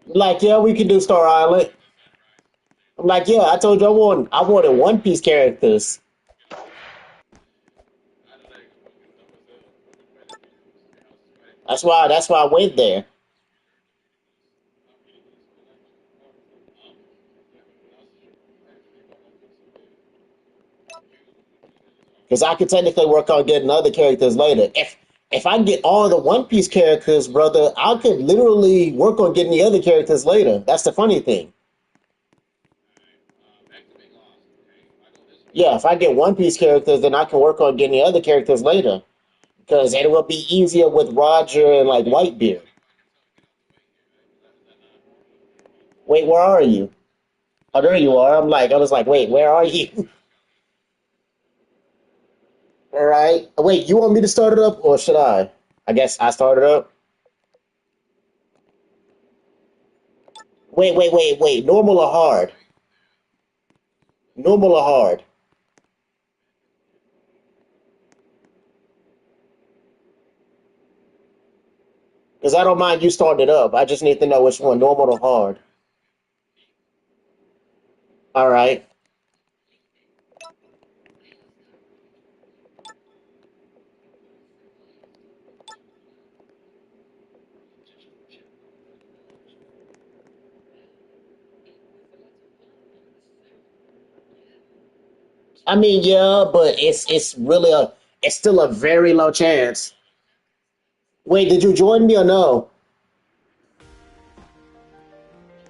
Like, yeah, we can do Star Island. I'm like, yeah, I told you I wanted One Piece characters. That's why I went there. Because I could technically work on getting other characters later. If I get all the One Piece characters, brother, I could literally work on getting the other characters later. That's the funny thing. Yeah, if I get One Piece characters, then I can work on getting the other characters later. Because it will be easier with Roger and like Whitebeard. Wait, where are you? Oh, there you are. I was like, wait, where are you? All right. Wait, you want me to start it up or should I? I guess I start it up. Wait. Normal or hard? Normal or hard? Because I don't mind you starting it up. I just need to know which one, normal or hard. All right. I mean, yeah, but it's still a very low chance. Wait, did you join me or no?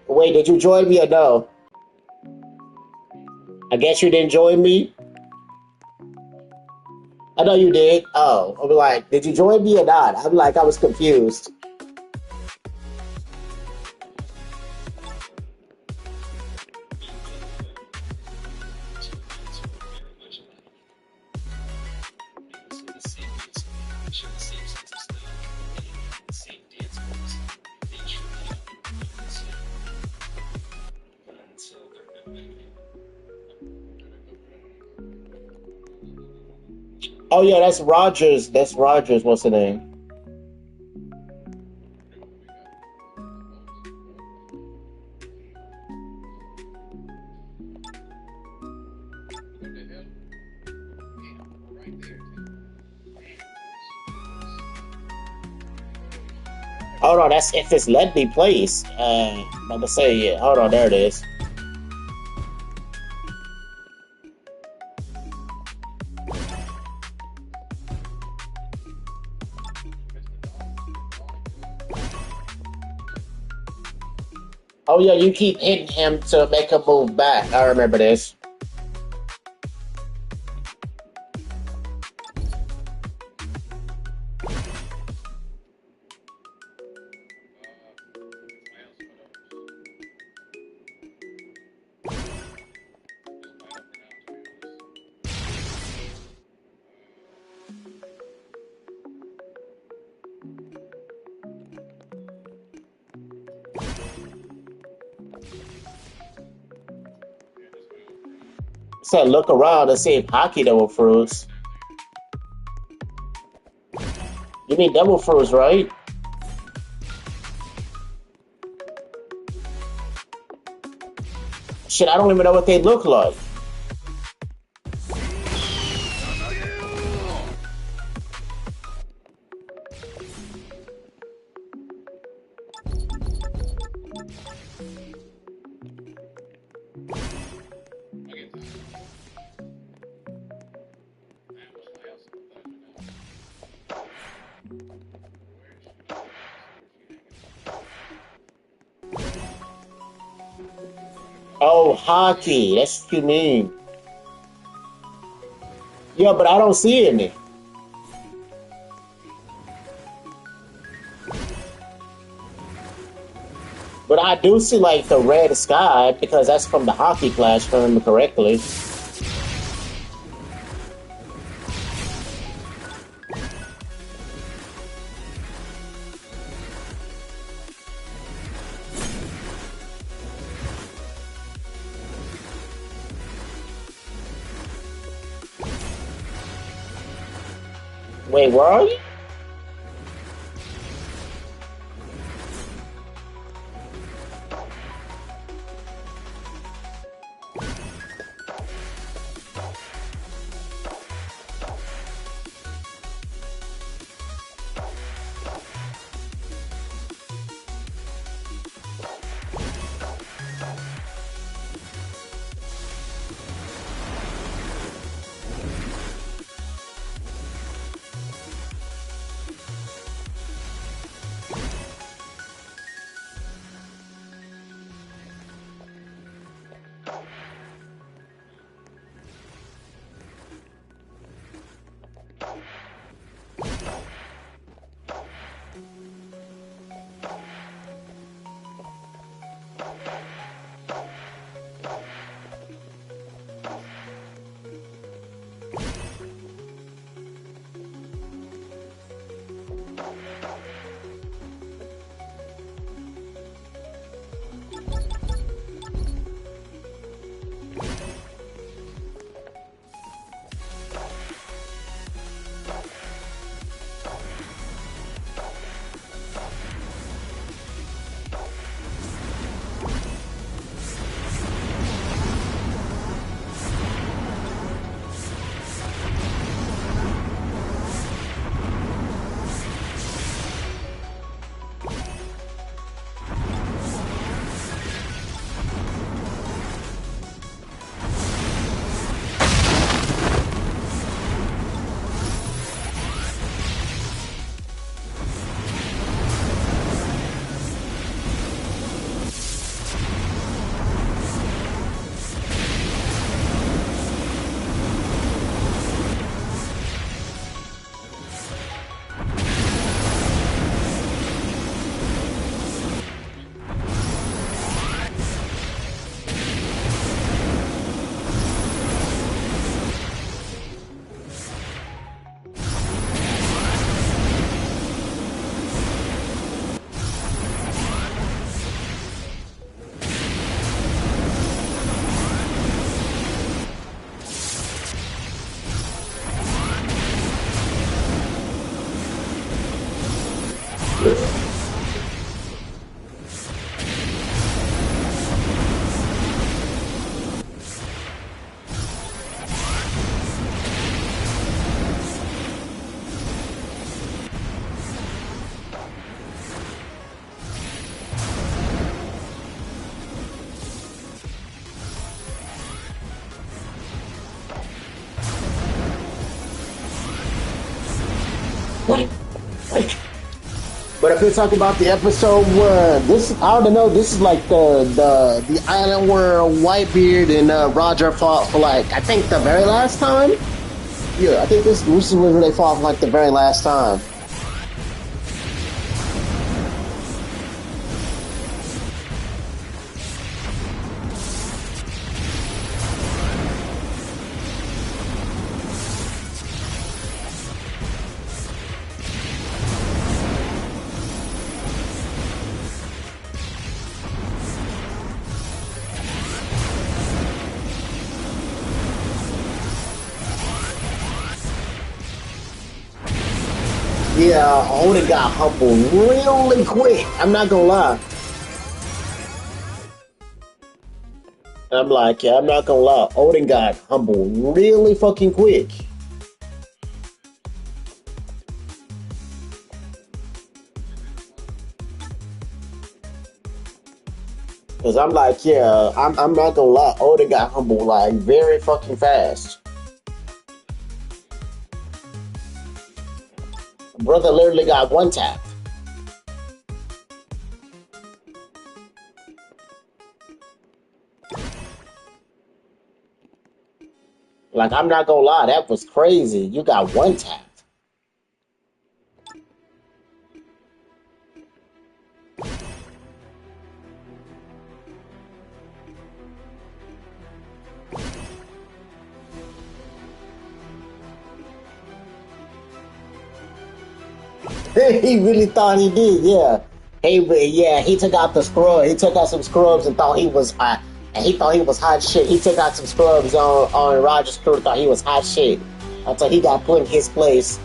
Wait, did you join me or no? I guess you didn't join me. I know you did. Oh, I'm like, did you join me or not? I'm like, I was confused. Oh yeah, that's Rogers. That's Rogers. What's the name? Hold on, that's if it's let me place. I'm about to say yeah. Hold on, there it is. Oh yeah, you keep hitting him to make him move back. I remember this. Said look around and see if hockey double fruits. You mean double fruits, right? Shit, I don't even know what they look like. Oh, hockey. That's what you mean. Yeah, but I don't see any. But I do see like the red sky because that's from the hockey clash, if I remember correctly. Wait, where are you? if you're talking about the episode where this, I don't know, this is like the island where Whitebeard and Roger fought for like I think the very last time. Yeah, I think this is where they fought for like the very last time. Yeah, Odin got humbled really quick. I'm not gonna lie. I'm like, yeah, I'm not gonna lie. Odin got humbled really fucking quick. Cause I'm like, yeah, I'm not gonna lie. Odin got humbled like very fucking fast. Brother literally got one tap. Like, I'm not gonna lie, that was crazy. You got one tap. He really thought he did, yeah. He took out the scrub. He took out some scrubs and thought he was and he thought he was hot shit. He took out some scrubs on Roger's crew, thought he was hot shit. Until he got put in his place.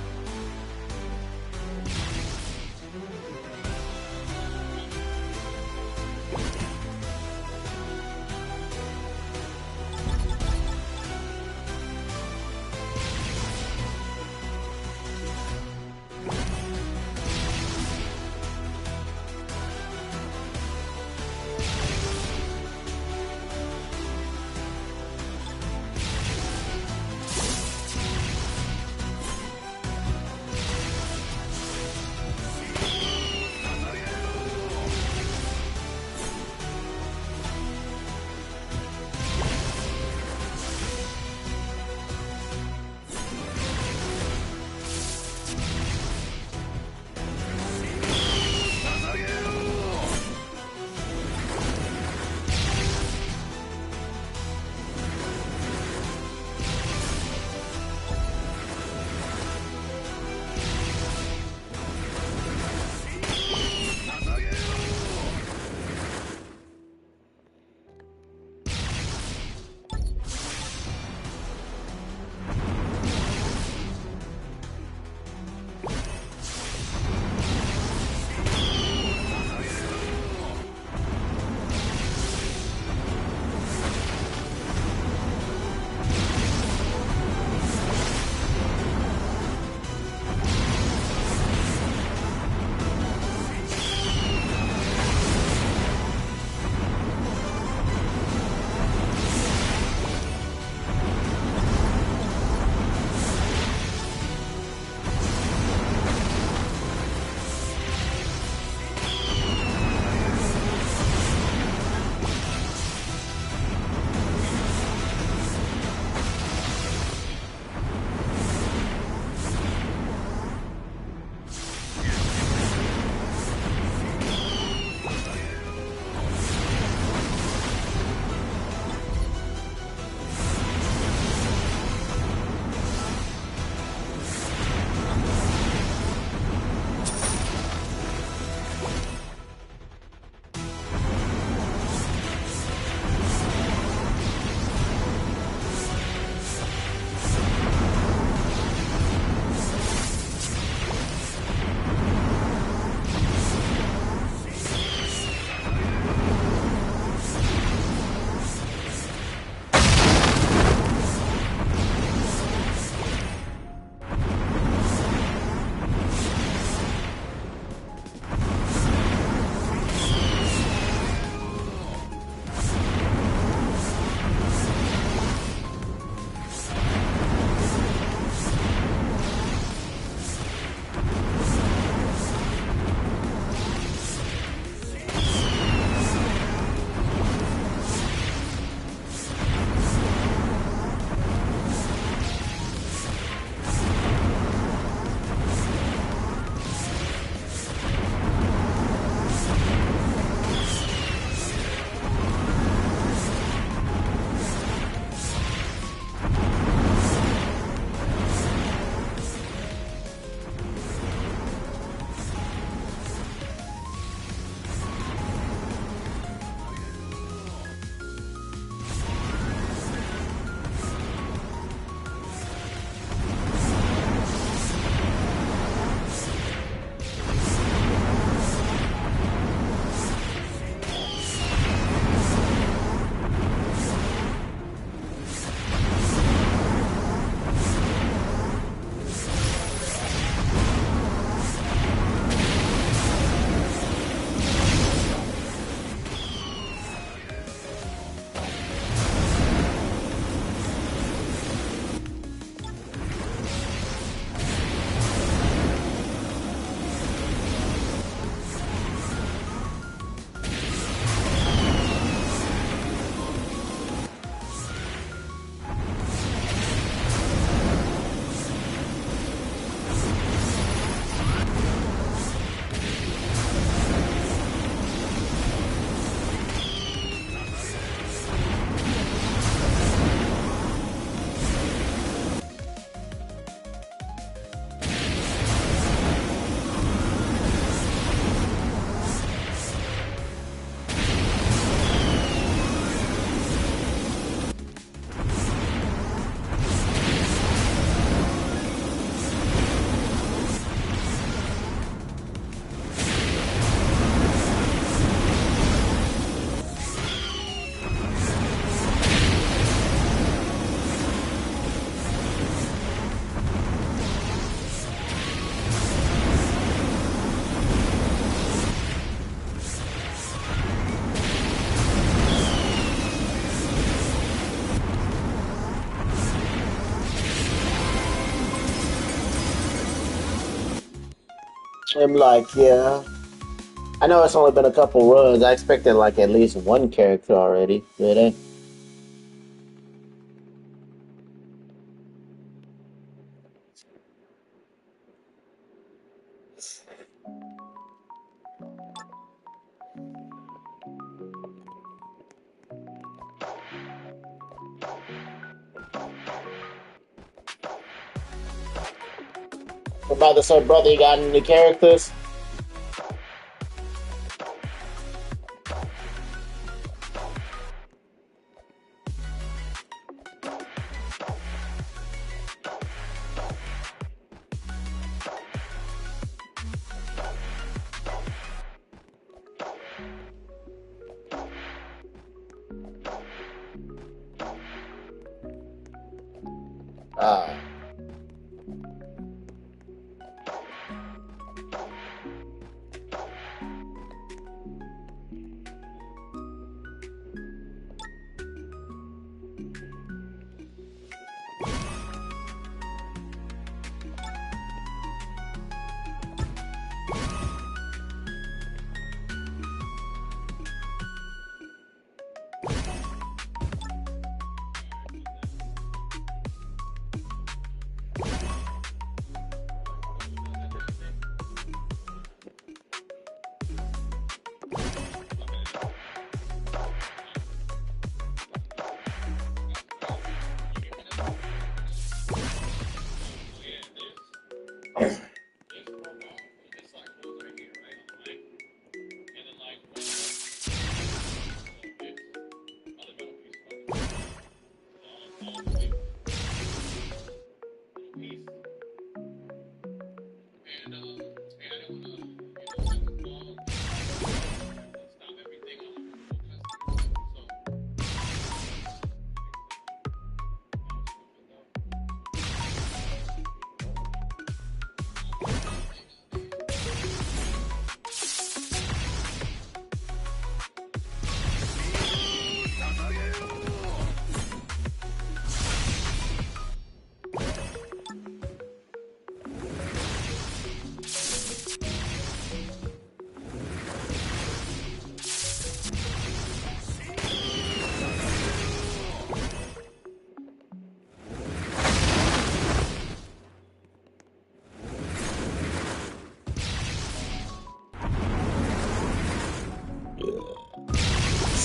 I'm like, yeah. I know it's only been a couple runs. I expected like at least one character already. Really? I'm about to say, brother, you got any characters? Ah.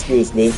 Excuse me.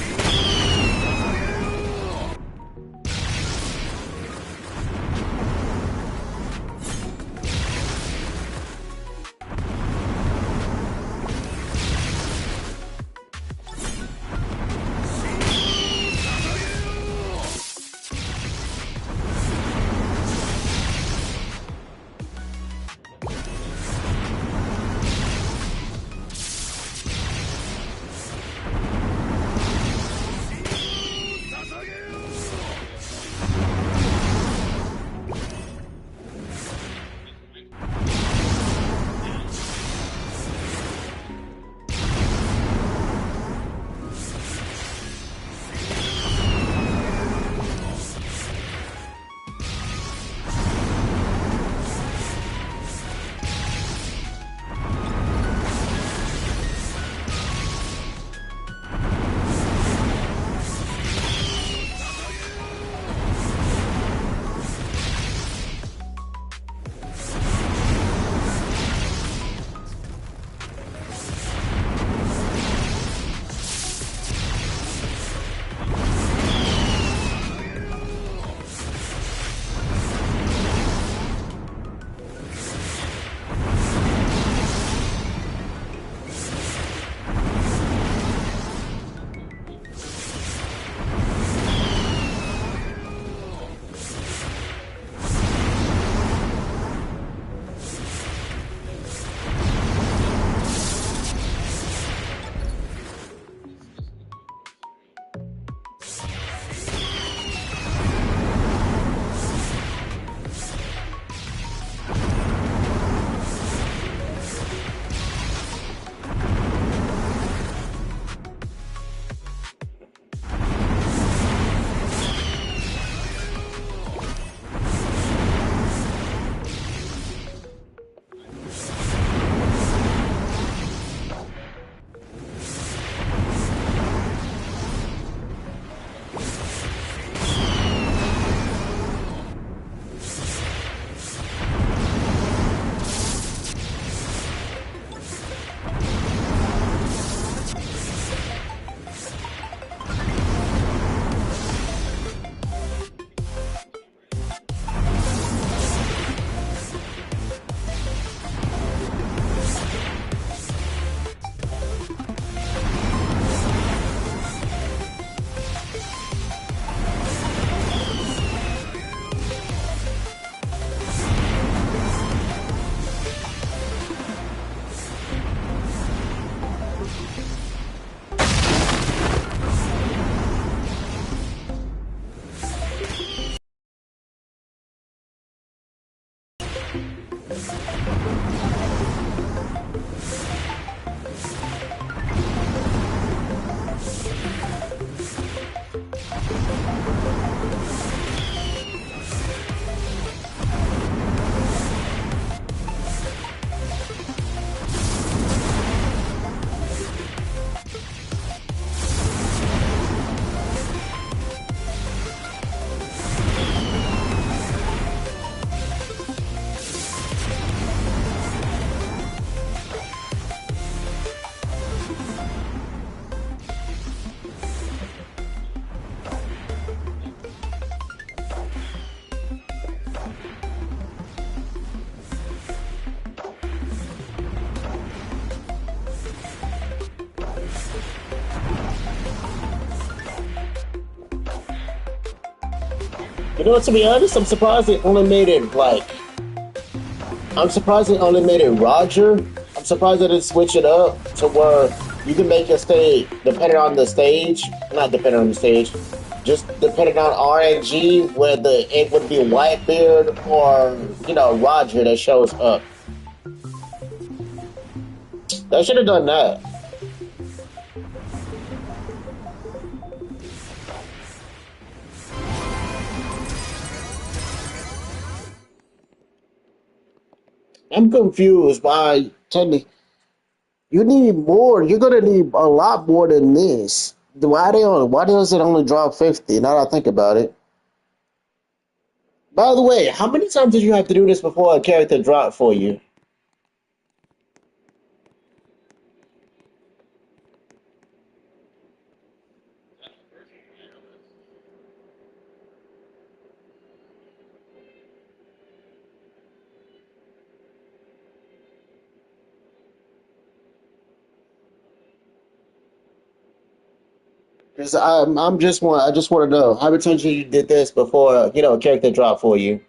You know what? To be honest, I'm surprised they only made it like. I'm surprised they only made it Roger. I'm surprised they didn't switch it up to where you can make your stage depending on the stage, not depending on the stage, just depending on RNG, where the it would be Whitebeard or Roger that shows up. They should have done that. I'm confused by Teddy. You need more. You're gonna need a lot more than this. Why does it only drop 50? Now that I think about it. By the way, how many times did you have to do this before a character dropped for you? Because I just want to know how many times you did this before a character dropped for you.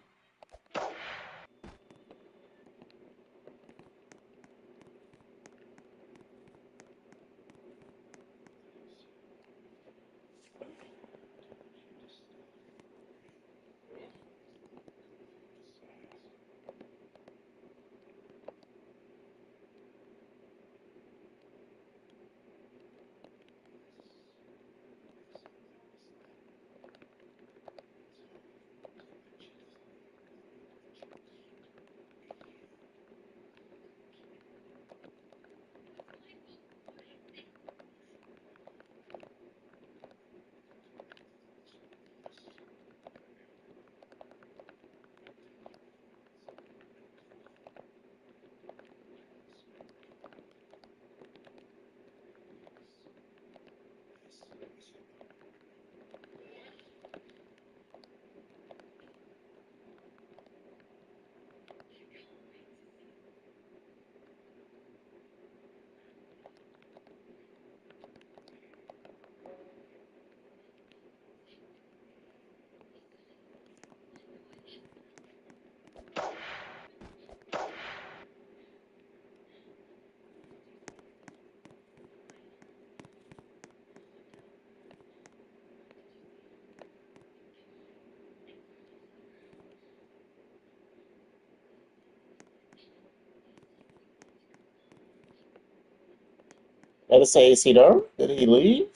Let us say, is he there? Did he leave?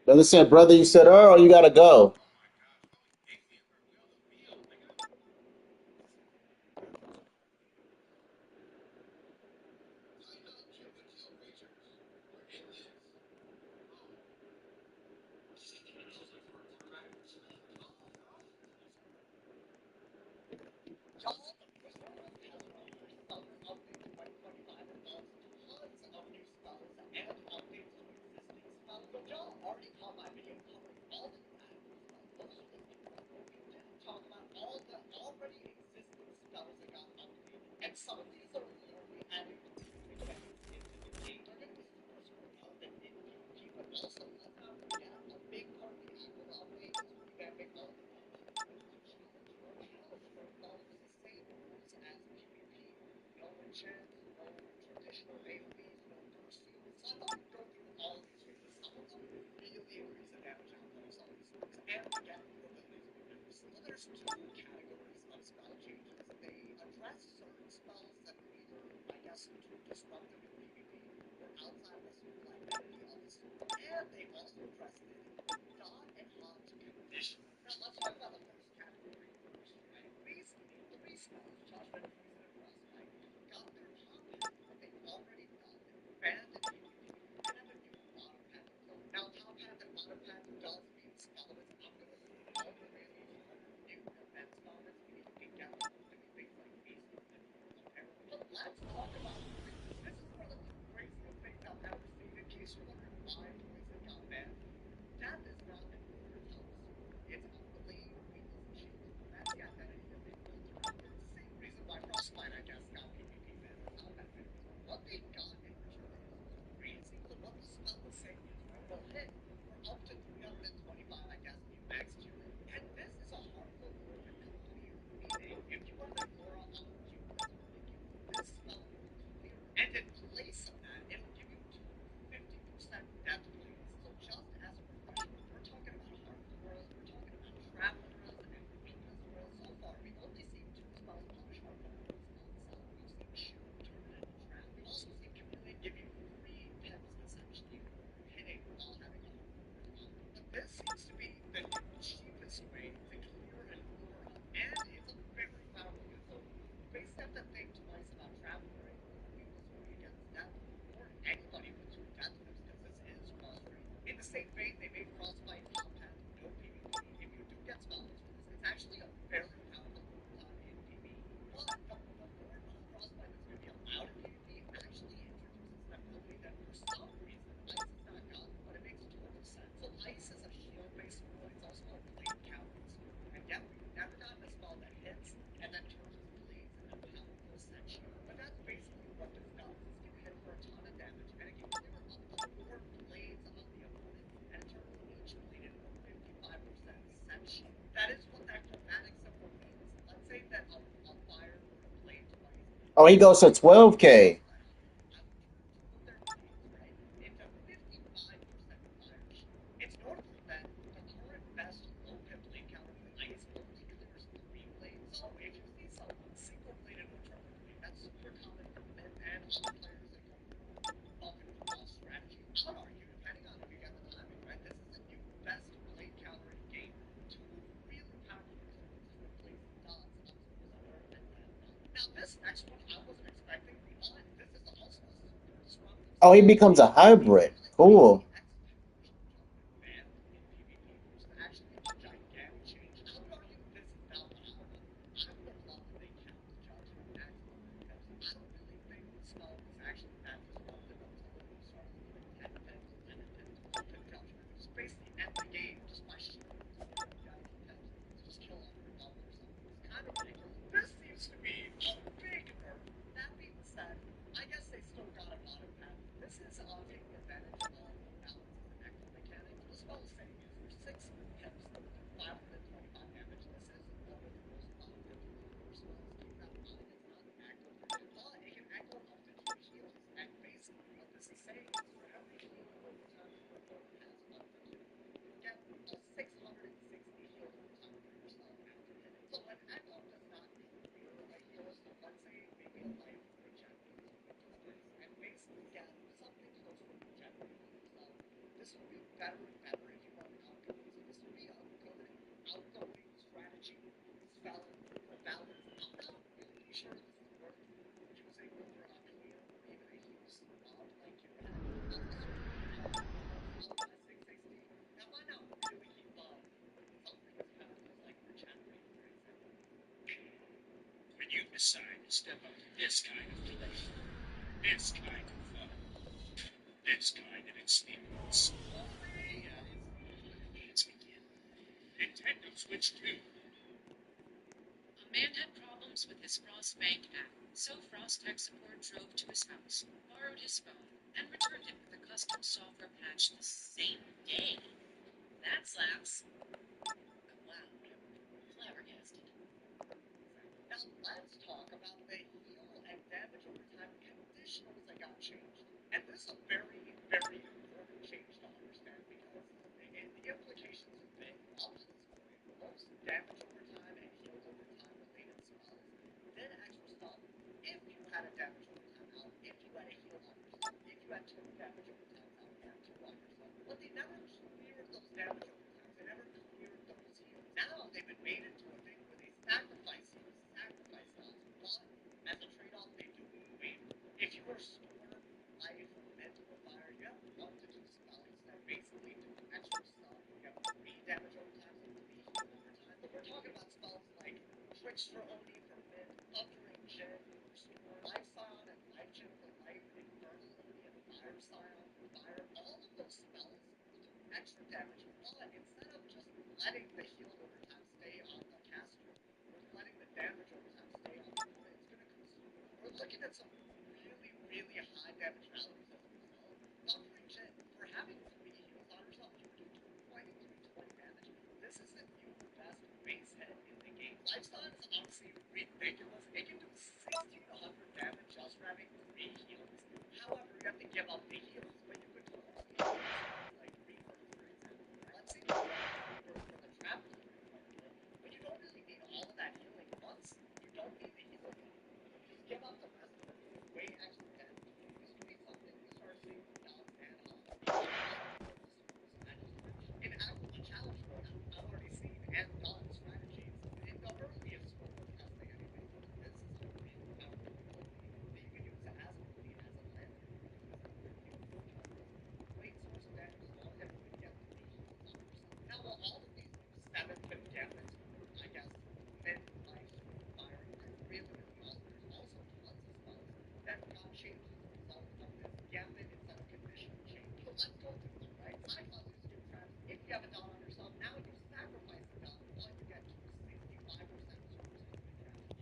Brother said, brother, you said, or you gotta go. case you're wondering why poison got banned, that is not an overdose. It's a blade weakness machine. That's the identity that they built around it. Same reason why Frostbite, I guess, got PvP banned. That's not that big. What they got in return is crazy. So what the spell is saying is, right, will hit for up to 325, I guess, new max Q. And this is a harmful lure that can clear. Meaning, if you have an aura on Q that's really good, this spell will clear. And in place of that, it'll give you 50% death bleeds. So just as a refresher, we're talking about harmful auras, we're talking about trap auras, and weakness auras. So far, we've only seen 2 spells punish harmful auras non-self. We've seen Shield turn it into trap. We've also seen Chameleon give you 3 pips, essentially, for hitting while having a harmful aura. But this seems to be the cheapest way to clear an aura, and it's a very powerful one. So you basically have to think twice about trap auring with a weakness aura against death, or anybody with 2 death whips, because this is cross-free. In the same vein, they made Frostbite compact, no PvP. If you do get spells for this, it's actually a very powerful overtime in PvE. But the more Frostbite that's going to be allowed in PvP actually introduces an ability that for some reason Ice has not got, but it makes total sense. So Ice is a shield-based spell. It's also a blade countering spell. And yet we've never gotten a spell that hits and then turns its blades into powerful set shield. But that's basically what this does. This can hit for a ton of damage, and it can clear up to 4 blades on the opponent, and it turns each blade into a 55% set shield. That is what that chromatic symbol means. Let's say that a fire were to blade twice. Oh, he goes to 12K. Into 55% fire shield. It's notable that the current best low pip blade counter for Ice only clears 3 blades. So if you see someone single bladed with triple blade, that's super common for mid and other players that come from buff and cross strategy. I would argue, depending on if you get the timing right, this is the new best blade counter in game. 2 really powerful tools for placing dots on someone's aura and then now this next one I wasn't expecting, but this is also a super strong. Oh, he becomes a hybrid. Cool. Banned in PvP, which is actually a gigantic change. I would argue this is not what I want. I would have loved if they kept the judge at maximum pips. I don't really think the spell was actually that disruptive until you started looking at 10 pips, 11 pips, low pip judgment. Just basically end the game just by shooting clear judge pips. Just kill on your double or something. It's kind of ridiculous. This seems to be a big nerf. That being said, I guess they still got a bottom path. This is taking advantage of imbalances in echo mechanics. The spell is saying is for 6 pips, do 525 damage. This is one of the most offensive lure spells. Keep that in mind. It's not echo driven, but it can echo up to 2 heals. And basically what this is saying is for every heal overtime that your opponent has up to 2, you get a 660 heal overtime for yourself after hitting. So an echo does not clear a heal. So let's say maybe a life regen boost with this place, and basically get something close to regenerating yourself. This would be better and better if you run outgoing. So this would be a good outgoing strategy spell for balance. I'm not really sure this is worth using over a clear or even a heal swap like you had on the sword out at 660. That might not really keep up something as powerful as like regenerating, for example. When you decide to step up to this kind of play, this kind of fun, this kind of experience, let's begin. Nintendo Switch 2. A man had problems with his Frostbank app, so Frost Tech Support drove to his house, borrowed his phone, and returned it with a custom software patch the same day. That slaps. Wow, flabbergasted. Now let's talk about the heal and damage over time conditionals that got changed. And this is a very, very important change to understand because the implications are big. Up to this point, most damage over time and heal over time related spells did extra stuff if you had a damage over time out, if you had a heal on yourself, if you had 2 damage over times out, you had 2 on yourself. But they never cleared those damage over times. They never cleared those heals. Now they've been made into a thing where they sacrifice heals, sacrifice health, but as a trade-off, they do wait. If you are Storm, Life, Mint, or Fire, you have 1 to 2 spells that basically do extra stuff. You have 3 damage over times and 3 heal over time. But we're talking about spells like Trickster Oni for Mint, Thundering Jin for Storm, Life Scion and Life Gem for Life, Infernal Oni and Fire Scion for Fire, all extra damage, but instead of just letting the heal over time stay on the caster, or letting the damage over time stay on the bullet, it's going to consume. We're looking at some really, really high damage values as a result. Buffering Jet, for having 3 heals on yourself, you do 20 damage. This isn't even the best base head in the game. Lifestyle is honestly ridiculous. It can do 1600 damage just for having 3 heals. However, you have to give up the heals, but you could totally use like Reaper, for example. Let's say you work for the trap department, but you don't really need all of that healing once. You don't need the healing anymore. Just give up the rest of it. It's way extra damage. This could be something we start seeing from Dom and in actual challenge mode, I've already seen and done strategies in the earliest sort of testing anyway. This is a really powerful ability that you can use as early as a landing. Great source of damage as long as you get 3 heals on yourself. Now, while all of these new 7 can gambits, I guess, mid-life firing are really, really awesome, there's also tons of spells that got changed as a result of this gambit instead of condition change. So let's go through them, right? Cyclops is skill traps. If you have a dot on yourself, now you sacrifice the dot, but you get 65% super specific traps.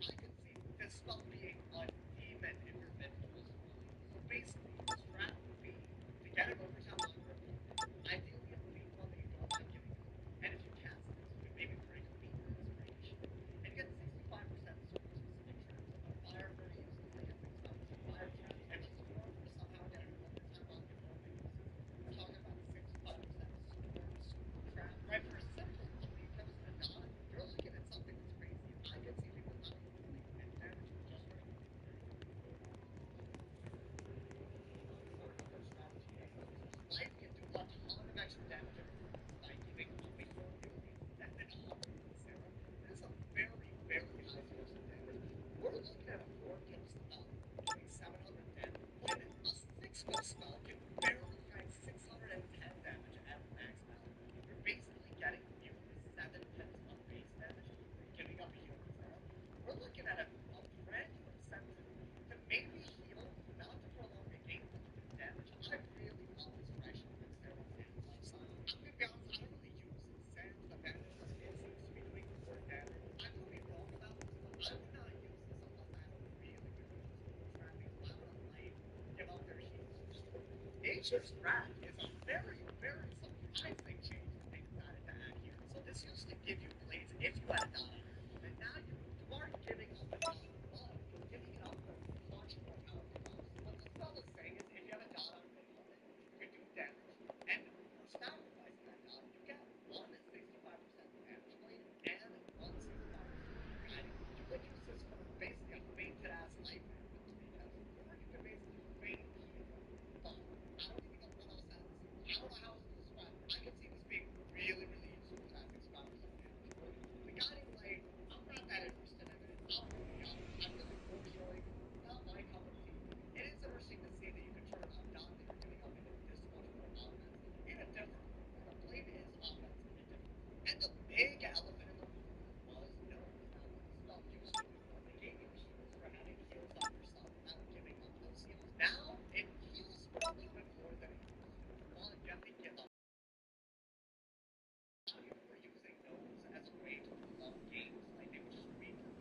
I could see this spell being a demon in your mid pulse early. So basically, the strat would be to get an overtime on your opponent, ideally a weak one that you don't mind giving up. And if you cast this, you can maybe break a weakness, break a shield, and you get 65% super specific traps. Fire Fury uses like a 65% fire trap, and just Storm for somehow getting an overtime on your opponent. We're talking about a 65% super trap. Right, for a simple clean comes to the dot, you're looking at something that's crazy. I could see people not even doing mid damage just for another strategy that uses Spike can do a ton of extra damage every time Spike giving up a heal nearly 700 with Sarah. This is a very, very high source of damage. We're looking at a 4-kill spell doing 700 damage, when a 6-kill spell can barely crack 610 damage at max value. You're basically getting nearly 7 hits of base damage for giving up a heal with Sarah. We're looking at a brand new incentive to maybe heal, not to prolong the game, but to do damage. I really love this fraction with Sarah and Lifestyle. I'm gonna be honest, I don't really use Sam's advantage because it seems to be doing more damage. I could be wrong about this, but I would not use this unless I had a really good reason to use trapping out of life, give up their shields for storm. Nature's Wrath is a very, very surprising change that they decided to add here. So this used to give you blades if you had a dot on your opponent. Now you aren't giving up a dot, but you're giving it up for much more powerful buffs. What this spell is saying is if you have a dot on your opponent, you can do damage, and for sacrificing that dot, you get 165% damage blade and 165% guiding. You could use this for basically a fainted ass life movement because, or you could basically feign heal. But I don't even know what else I have to say. I don't know how else to describe it. I could see this being really, really useful to have 65% damage. The guiding light, I'm not that interested in it. I'll be honest. I feel like more healing, not my cup of tea. It is interesting to see that you can turn a dot that you're giving up into this much more offense in a different way. The blade is offense in a different way. And the big elephant in the room was known about what the spell used to do. They gave you heals for having heals on yourself without giving up those heals. Now, it heals for a little bit more than it used to. But you have to give up. People were using those as a way to prolong games, like they would just Reaper.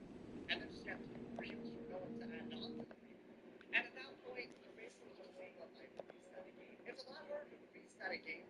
And then just get 3 more heals from those to add on to the Reaper. And at that point, you're basically just seeing a life reset a game. It's a lot harder to reset a game